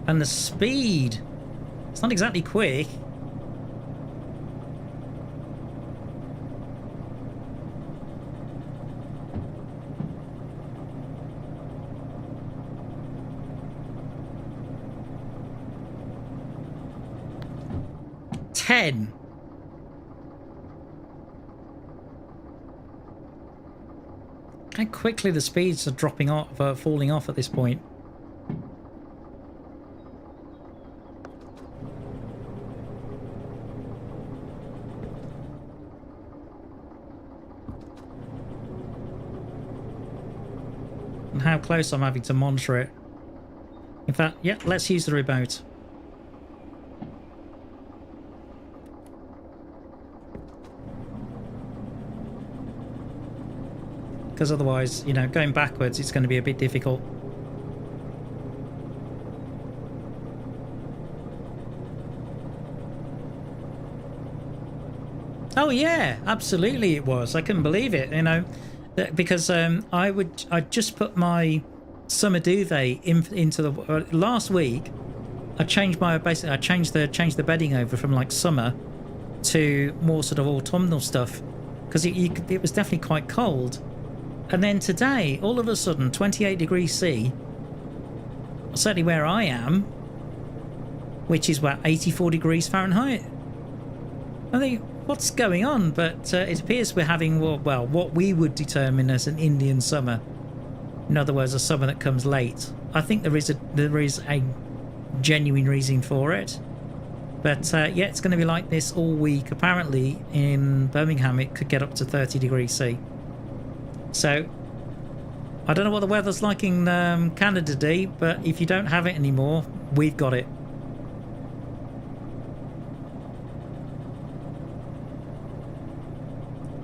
And the speed. It's not exactly quick. Ten. How quickly the speeds are dropping off, falling off at this point. And how close I'm having to monitor it. In fact, yeah, let's use the remote. Because otherwise, you know, going backwards, it's going to be a bit difficult. Oh yeah, absolutely it was. I couldn't believe it, you know, because I just put my summer duvet into the last week. I changed the bedding over from like summer to more sort of autumnal stuff because it was definitely quite cold. And then today, all of a sudden, 28 degrees C, certainly where I am, which is what, 84 degrees Fahrenheit. I think, what's going on? But it appears we're having, well, what we would determine as an Indian summer. In other words, a summer that comes late. I think there is a genuine reason for it. But yeah, it's going to be like this all week. Apparently, in Birmingham, it could get up to 30 degrees C. So, I don't know what the weather's like in Canada today, but if you don't have it anymore, we've got it.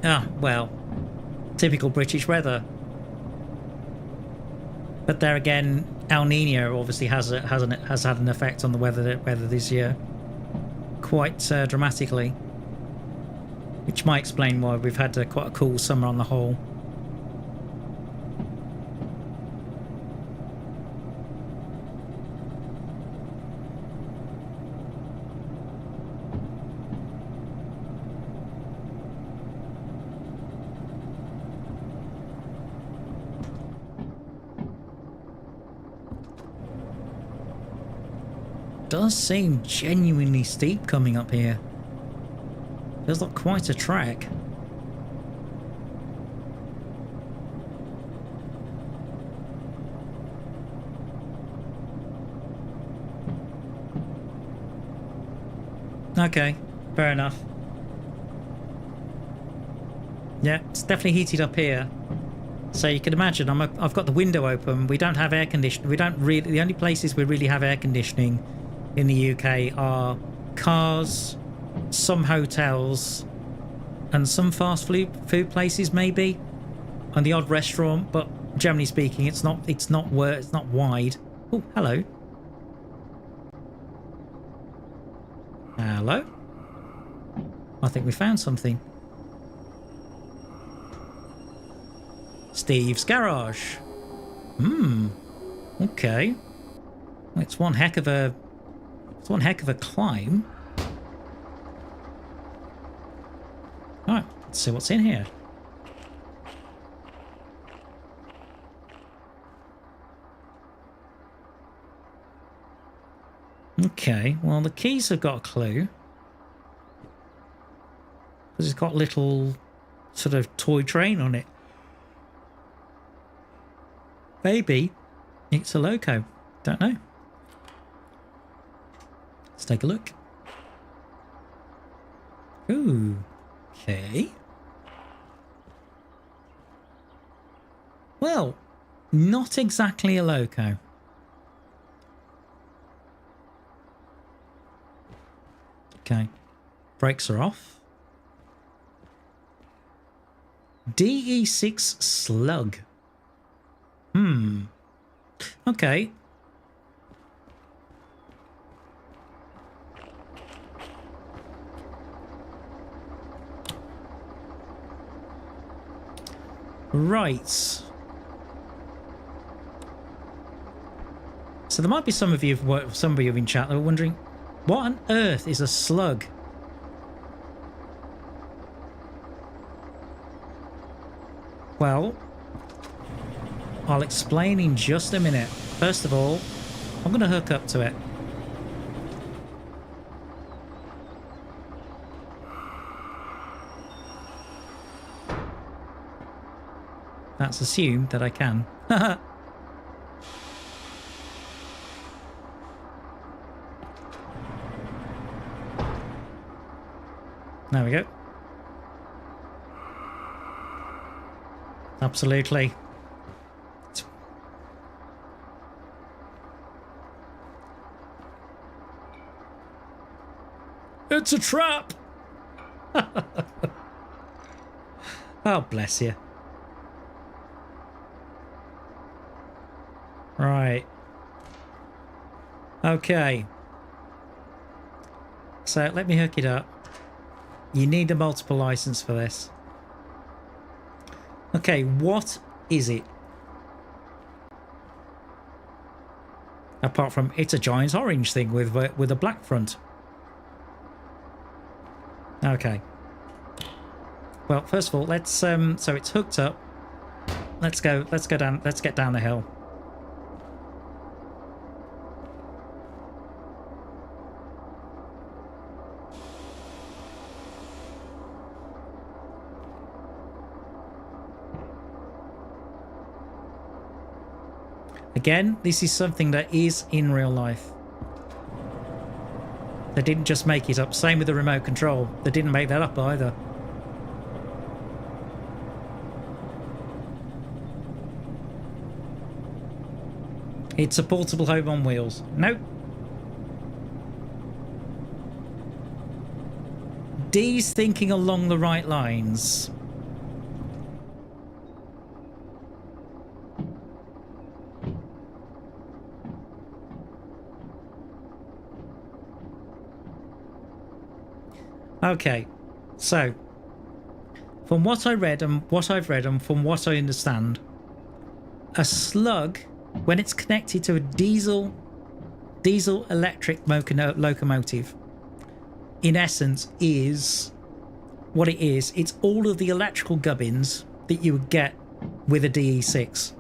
Ah, well, typical British weather. But there again, El Nino obviously has had an effect on the weather this year, quite dramatically, which might explain why we've had quite a cool summer on the whole. Does seem genuinely steep coming up here. Feels like quite a trek. Okay, fair enough. Yeah, it's definitely heated up here. So you can imagine I've got the window open. We don't have air conditioning. We don't really. The only places we really have air conditioning in the UK are cars, some hotels, and some fast food places maybe, and the odd restaurant. But generally speaking, it's not wide. Oh, hello. Hello. I think we found something. Steve's garage. Okay. It's one heck of a climb. Alright, let's see what's in here. Okay, well the keys have got a clue. Because it's got a little sort of toy train on it. Maybe it's a loco. Don't know. Let's take a look. Ooh, okay. Well, not exactly a loco. Okay, brakes are off. DE6 Slug. Okay. Right. So there might be some of you in chat that are wondering, what on earth is a slug? Well, I'll explain in just a minute. First of all, I'm going to hook up to it. That's assumed that I can. There we go. Absolutely. It's a trap! Oh, bless you. Right. Okay. So let me hook it up. You need a multiple license for this. Okay, what is it? Apart from it's a giant orange thing with a black front. Okay. Well, first of all, let's so it's hooked up. Let's get down the hill. Again, this is something that is in real life. They didn't just make it up. Same with the remote control. They didn't make that up either. It's a portable home on wheels. Nope. D's thinking along the right lines. Okay, so from what I read and what I've read and from what I understand, a slug, when it's connected to a diesel electric locomotive, in essence is what it is. It's all of the electrical gubbins that you would get with a DE6.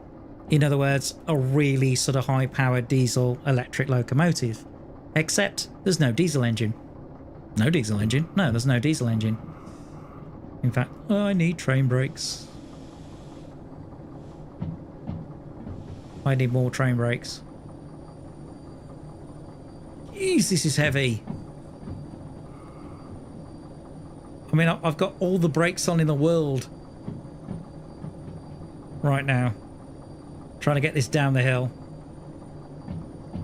In other words, a really sort of high powered diesel electric locomotive, except there's no diesel engine. No diesel engine? No, there's no diesel engine. In fact, I need train brakes. I need more train brakes. Jeez, this is heavy. I mean, I've got all the brakes on in the world right now. Trying to get this down the hill.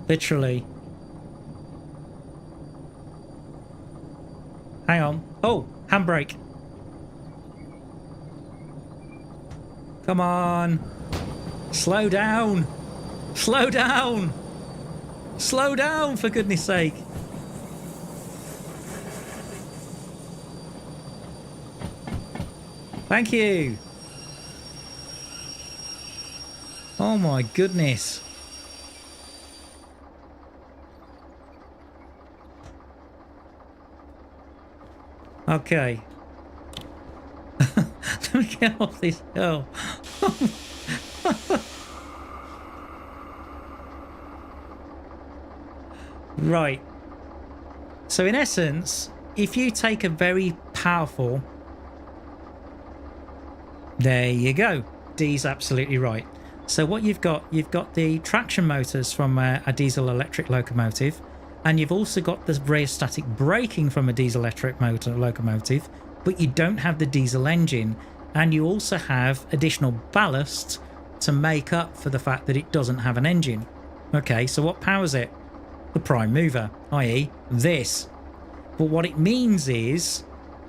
Literally. Hang on. Oh, handbrake. Come on. Slow down. Slow down. Slow down, for goodness sake. Thank you. Oh my goodness. Okay. Let me get off this hill. Right. So in essence, if you take a very powerful... There you go. D's absolutely right. So what you've got the traction motors from a diesel electric locomotive, and you've also got the rheostatic braking from a diesel electric locomotive, but you don't have the diesel engine, and you also have additional ballast to make up for the fact that it doesn't have an engine. Okay, so what powers it? The prime mover, i.e. this. But what it means is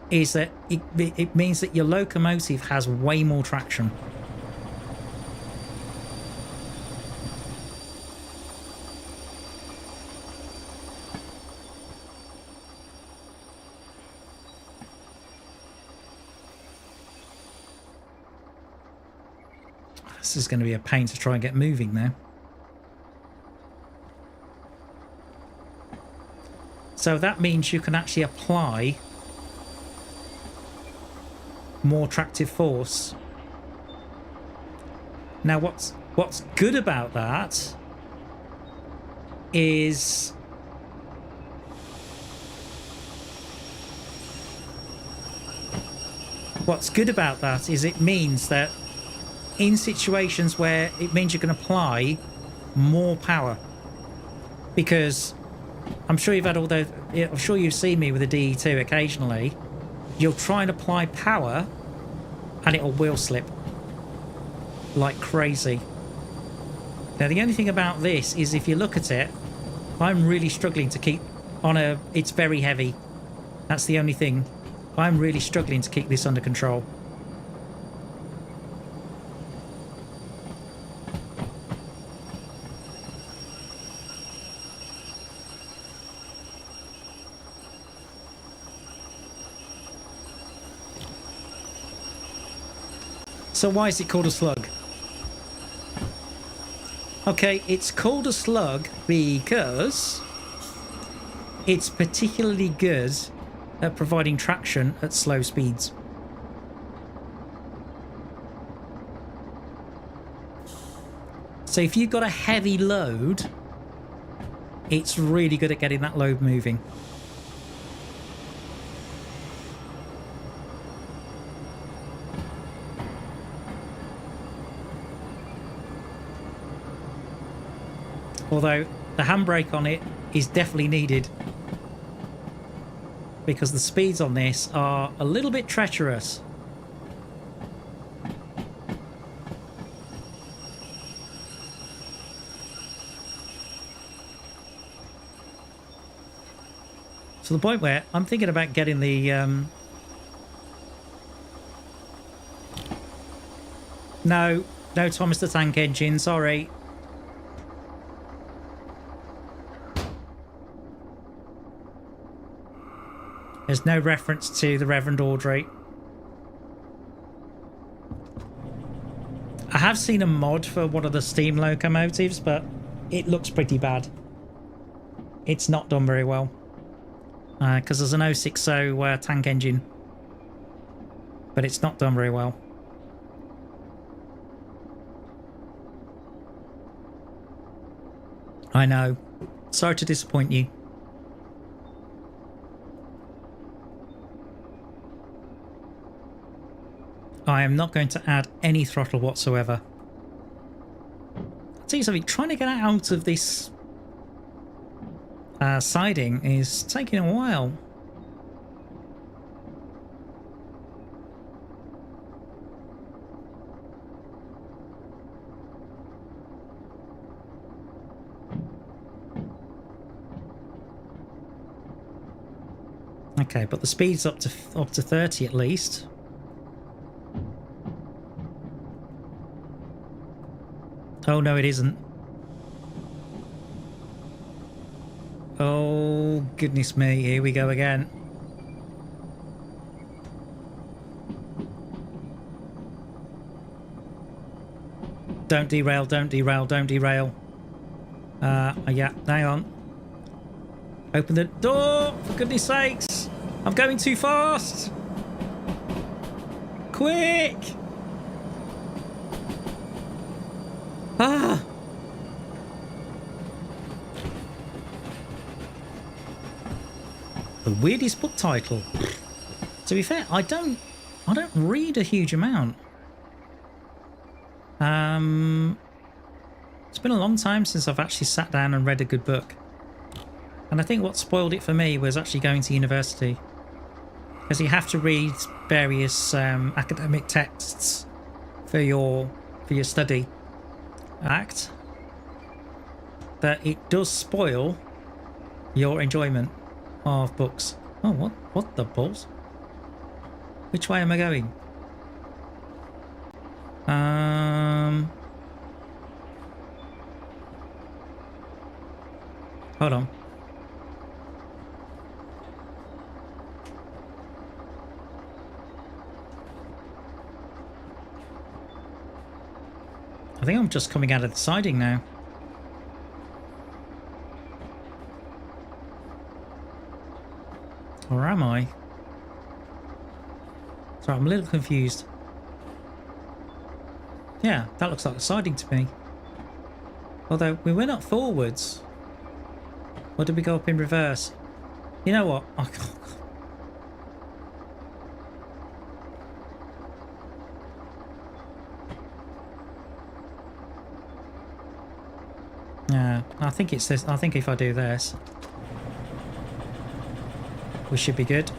that it means that your locomotive has way more traction. This is going to be a pain to try and get moving there. So that means you can actually apply more tractive force. Now what's good about that is it means that in situations where it means you can apply more power, because I'm sure you've had I'm sure you've seen me with a DE2 occasionally. You'll try and apply power and it'll wheel slip like crazy. Now the only thing about this is if you look at it, I'm really struggling to keep on it's very heavy. That's the only thing. I'm really struggling to keep this under control. So why is it called a slug? Okay, it's called a slug because it's particularly good at providing traction at slow speeds. So if you've got a heavy load, it's really good at getting that load moving. Although the handbrake on it is definitely needed, because the speeds on this are a little bit treacherous. To the point where I'm thinking about getting the no Thomas the Tank Engine, sorry. There's no reference to the Reverend Audrey. I have seen a mod for one of the steam locomotives, but it looks pretty bad. It's not done very well. Because there's an 060 tank engine. But it's not done very well. I know. Sorry to disappoint you. I am not going to add any throttle whatsoever. I'll tell you something, trying to get out of this siding is taking a while. Okay, but the speed's up to 30 at least. Oh, no, it isn't. Oh, goodness me. Here we go again. Don't derail, don't derail, don't derail. Yeah, hang on. Open the door, for goodness sakes. I'm going too fast. Quick. Ah! The weirdest book title. To be fair, I don't read a huge amount. It's been a long time since I've actually sat down and read a good book. And I think what spoiled it for me was actually going to university. Because you have to read various academic texts for your study act, that it does spoil your enjoyment of books. Oh, what the balls? Which way am I going? Hold on. I think I'm just coming out of the siding now. Or am I? Sorry, I'm a little confused. Yeah, that looks like a siding to me. Although, we went up forwards. Or did we go up in reverse? You know what? Oh, God. Yeah, I think it's this. I think if I do this, we should be good.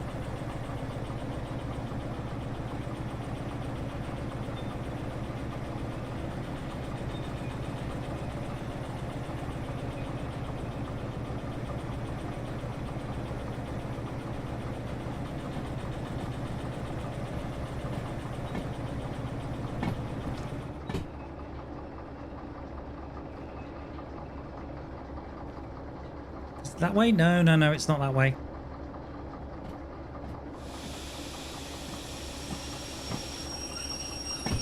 That way? No, no, no, it's not that way.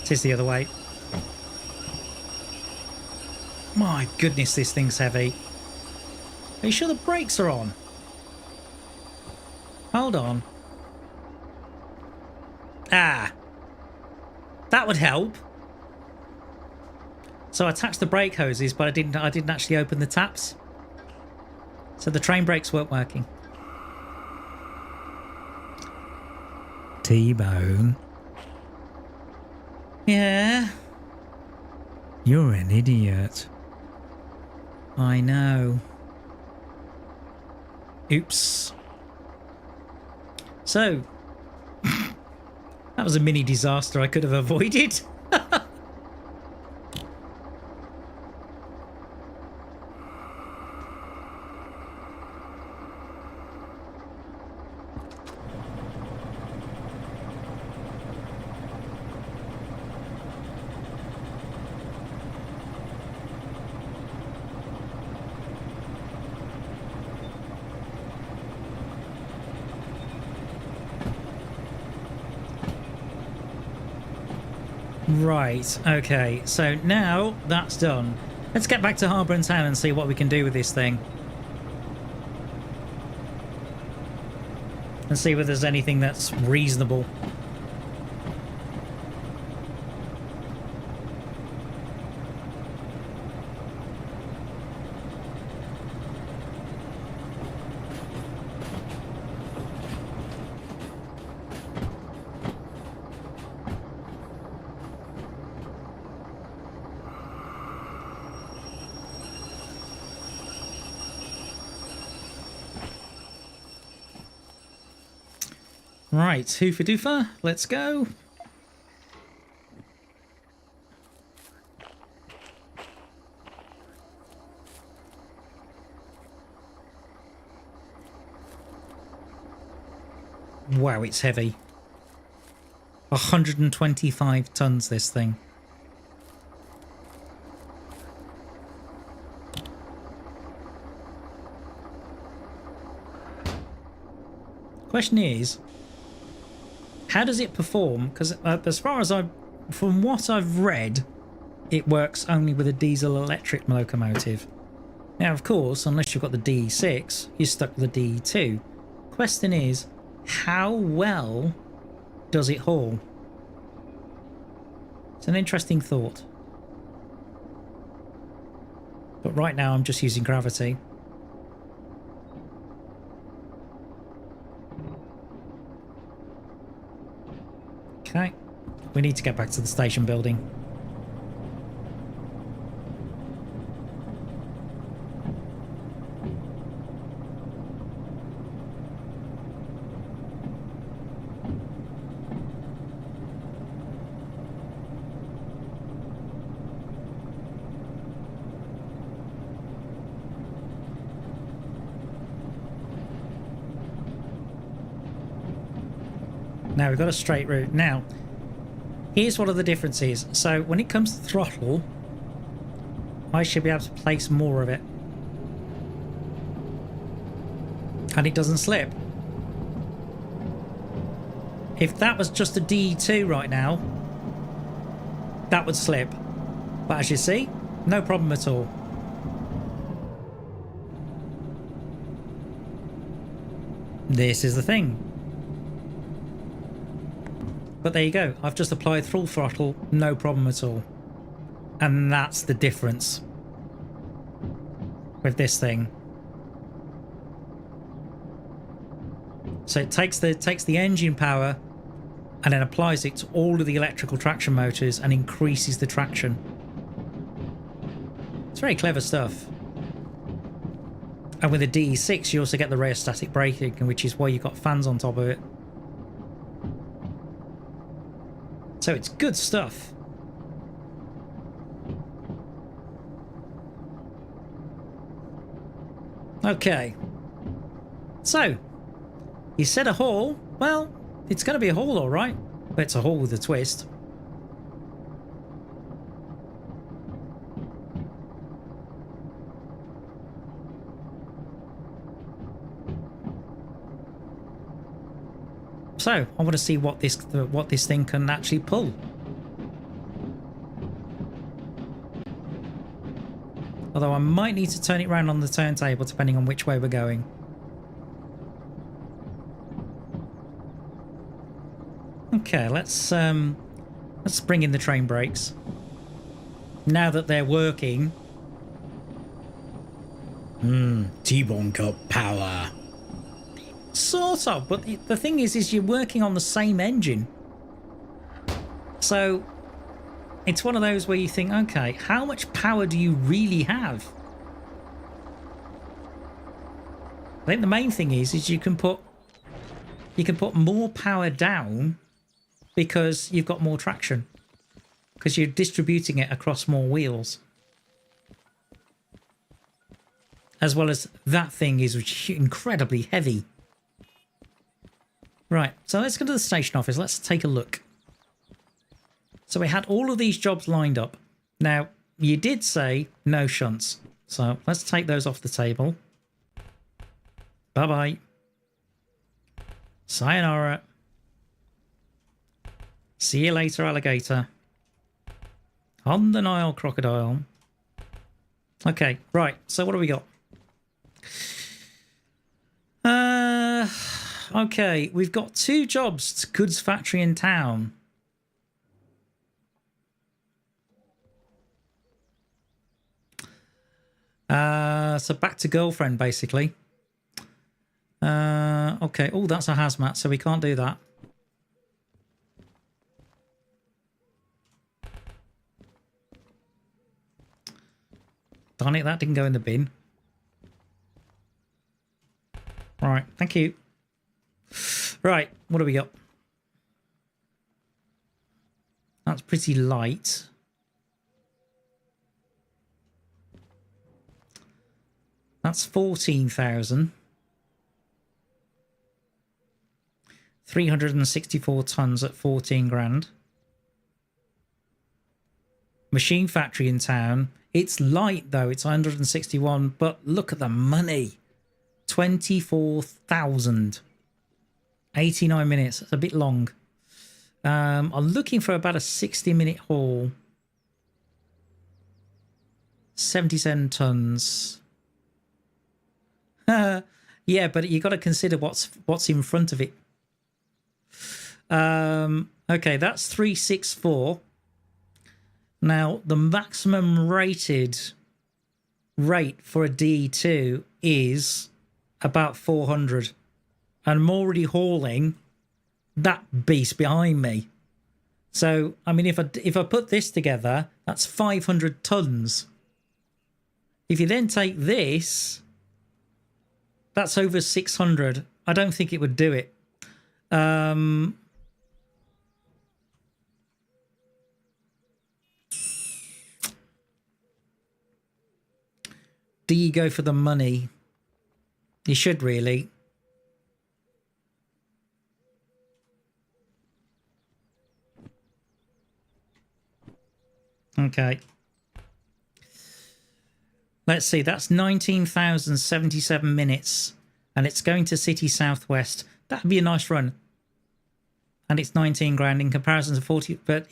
It is the other way. My goodness, this thing's heavy. Are you sure the brakes are on? Hold on. Ah. That would help. So I attached the brake hoses, but I didn't actually open the taps. So the train brakes weren't working. Tbone. Yeah? You're an idiot. I know. Oops. So, that was a mini disaster I could have avoided. Right, okay, so now that's done. Let's get back to Harbour and Town and see what we can do with this thing. And see whether there's anything that's reasonable. Right, hoofa doofa, let's go. Wow, it's heavy. 125 tons, this thing. Question is, how does it perform? Because as far as from what I've read, it works only with a diesel electric locomotive. Now, of course, unless you've got the D6, you're stuck with the D2. Question is, how well does it haul? It's an interesting thought. But right now, I'm just using gravity. Okay, we need to get back to the station building. Now we've got a straight route. Now, here's what are the differences. So when it comes to throttle, I should be able to place more of it. And it doesn't slip. If that was just a D2 right now, that would slip. But as you see, no problem at all. This is the thing. But there you go. I've just applied full throttle, no problem at all. And that's the difference with this thing. So it takes the engine power and then applies it to all of the electrical traction motors and increases the traction. It's very clever stuff. And with the DE6 you also get the rheostatic braking, which is why you've got fans on top of it. So it's good stuff. Okay. So, you said a haul. Well, it's going to be a haul, all right. But it's a haul with a twist. So, I want to see what this thing can actually pull. Although I might need to turn it around on the turntable depending on which way we're going. Okay, let's bring in the train brakes. Now that they're working. Tbone got power. Sort of, but the thing is you're working on the same engine. So it's one of those where you think, okay, how much power do you really have? I think the main thing is you can put more power down because you've got more traction, because you're distributing it across more wheels. As well as that thing is incredibly heavy. Right, so let's go to the station office. Let's take a look. So we had all of these jobs lined up. Now, you did say no shunts. So let's take those off the table. Bye-bye. Sayonara. See you later, alligator. On the Nile, crocodile. Okay, right. So what do we got? Okay, we've got 2 jobs. Goods factory in town. So back to girlfriend, basically. Okay. Oh, that's a hazmat, so we can't do that. Darn it, that didn't go in the bin. Right, thank you. Right, what do we got? That's pretty light. That's 14,000. 364 tons at 14 grand. Machine factory in town. It's light though, it's 161, but look at the money. 24,000. 89 minutes, that's a bit long. I'm looking for about a 60-minute haul. 77 tons. Yeah, but you got to consider what's in front of it. Okay, that's 364. Now, the maximum rated rate for a D2 is about 400. And I'm already hauling that beast behind me. So, I mean, if I put this together, that's 500 tons. If you then take this, that's over 600. I don't think it would do it. Do you go for the money? You should really. Okay. Let's see, that's 19,077 minutes and it's going to City Southwest. That'd be a nice run. And it's 19 grand in comparison to 40, but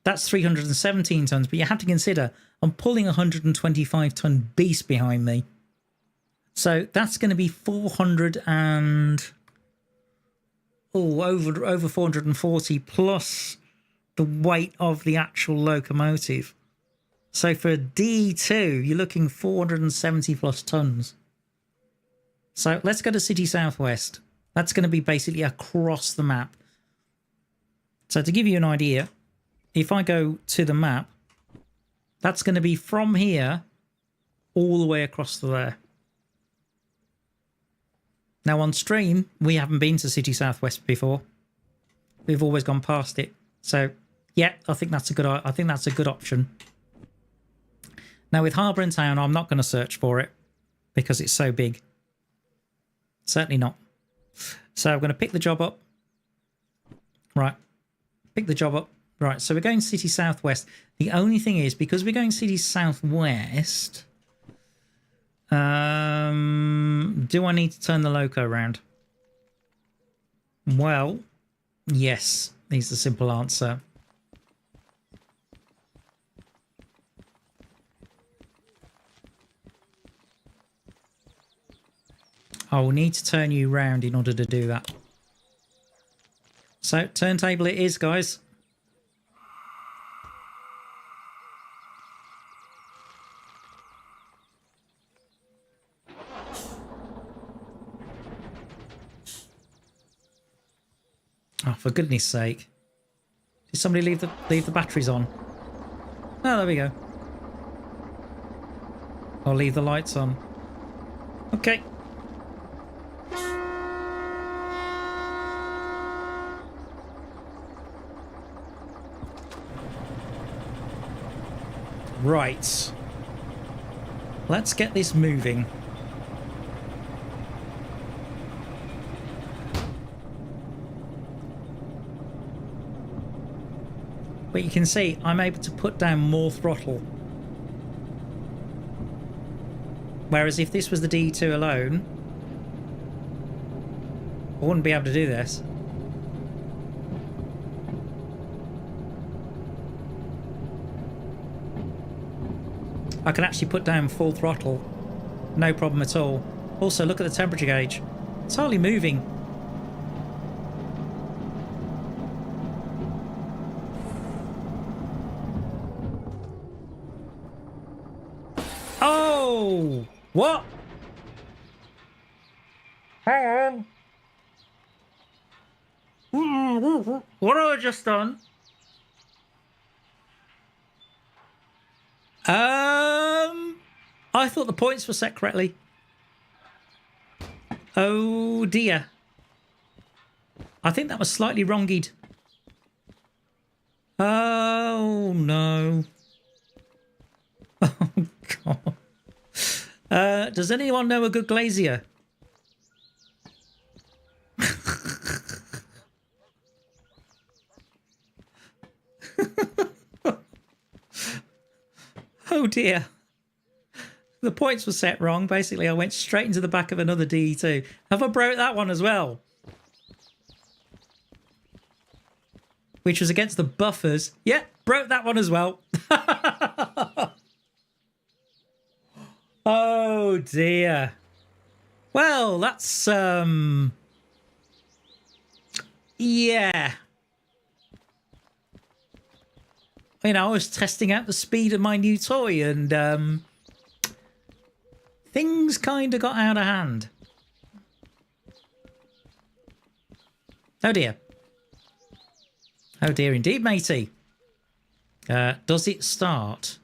that's 317 tons. But you have to consider, I'm pulling a 125 ton beast behind me. So that's going to be 400 and over 440 plus the weight of the actual locomotive. So for a D2, you're looking 470 plus tons. So let's go to City Southwest. That's going to be basically across the map. So to give you an idea, if I go to the map, that's going to be from here all the way across to there. Now on stream, we haven't been to City Southwest before. We've always gone past it. So yeah, I think that's a good option. Now with Harbour in town, I'm not going to search for it because it's so big. Certainly not. So I'm going to pick the job up. Right. Pick the job up. Right. So we're going City Southwest. The only thing is, because we're going City Southwest, do I need to turn the loco around? Well, yes, is the simple answer. I will need to turn you round in order to do that. So, turntable it is, guys. Oh, for goodness sake. Did somebody leave the batteries on? Oh, there we go. Or leave the lights on. Okay. Right. Let's get this moving. But you can see I'm able to put down more throttle. Whereas if this was the D2 alone, I wouldn't be able to do this. I can actually put down full throttle. No problem at all. Also, look at the temperature gauge. It's hardly moving. Oh! What? Hang on. What have I just done? I thought the points were set correctly. Oh dear. I think that was slightly wronged. Oh no. Oh God. Does anyone know a good glazier? Oh dear. The points were set wrong. Basically, I went straight into the back of another D2. Have I broke that one as well? Which was against the buffers. Yeah, broke that one as well. Oh dear. Well, that's yeah. You know, I was testing out the speed of my new toy and things kind of got out of hand. Oh dear. Oh dear indeed, matey. Does it start?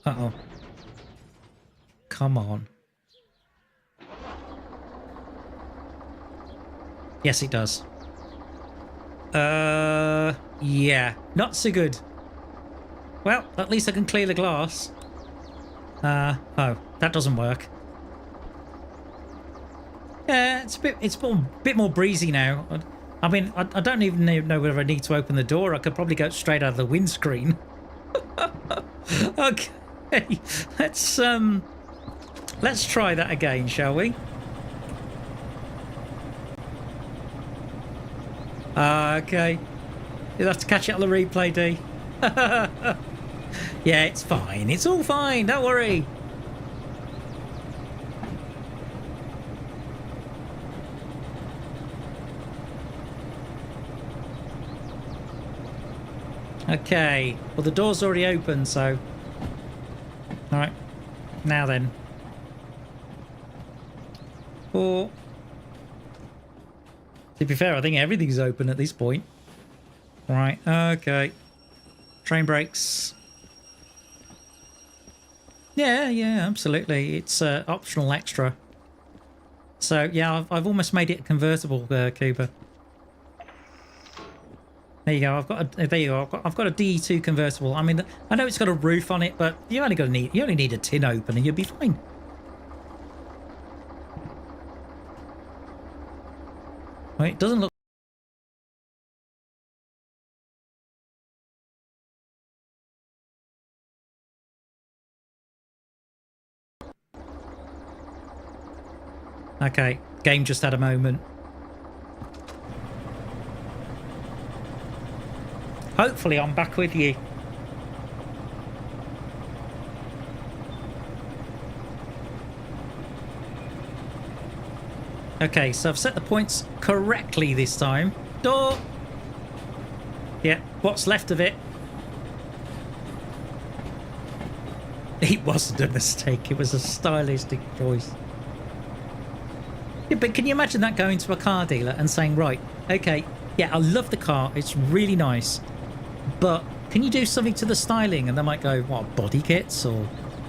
Uh-oh. Come on. Yes, it does. Yeah. Not so good. Well, at least I can clear the glass. Oh, that doesn't work. Yeah, it's a bit more breezy now. I mean, I don't even know whether I need to open the door. I could probably go straight out of the windscreen. Okay, let's try that again, shall we? Okay, you'll have to catch it on the replay, D. Yeah, it's fine. It's all fine. Don't worry. Okay. Well, the door's already open, so... All right. Now then. Or... To be fair, I think everything's open at this point. Right. Okay. Train brakes. Yeah, absolutely. It's optional extra. So, yeah, I've almost made it a convertible, Cooper. There you go. There you go. I've got a D2 convertible. I mean, I know it's got a roof on it, but you only need a tin opener. You'll be fine. Right, it doesn't look. Okay, game just had a moment. Hopefully I'm back with you. Okay, so I've set the points correctly this time. Door! Yeah, what's left of it. It wasn't a mistake, it was a stylistic choice. Yeah, but can you imagine that going to a car dealer and saying, right, okay, yeah, I love the car, it's really nice, but can you do something to the styling? And they might go, what, body kits? Or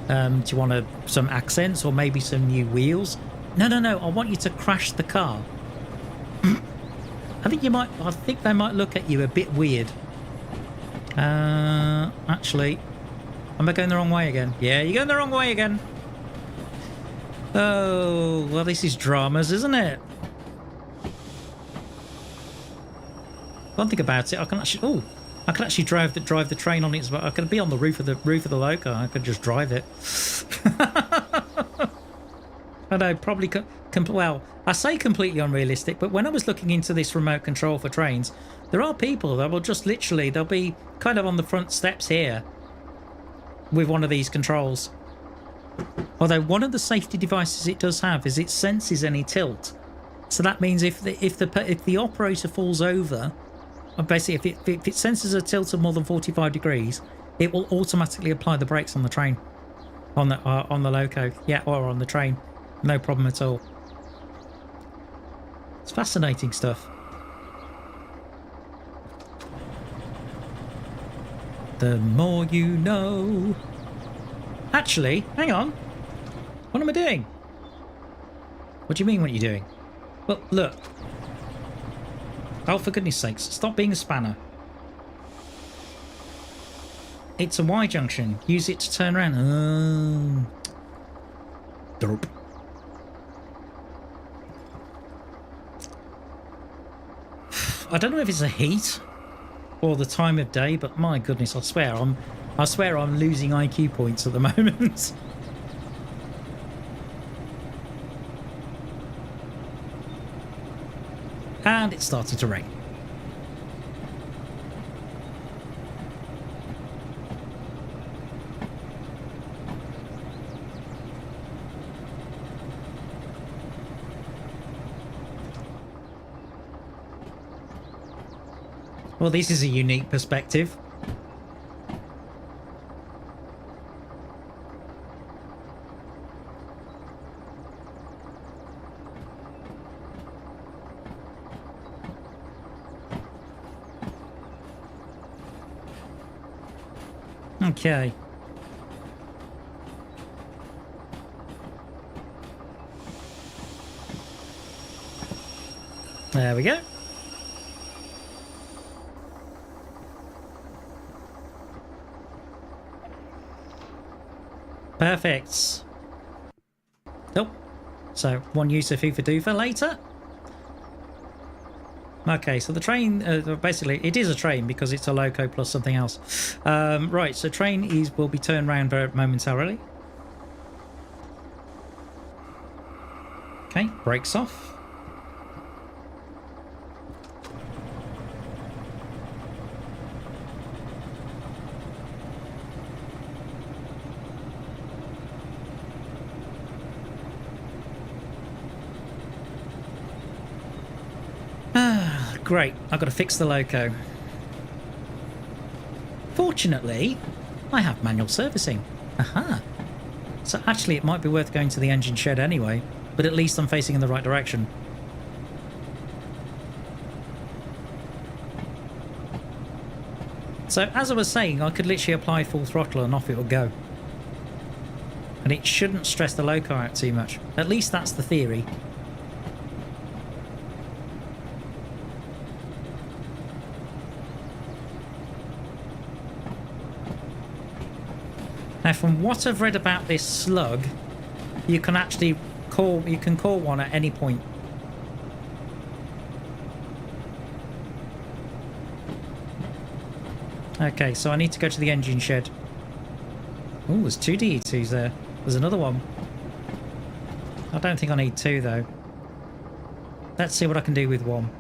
do you want some accents or maybe some new wheels? No, I want you to crash the car. I think they might look at you a bit weird. Actually, am I going the wrong way again? Yeah, you're going the wrong way again. Oh, well, this is dramas, isn't it? One thing about it, I can actually drive the train on it. I could be on the roof of the loco. I could just drive it. I know, probably. Well, I say completely unrealistic, but when I was looking into this remote control for trains, there are people that will just literally, they'll be kind of on the front steps here with one of these controls. Although one of the safety devices it does have is it senses any tilt. So that means if the operator falls over, or basically if it senses a tilt of more than 45 degrees, it will automatically apply the brakes on the train, on the loco, yeah, or on the train, no problem at all. It's fascinating stuff. The more you know. Actually, hang on. What am I doing? What do you mean, what are you doing? Well, look. Oh, for goodness sakes, stop being a spanner. It's a Y junction. Use it to turn around. Derp. I don't know if it's the heat or the time of day, but my goodness, I swear I'm losing IQ points at the moment. And it started to rain. Well, this is a unique perspective. Okay. There we go. Perfect. Nope. So, one use of FIFA Doofa later. Okay, so the train, basically, it is a train because it's a loco plus something else. Right, so train will be turned around very momentarily. Okay, brakes off. Great, I've got to fix the loco. Fortunately, I have manual servicing. Aha. So actually it might be worth going to the engine shed anyway, but at least I'm facing in the right direction. So as I was saying, I could literally apply full throttle and off it would go. And it shouldn't stress the loco out too much. At least that's the theory. Now, from what I've read about this slug, you can actually call one at any point. Okay, so I need to go to the engine shed. Oh, there's 2 DE2s there. There's another one. I don't think I need 2 though. Let's see what I can do with 1.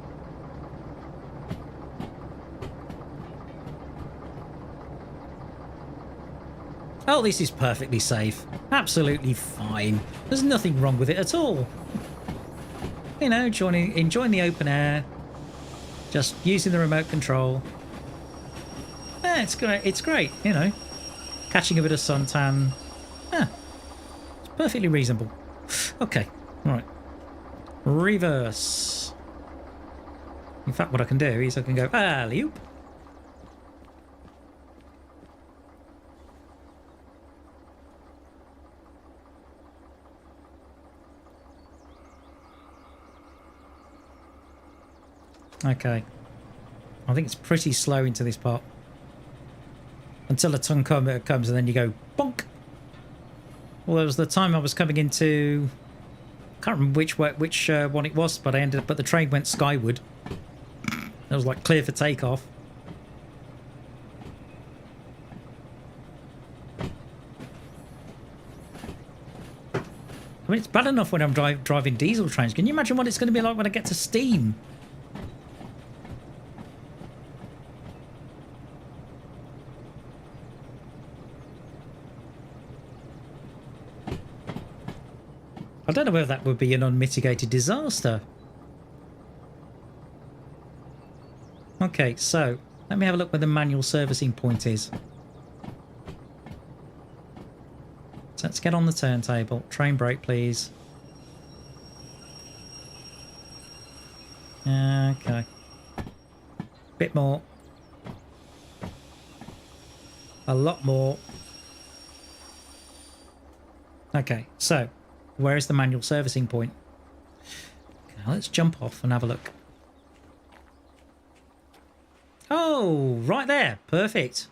Oh, this is perfectly safe. Absolutely fine. There's nothing wrong with it at all. You know, enjoying the open air. Just using the remote control. Yeah, it's great. It's great, you know. Catching a bit of suntan. Yeah, it's perfectly reasonable. Okay, all right. Reverse. In fact, what I can do is I can go alley-oop. Okay. I think it's pretty slow into this part. Until a tonne comes and then you go bonk. Well, there was the time I was coming into... I can't remember which one it was, but I ended up... But the train went skyward. It was like clear for takeoff. I mean, it's bad enough when I'm driving diesel trains. Can you imagine what it's going to be like when I get to steam? I don't know whether that would be an unmitigated disaster. Okay, so let me have a look where the manual servicing point is. So let's get on the turntable. Train brake, please. Okay. Bit more. A lot more. Okay, so where is the manual servicing point? Okay, let's jump off and have a look. Oh, right there. Perfect.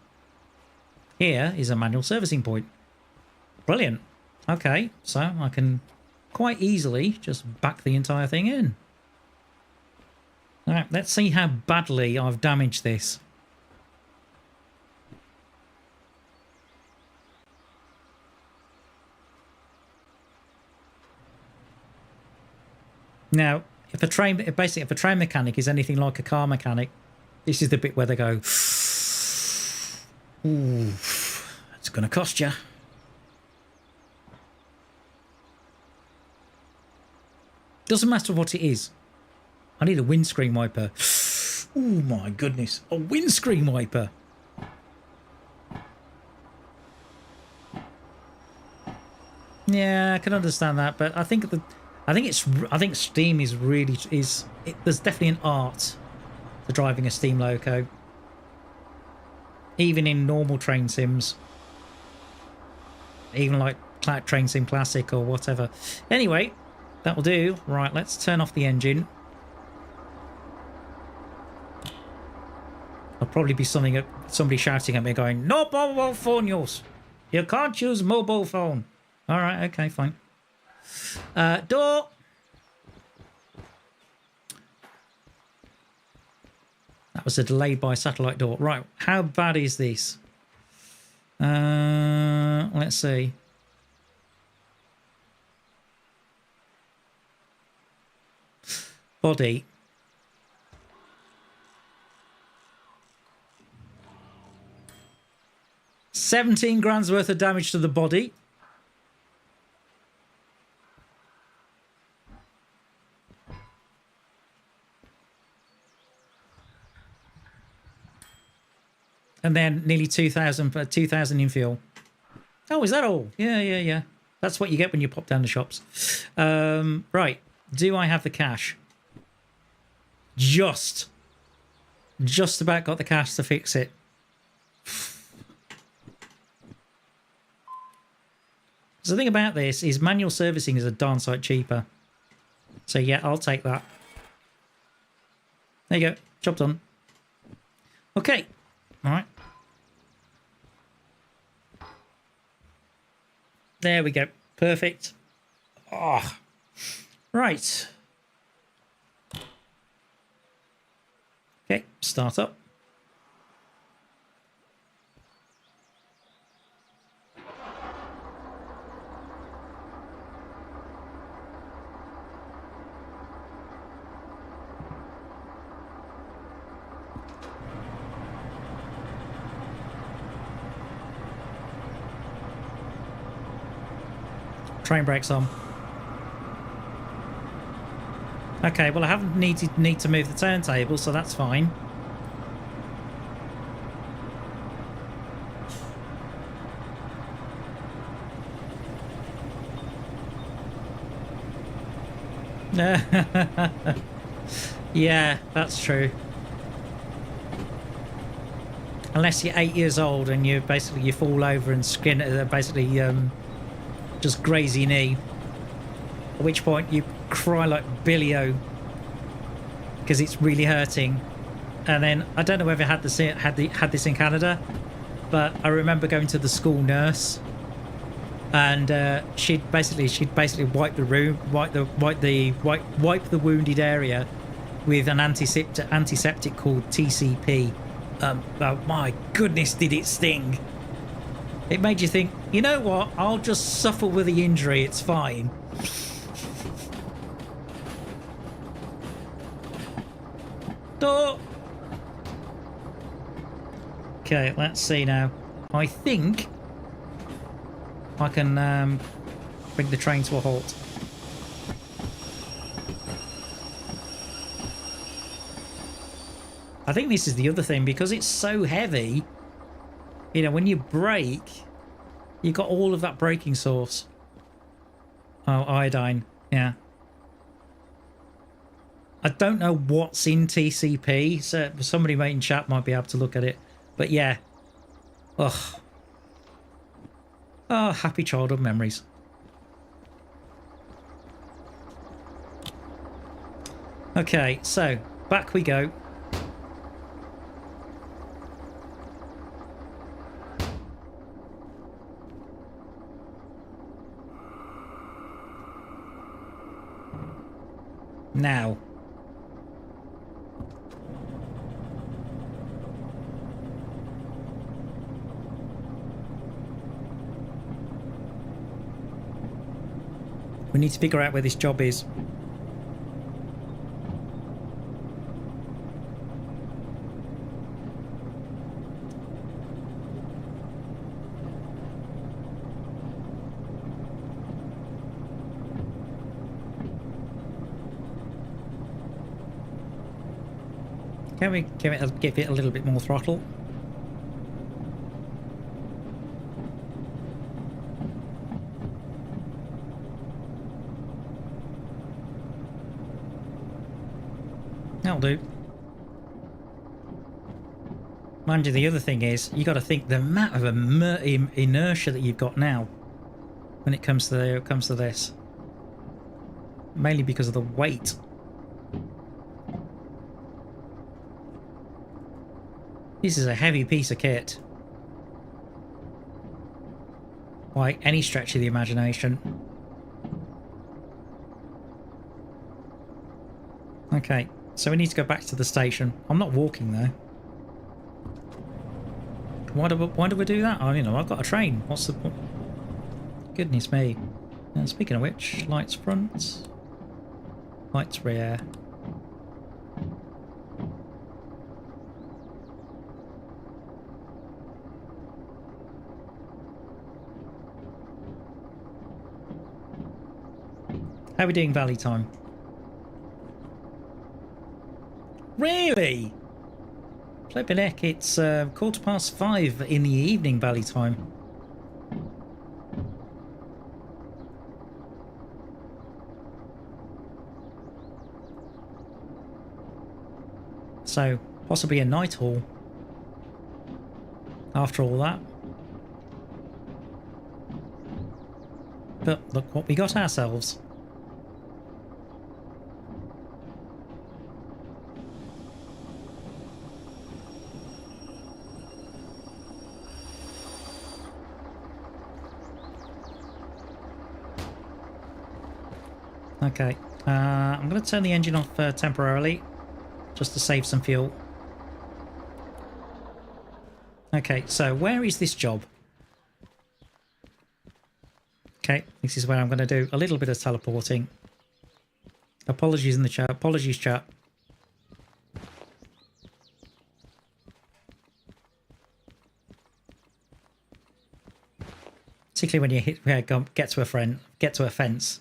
Here is a manual servicing point. Brilliant. Okay, so I can quite easily just back the entire thing in. All right, let's see how badly I've damaged this. Now, if a train mechanic is anything like a car mechanic, this is the bit where they go, ooh, it's going to cost you. Doesn't matter what it is. I need a windscreen wiper. Oh my goodness, a windscreen wiper. Yeah, I can understand that, but I think steam is really there's definitely an art to driving a steam loco, even in normal train sims, even like Train Sim Classic or whatever. Anyway, that will do. Right, let's turn off the engine. There'll probably be somebody shouting at me going, "No mobile phone use. You can't use mobile phone." All right, okay, fine. Door. That was a delayed by satellite door. Right, how bad is this? Let's see. Body. £17,000 worth of damage to the body. And then nearly 2,000 for 2,000 in fuel. Oh, is that all? Yeah. That's what you get when you pop down the shops. Right. Do I have the cash? Just about got the cash to fix it. So the thing about this is manual servicing is a darn sight cheaper. So yeah, I'll take that. There you go. Job done. Okay. All right. There we go. Perfect. Oh. Right. Okay. Start up. Train brakes on. Okay, well I haven't need to move the turntable, so that's fine. Yeah, that's true. Unless you're 8 years old and you fall over and skin just graze your knee, at which point you cry like Billy-O because it's really hurting. And then I don't know whether I had this in Canada, but I remember going to the school nurse, and she'd basically wipe the wounded area with an antiseptic called TCP. Oh my goodness, did it sting! It made you think, you know what, I'll just suffer with the injury, it's fine. Door! Okay, let's see now. I think I can bring the train to a halt. I think this is the other thing, because it's so heavy. You know, when you brake, you got all of that braking source. Oh, iodine. Yeah. I don't know what's in TCP, so somebody in chat might be able to look at it. But yeah. Ugh. Oh, happy childhood memories. Okay, so back we go. Now. We need to figure out where this job is. Can we give it a little bit more throttle? That'll do. Mind you, the other thing is, you got to think the amount of inertia that you've got now when it comes to this, mainly because of the weight. This is a heavy piece of kit by any stretch of the imagination. Okay, so we need to go back to the station. I'm not walking though. Why do we do that? Oh, you know, I've got a train. What's the point? Goodness me. And speaking of which, lights front, lights rear. How are we doing valley time? Really? Flippin' heck, it's 5:15 in the evening valley time. So, possibly a night haul after all that. But look what we got ourselves. Okay, I'm going to turn the engine off temporarily, just to save some fuel. Okay, so where is this job? Okay, this is where I'm going to do a little bit of teleporting. Apologies in the chat. Apologies, chat. Particularly when you get to a fence.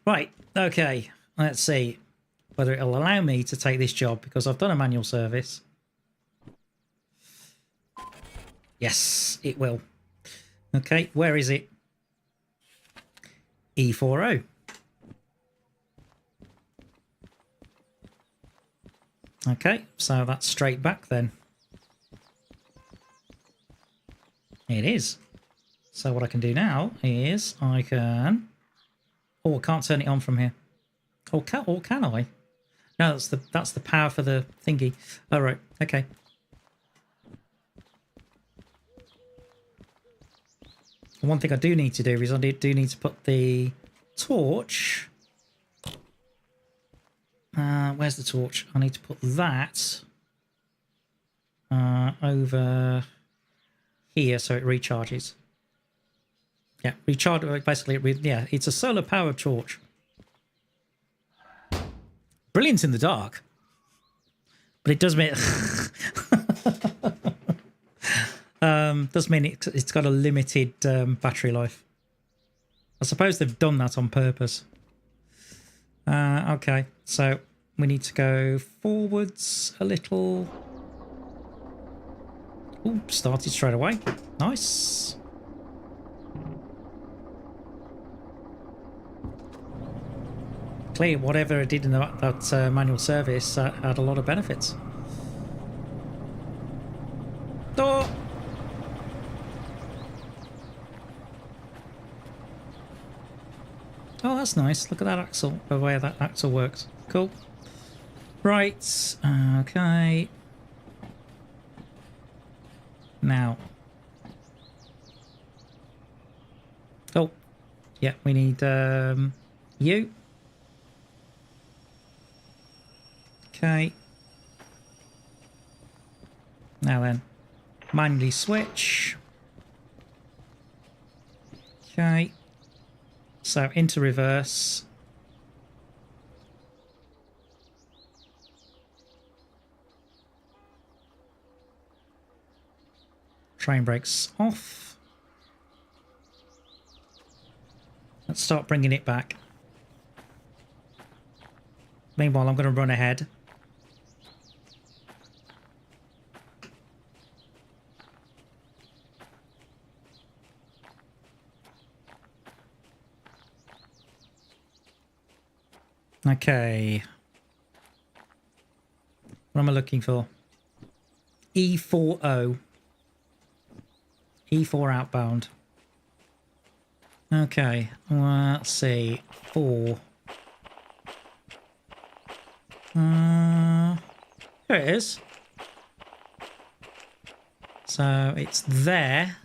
Right, okay. Let's see whether it'll allow me to take this job because I've done a manual service. Yes, it will. Okay, where is it? E40. Okay, so that's straight back then. It is. So what I can do now is I can... Oh, I can't turn it on from here. Or can I? No, that's the power for the thingy. Oh, right. Okay. One thing I do need to do is I do need to put the torch. Where's the torch? I need to put that over here so it recharges. Yeah, recharge. Basically, yeah, it's a solar powered torch. Brilliant in the dark, but it does mean it's got a limited battery life. I suppose they've done that on purpose. Okay, so we need to go forwards a little. Ooh, started straight away. Nice. Clearly, whatever I did in that manual service had a lot of benefits. Oh! Oh, that's nice. Look at that axle, the way that axle works. Cool. Right. Okay. Now. Oh. Yeah, we need you. Okay. Now then. Manually switch. Okay. So into reverse. Train brakes off. Let's start bringing it back. Meanwhile, I'm going to run ahead. Okay. What am I looking for? E40. E4 outbound. Okay. Let's see. 4. Here it is. So it's there.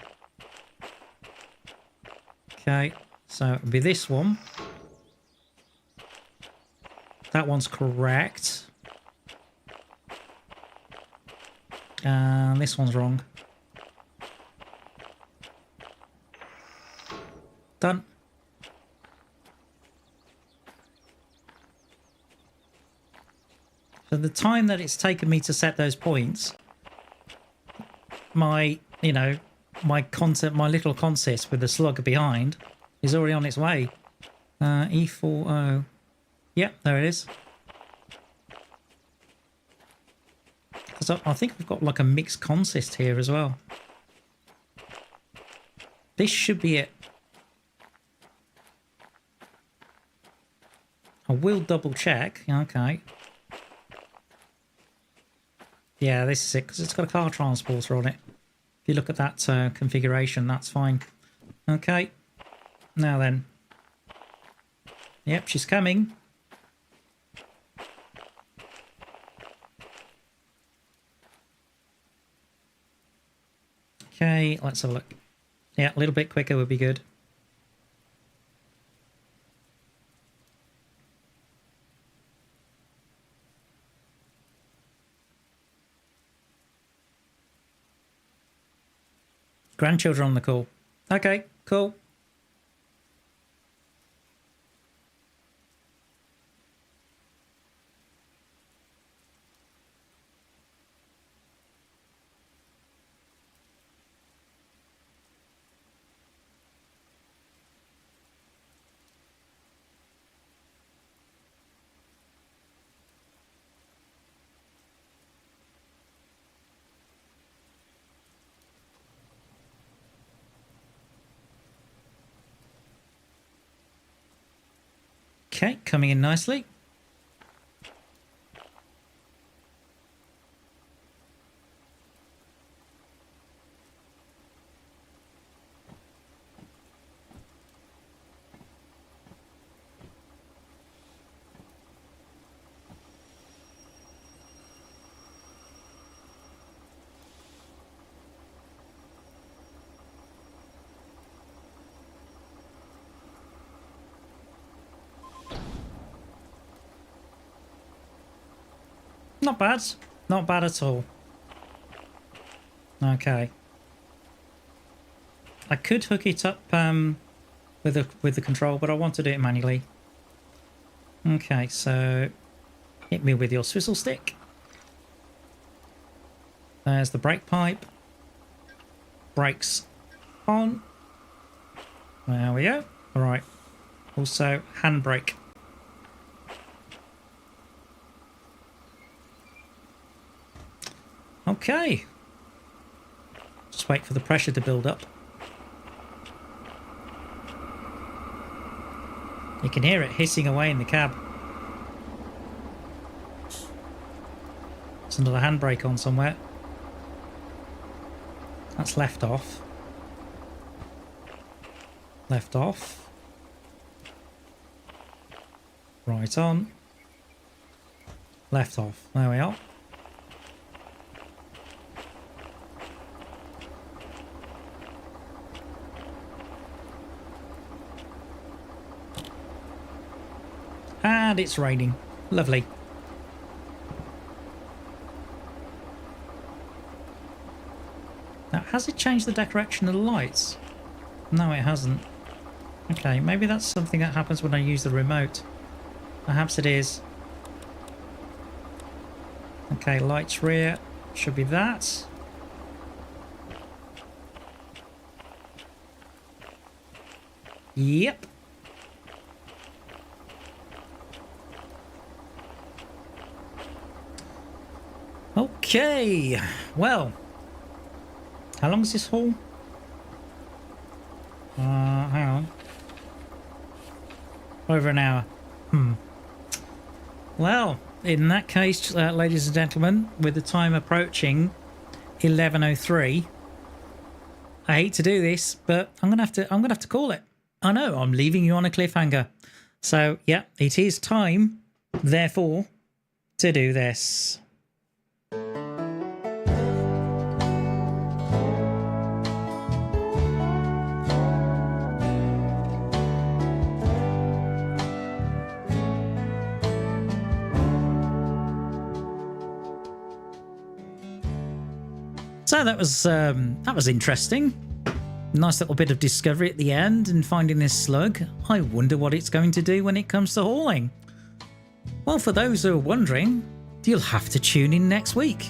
Okay. So it'll be this one. That one's correct. And this one's wrong. Done. So the time that it's taken me to set those points, my little consist with the slugger behind is already on its way. E40. Yep, there it is. Because Because I think we've got like a mixed consist here as well. This should be it. I will double check. Okay. Yeah, this is it, because it's got a car transporter on it. If you look at that configuration, that's fine. Okay. Now then. Yep, she's coming. Okay, let's have a look. Yeah, a little bit quicker would be good. Grandchildren on the call. Okay, cool. Okay, coming in nicely. Not bad. Not bad at all. Okay. I could hook it up with the control, but I want to do it manually. Okay, so hit me with your swizzle stick. There's the brake pipe. Brakes on. There we go. All right. Also, handbrake. Okay. Just wait for the pressure to build up. You can hear it hissing away in the cab. There's another handbrake on somewhere. That's left off. Left off. Right on. Left off. There we are. And it's raining. Lovely. Now, has it changed the direction of the lights? No, it hasn't. Okay, maybe that's something that happens when I use the remote. Perhaps it is. Okay, lights rear. Should be that. Yep. Okay, well, how long is this haul? Hang on. Over an hour. Well, in that case, ladies and gentlemen, with the time approaching 11:03, I hate to do this, but I'm gonna have to call it. I know I'm leaving you on a cliffhanger, so yeah, it is time, therefore, to do this. So that was interesting. Nice little bit of discovery at the end and finding this slug. I wonder what it's going to do when it comes to hauling. Well, for those who are wondering, you'll have to tune in next week.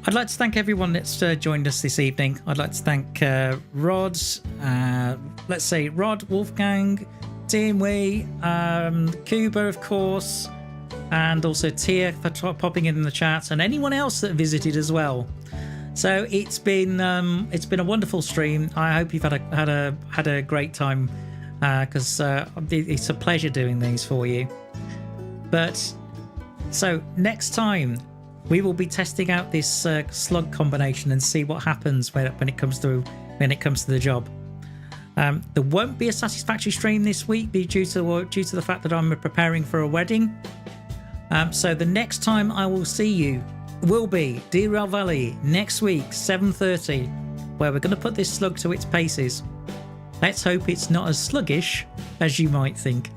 I'd like to thank everyone that's joined us this evening. I'd like to thank Rod, let's say Rod, Wolfgang, Team Wee, Cuba, of course, and also Tia for popping in the chat, and anyone else that visited as well. So it's been a wonderful stream. I hope you've had a great time, because it's a pleasure doing these for you. But so next time we will be testing out this slug combination and see what happens when it comes to the job. There won't be a satisfactory stream this week due to the fact that I'm preparing for a wedding. So the next time I will see you will be Derail Valley next week, 7:30, where we're going to put this slug to its paces. Let's hope it's not as sluggish as you might think.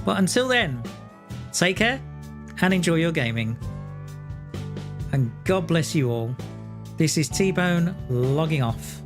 But until then, take care and enjoy your gaming. And God bless you all. This is Tbone logging off.